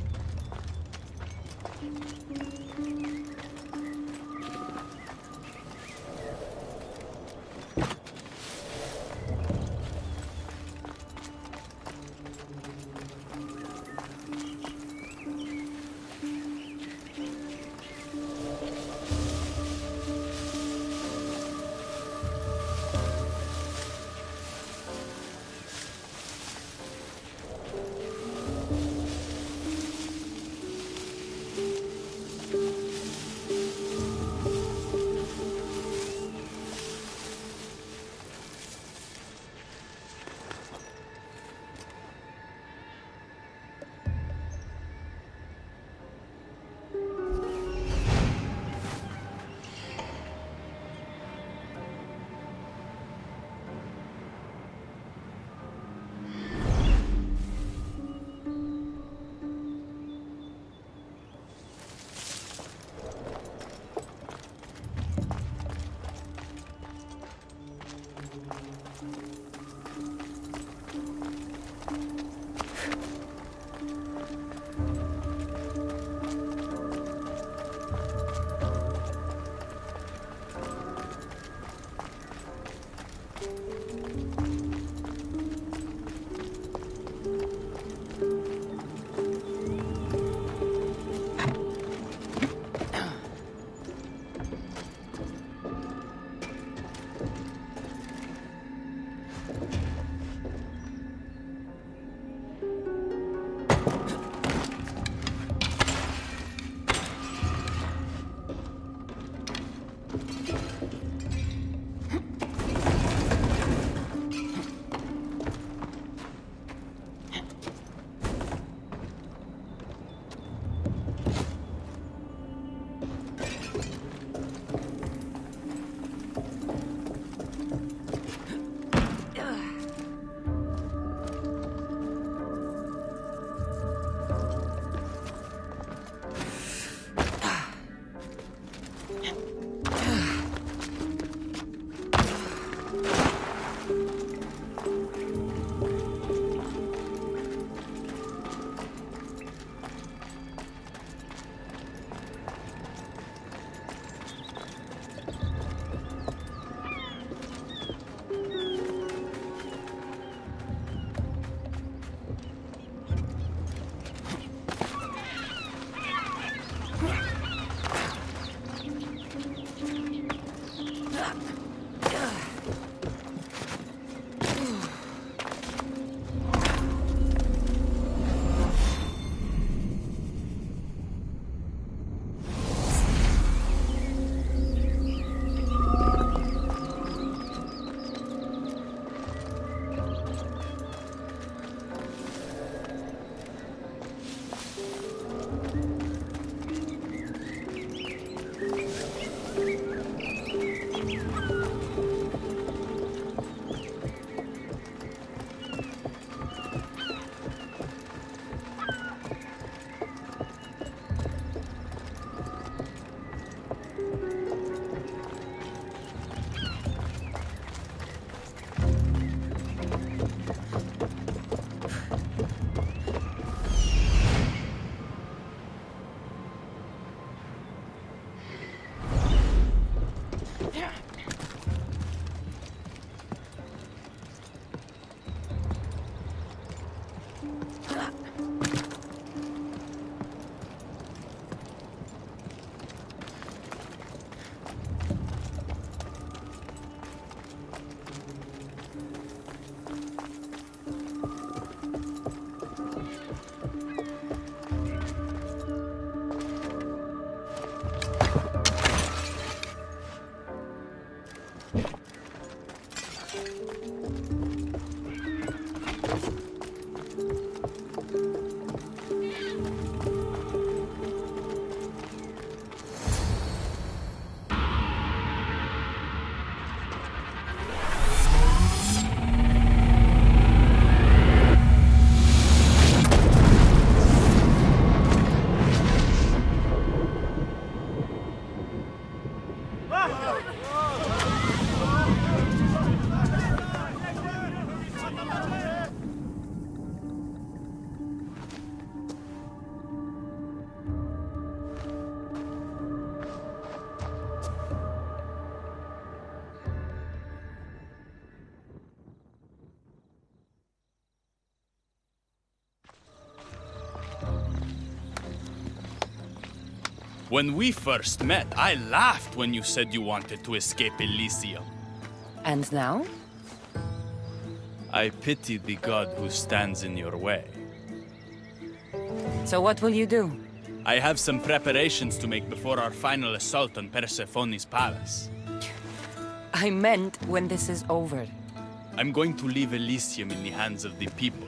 When we first met, I laughed when you said you wanted to escape Elysium. And now? I pity the god who stands in your way. So what will you do? I have some preparations to make before our final assault on Persephone's palace. I meant when this is over. I'm going to leave Elysium in the hands of the people.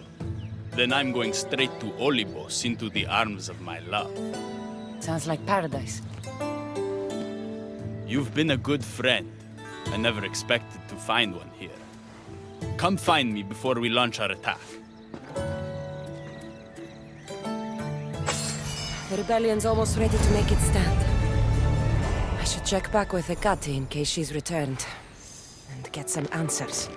Then I'm going straight to Olibos, into the arms of my love. Sounds like paradise. You've been a good friend. I never expected to find one here. Come find me before we launch our attack. The rebellion's almost ready to make its stand. I should check back with Hekate in case she's returned. And get some answers.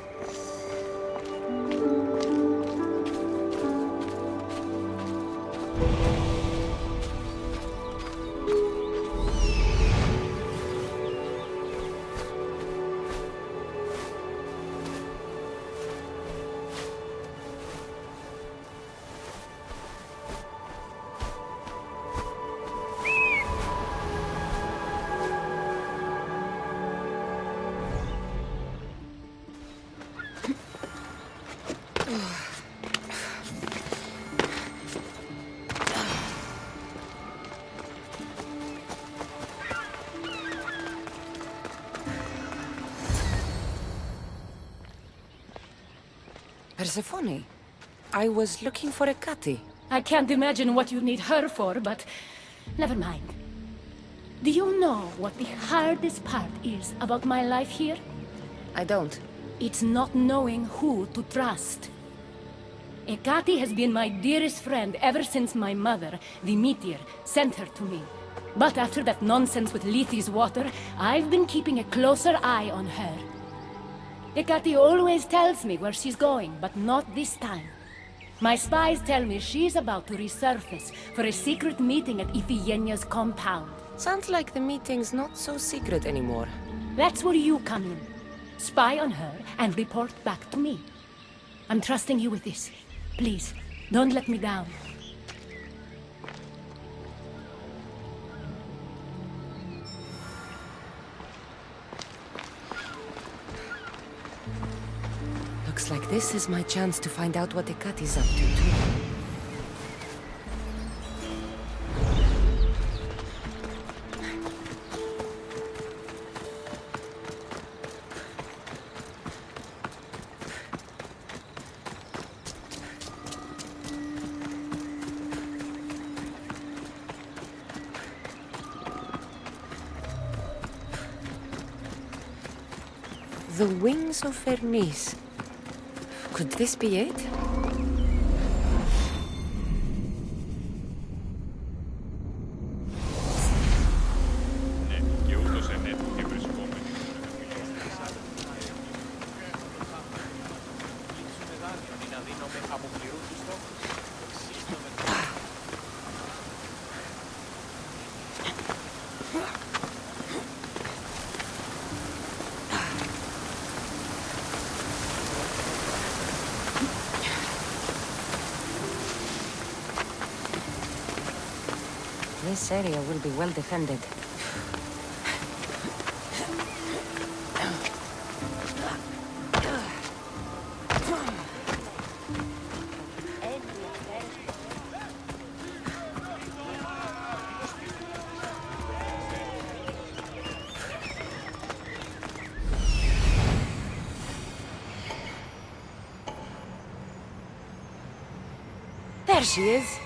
Persephone, I was looking for Hekate. I can't imagine what you need her for, but never mind. Do you know what the hardest part is about my life here? I don't. It's not knowing who to trust. Hekate has been my dearest friend ever since my mother, the meteor, sent her to me. But after that nonsense with Lethe's water, I've been keeping a closer eye on her. Hekate always tells me where she's going, but not this time. My spies tell me she's about to resurface for a secret meeting at Iphigenia's compound. Sounds like the meeting's not so secret anymore. That's where you come in. Spy on her and report back to me. I'm trusting you with this. Please, don't let me down. like this is my chance to find out what Hekate's up to, too. The wings of Hermes. Could this be it? This area will be well defended. There she is.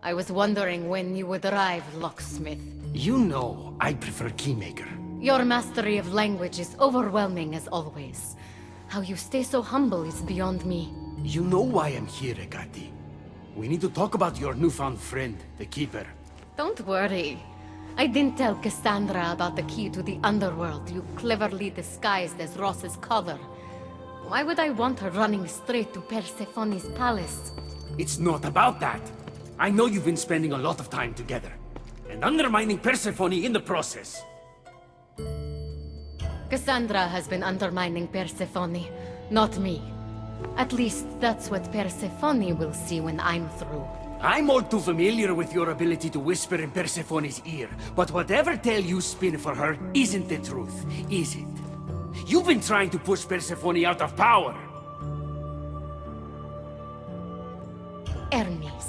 I was wondering when you would arrive, locksmith. You know, I prefer Keymaker. Your mastery of language is overwhelming as always. How you stay so humble is beyond me. You know why I'm here, Hekate. We need to talk about your newfound friend, the Keeper. Don't worry. I didn't tell Cassandra about the key to the underworld you cleverly disguised as Ross's cover. Why would I want her running straight to Persephone's palace? It's not about that. I know you've been spending a lot of time together, and undermining Persephone in the process. Cassandra has been undermining Persephone, not me. At least that's what Persephone will see when I'm through. I'm all too familiar with your ability to whisper in Persephone's ear, but whatever tale you spin for her isn't the truth, is it? You've been trying to push Persephone out of power. Hermes,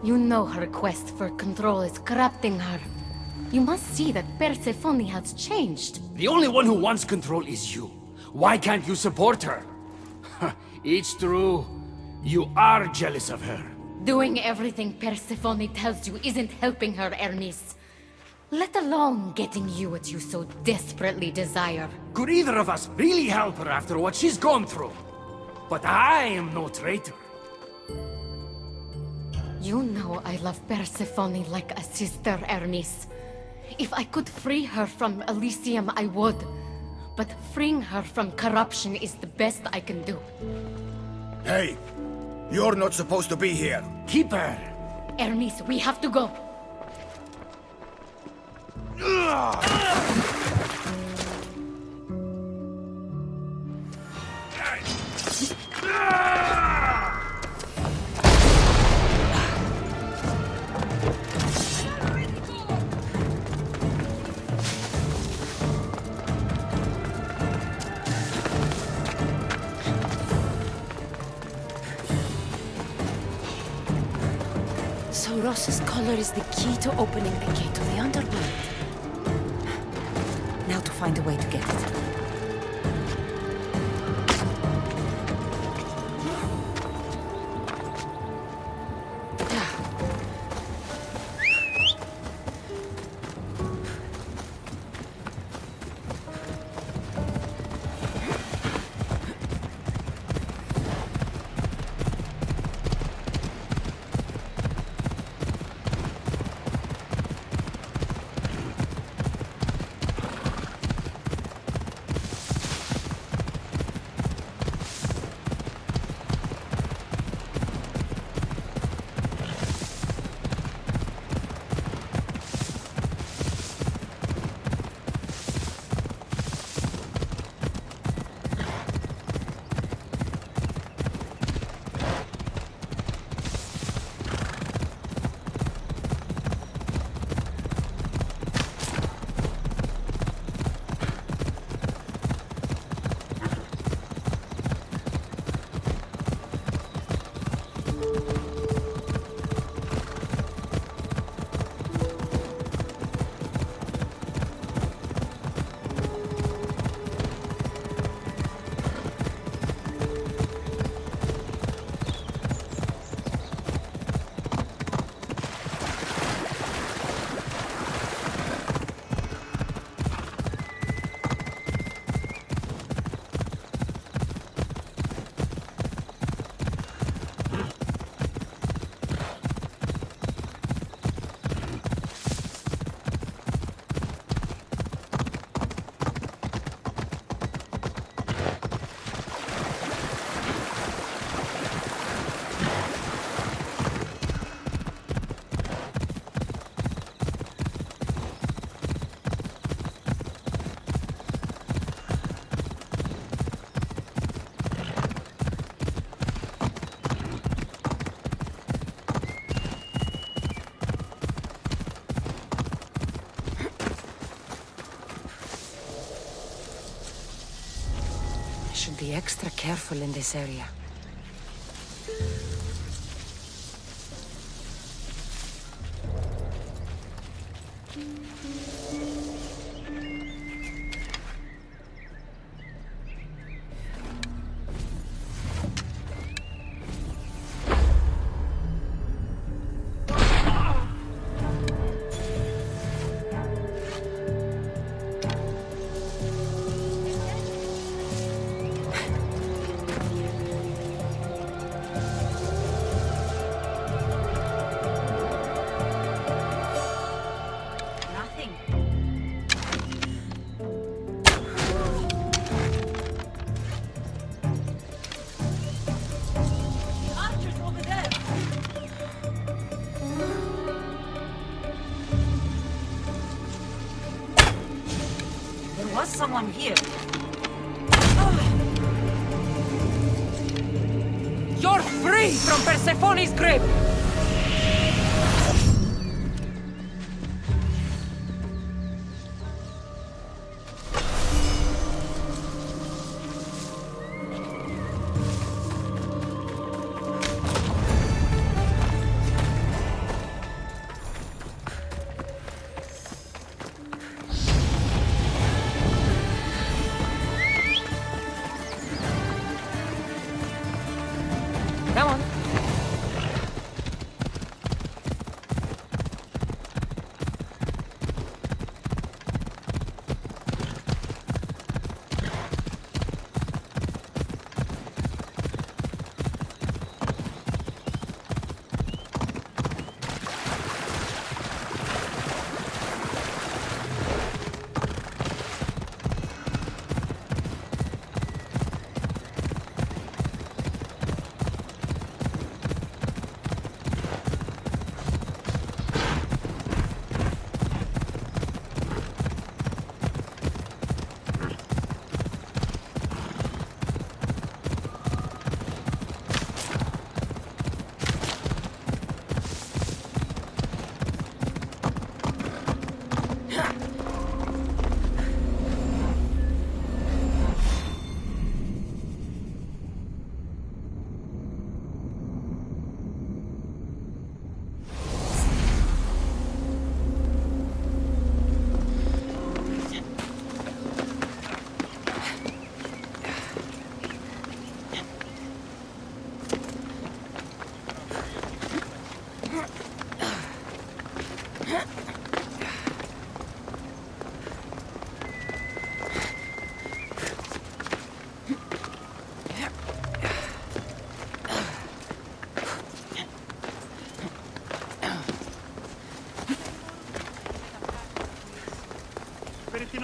you know her quest for control is corrupting her. You must see that Persephone has changed. The only one who wants control is you. Why can't you support her? It's true. You are jealous of her. Doing everything Persephone tells you isn't helping her, Hermes. Let alone getting you what you so desperately desire. Could either of us really help her after what she's gone through? But I am no traitor. You know I love Persephone like a sister, Hermes. If I could free her from Elysium, I would. But freeing her from corruption is the best I can do. Hey! You're not supposed to be here. Keeper! Hermes, we have to go. So Ross's collar is the key to opening the gate to the underworld. Now to find a way to get it. Be extra careful in this area. Someone here. You're free from Persephone's grip!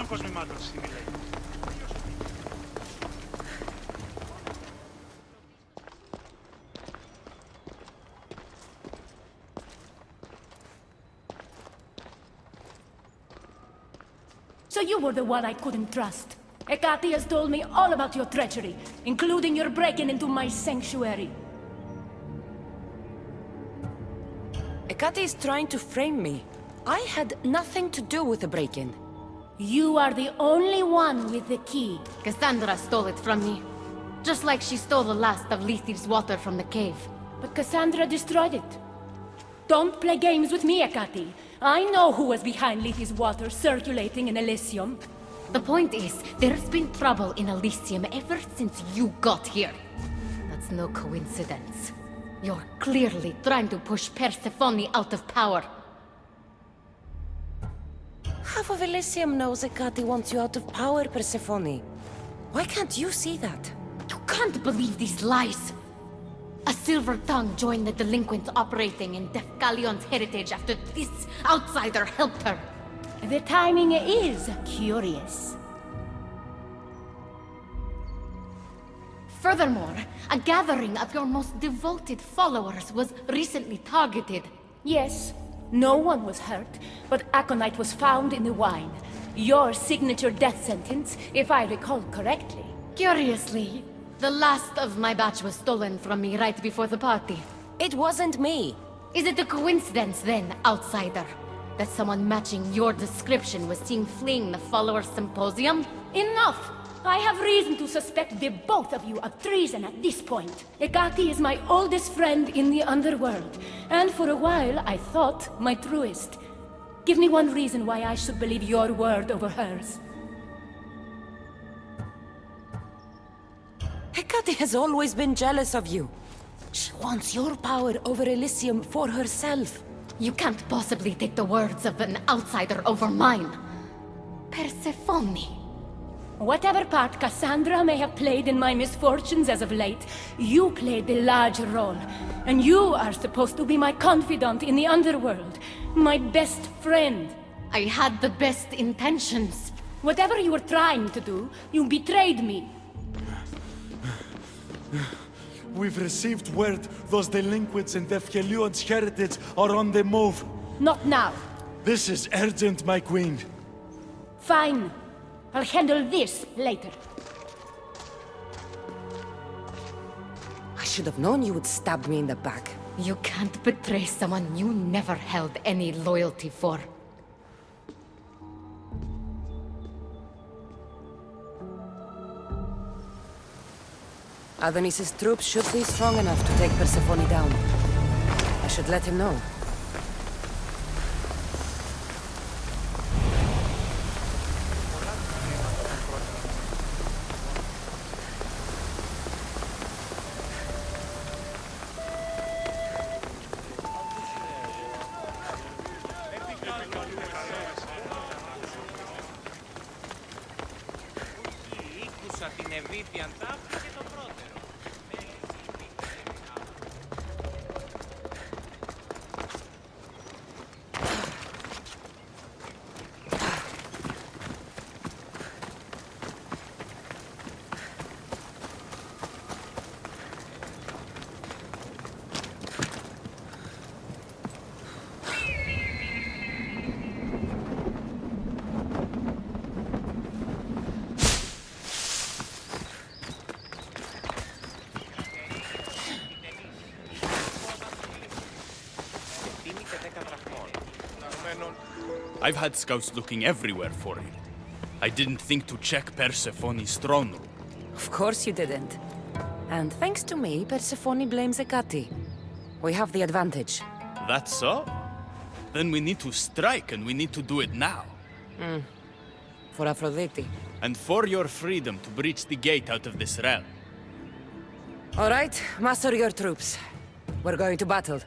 κοσμημάτων στη Βιλέη. So you were the one I couldn't trust. Hekate has told me all about your treachery, including your breaking into my sanctuary. Hekate is trying to frame me. I had nothing to do with the break-in. You are the only one with the key. Cassandra stole it from me. Just like she stole the last of Lethi's water from the cave. But Cassandra destroyed it. Don't play games with me, Hekate. I know who was behind Lethi's water circulating in Elysium. The point is, there's been trouble in Elysium ever since you got here. That's no coincidence. You're clearly trying to push Persephone out of power. Half of Elysium knows Hekate wants you out of power, Persephone. Why can't you see that? You can't believe these lies! A silver tongue joined the delinquents operating in Defcalion's heritage after this outsider helped her. The timing is curious. Furthermore, a gathering of your most devoted followers was recently targeted. Yes, no one was hurt, but aconite was found in the wine. Your signature death sentence, if I recall correctly. Curiously, the last of my batch was stolen from me right before the party. It wasn't me. Is it a coincidence then, outsider, that someone matching your description was seen fleeing the followers' symposium? Enough! I have reason to suspect the both of you of treason at this point. Hekate is my oldest friend in the underworld, and for a while I thought my truest. Give me one reason why I should believe your word over hers. Hekate has always been jealous of you. She wants your power over Elysium for herself. You can't possibly take the words of an outsider over mine. Persephone. Whatever part Cassandra may have played in my misfortunes as of late, you played the larger role. And you are supposed to be my confidant in the underworld. My best friend. I had the best intentions. Whatever you were trying to do, you betrayed me. We've received word those delinquents in Defkelion's heritage are on the move. Not now. This is urgent, my queen. Fine. I'll handle this later. I should have known you would stab me in the back. You can't betray someone you never held any loyalty for. Adonis's troops should be strong enough to take Persephone down. I should let him know. I've had scouts looking everywhere for you. I didn't think to check Persephone's throne room. Of course you didn't. And thanks to me, Persephone blames Hekate. We have the advantage. That's so? Then we need to strike, and we need to do it now. For Aphrodite. And for your freedom to breach the gate out of this realm. All right, muster your troops. We're going to battle.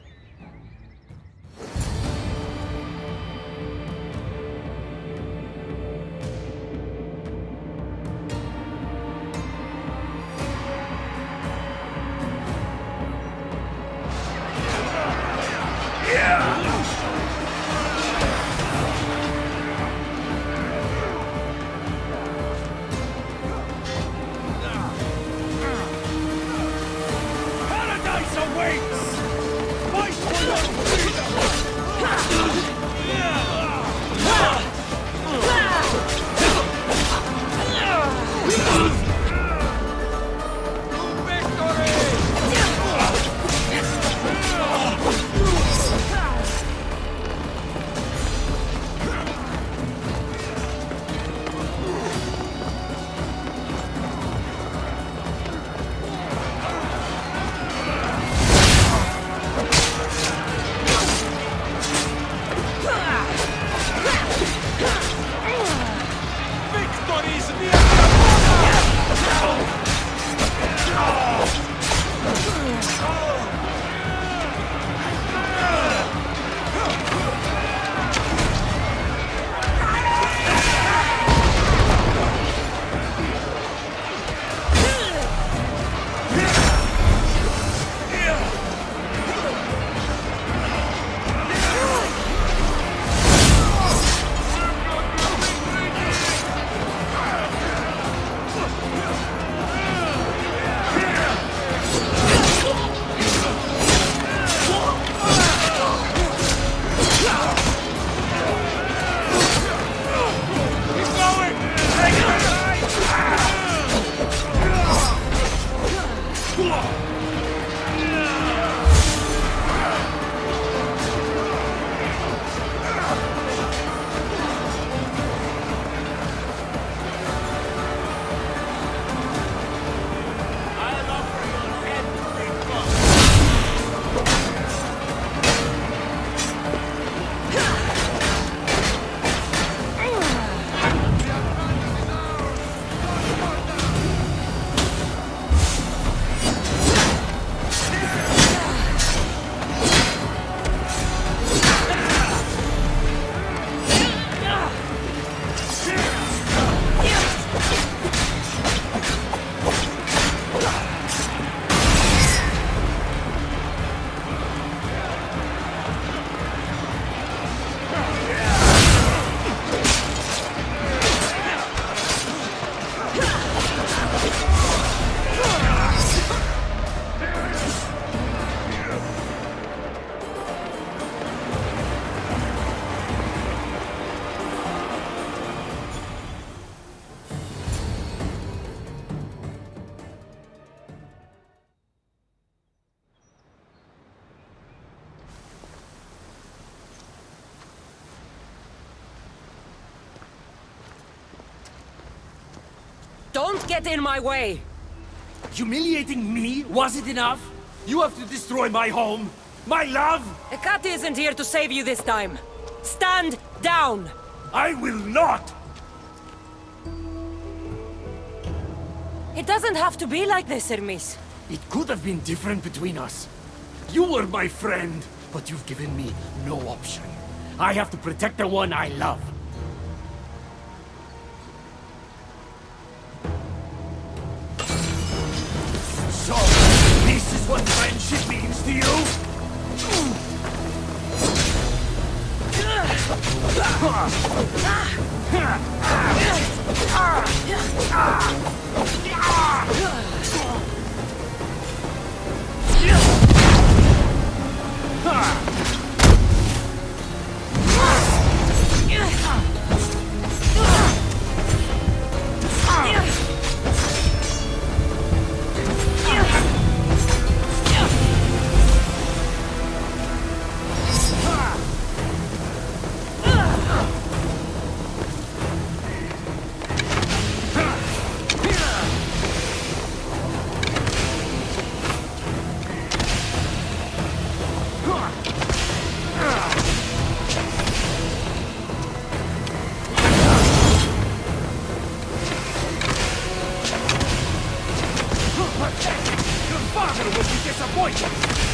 Don't get in my way! Humiliating me wasn't enough? You have to destroy my home, my love! Hekate isn't here to save you this time. Stand down! I will not! It doesn't have to be like this, Hermes. It could have been different between us. You were my friend, but you've given me no option. I have to protect the one I love. So, this is what friendship means to you?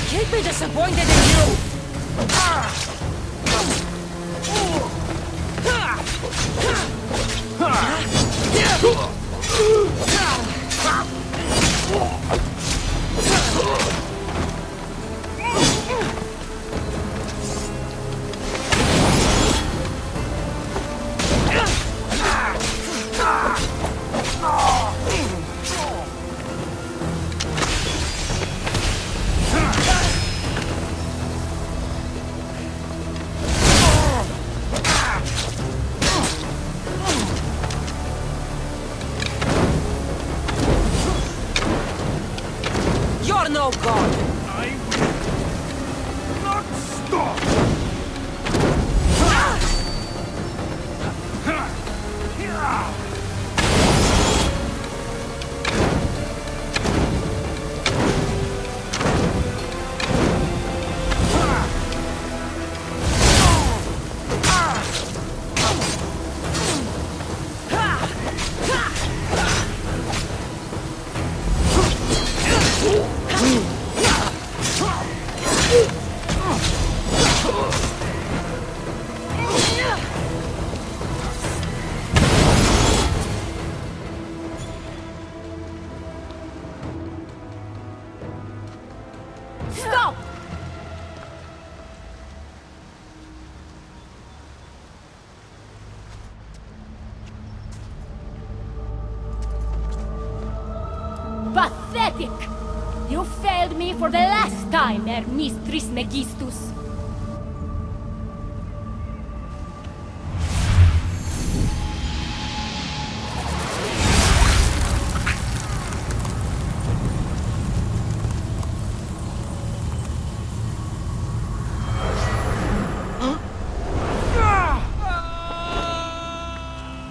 Keep me disappointed in you! No god! I will not stop! Stop! Pathetic! You failed me for the last time, Hermes Trismegistus.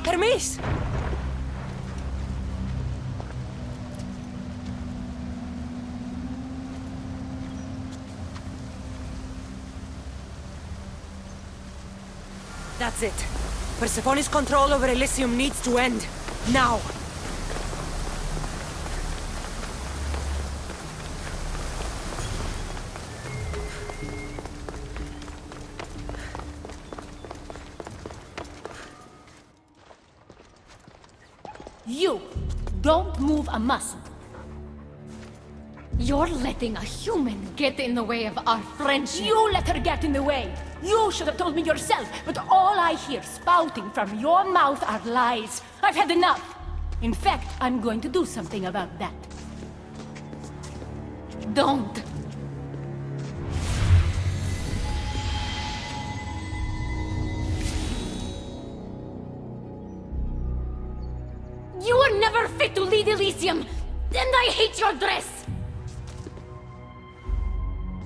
Hermes! That's it. Persephone's control over Elysium needs to end. Now! You don't move a muscle. You're letting a human get in the way of our friendship. You let her get in the way. You should have told me yourself, but all I hear spouting from your mouth are lies. I've had enough. In fact, I'm going to do something about that. Don't. You were never fit to lead Elysium, and I hate your dress!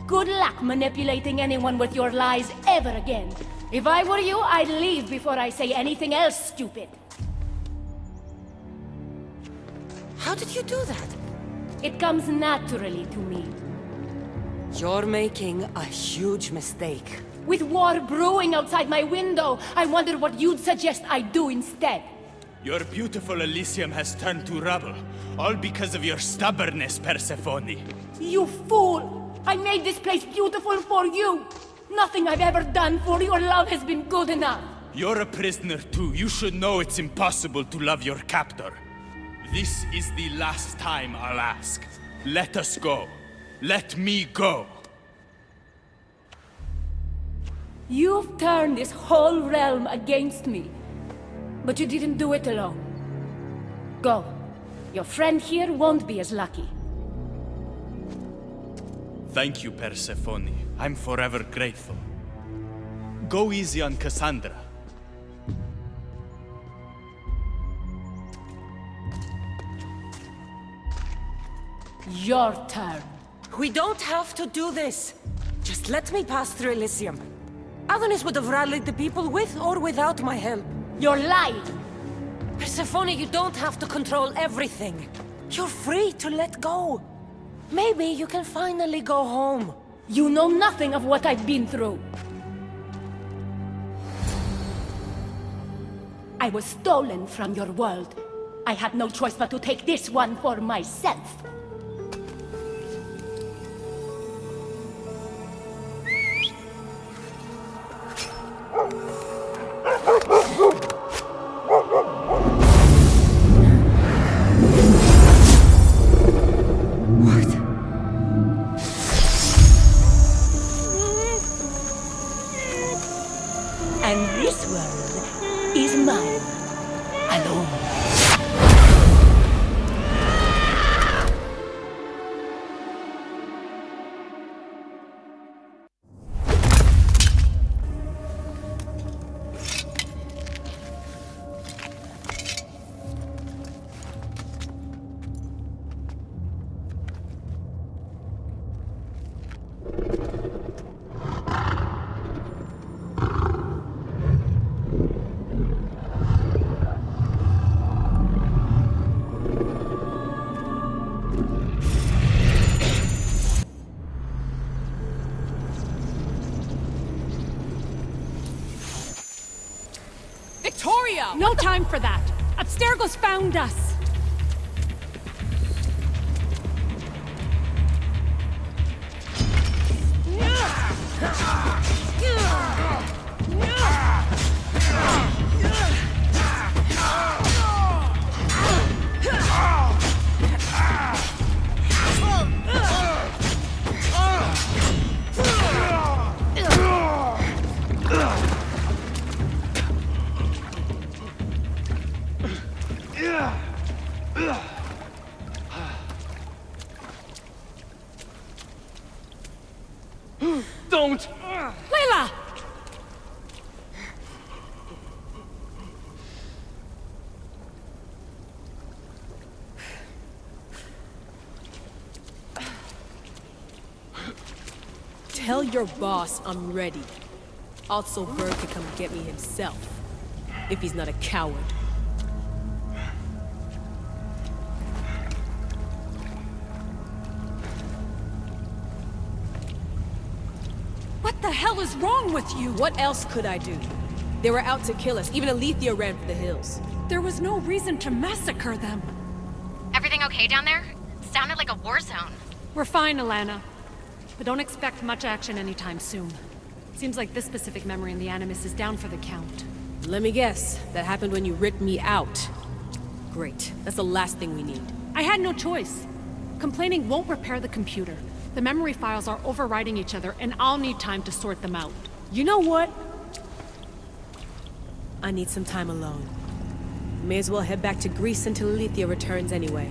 Good luck manipulating anyone with your lies ever again. If I were you, I'd leave before I say anything else stupid. How did you do that? It comes naturally to me. You're making a huge mistake. With war brewing outside my window, I wonder what you'd suggest I do instead. Your beautiful Elysium has turned to rubble, all because of your stubbornness, Persephone. You fool! I made this place beautiful for you! Nothing I've ever done for your love has been good enough! You're a prisoner too. You should know it's impossible to love your captor. This is the last time I'll ask. Let us go. Let me go. You've turned this whole realm against me. But you didn't do it alone. Go. Your friend here won't be as lucky. Thank you, Persephone. I'm forever grateful. Go easy on Cassandra. Your turn. We don't have to do this. Just let me pass through Elysium. Adonis would have rallied the people with or without my help. You're lying! Persephone, you don't have to control everything. You're free to let go. Maybe you can finally go home. You know nothing of what I've been through. I was stolen from your world. I had no choice but to take this one for myself. And this world is mine, alone. Victoria! No time for that! Abstergo's found us! Don't! Layla! Tell your boss I'm ready. Also, Berg can come get me himself. If he's not a coward. What the hell is wrong with you? What else could I do? They were out to kill us. Even Aletheia ran for the hills. There was no reason to massacre them. Everything okay down there? Sounded like a war zone. We're fine, Alana. But don't expect much action anytime soon. Seems like this specific memory in the Animus is down for the count. Let me guess. That happened when you ripped me out. Great. That's the last thing we need. I had no choice. Complaining won't repair the computer. The memory files are overriding each other, and I'll need time to sort them out. You know what? I need some time alone. May as well head back to Greece until Aletheia returns anyway.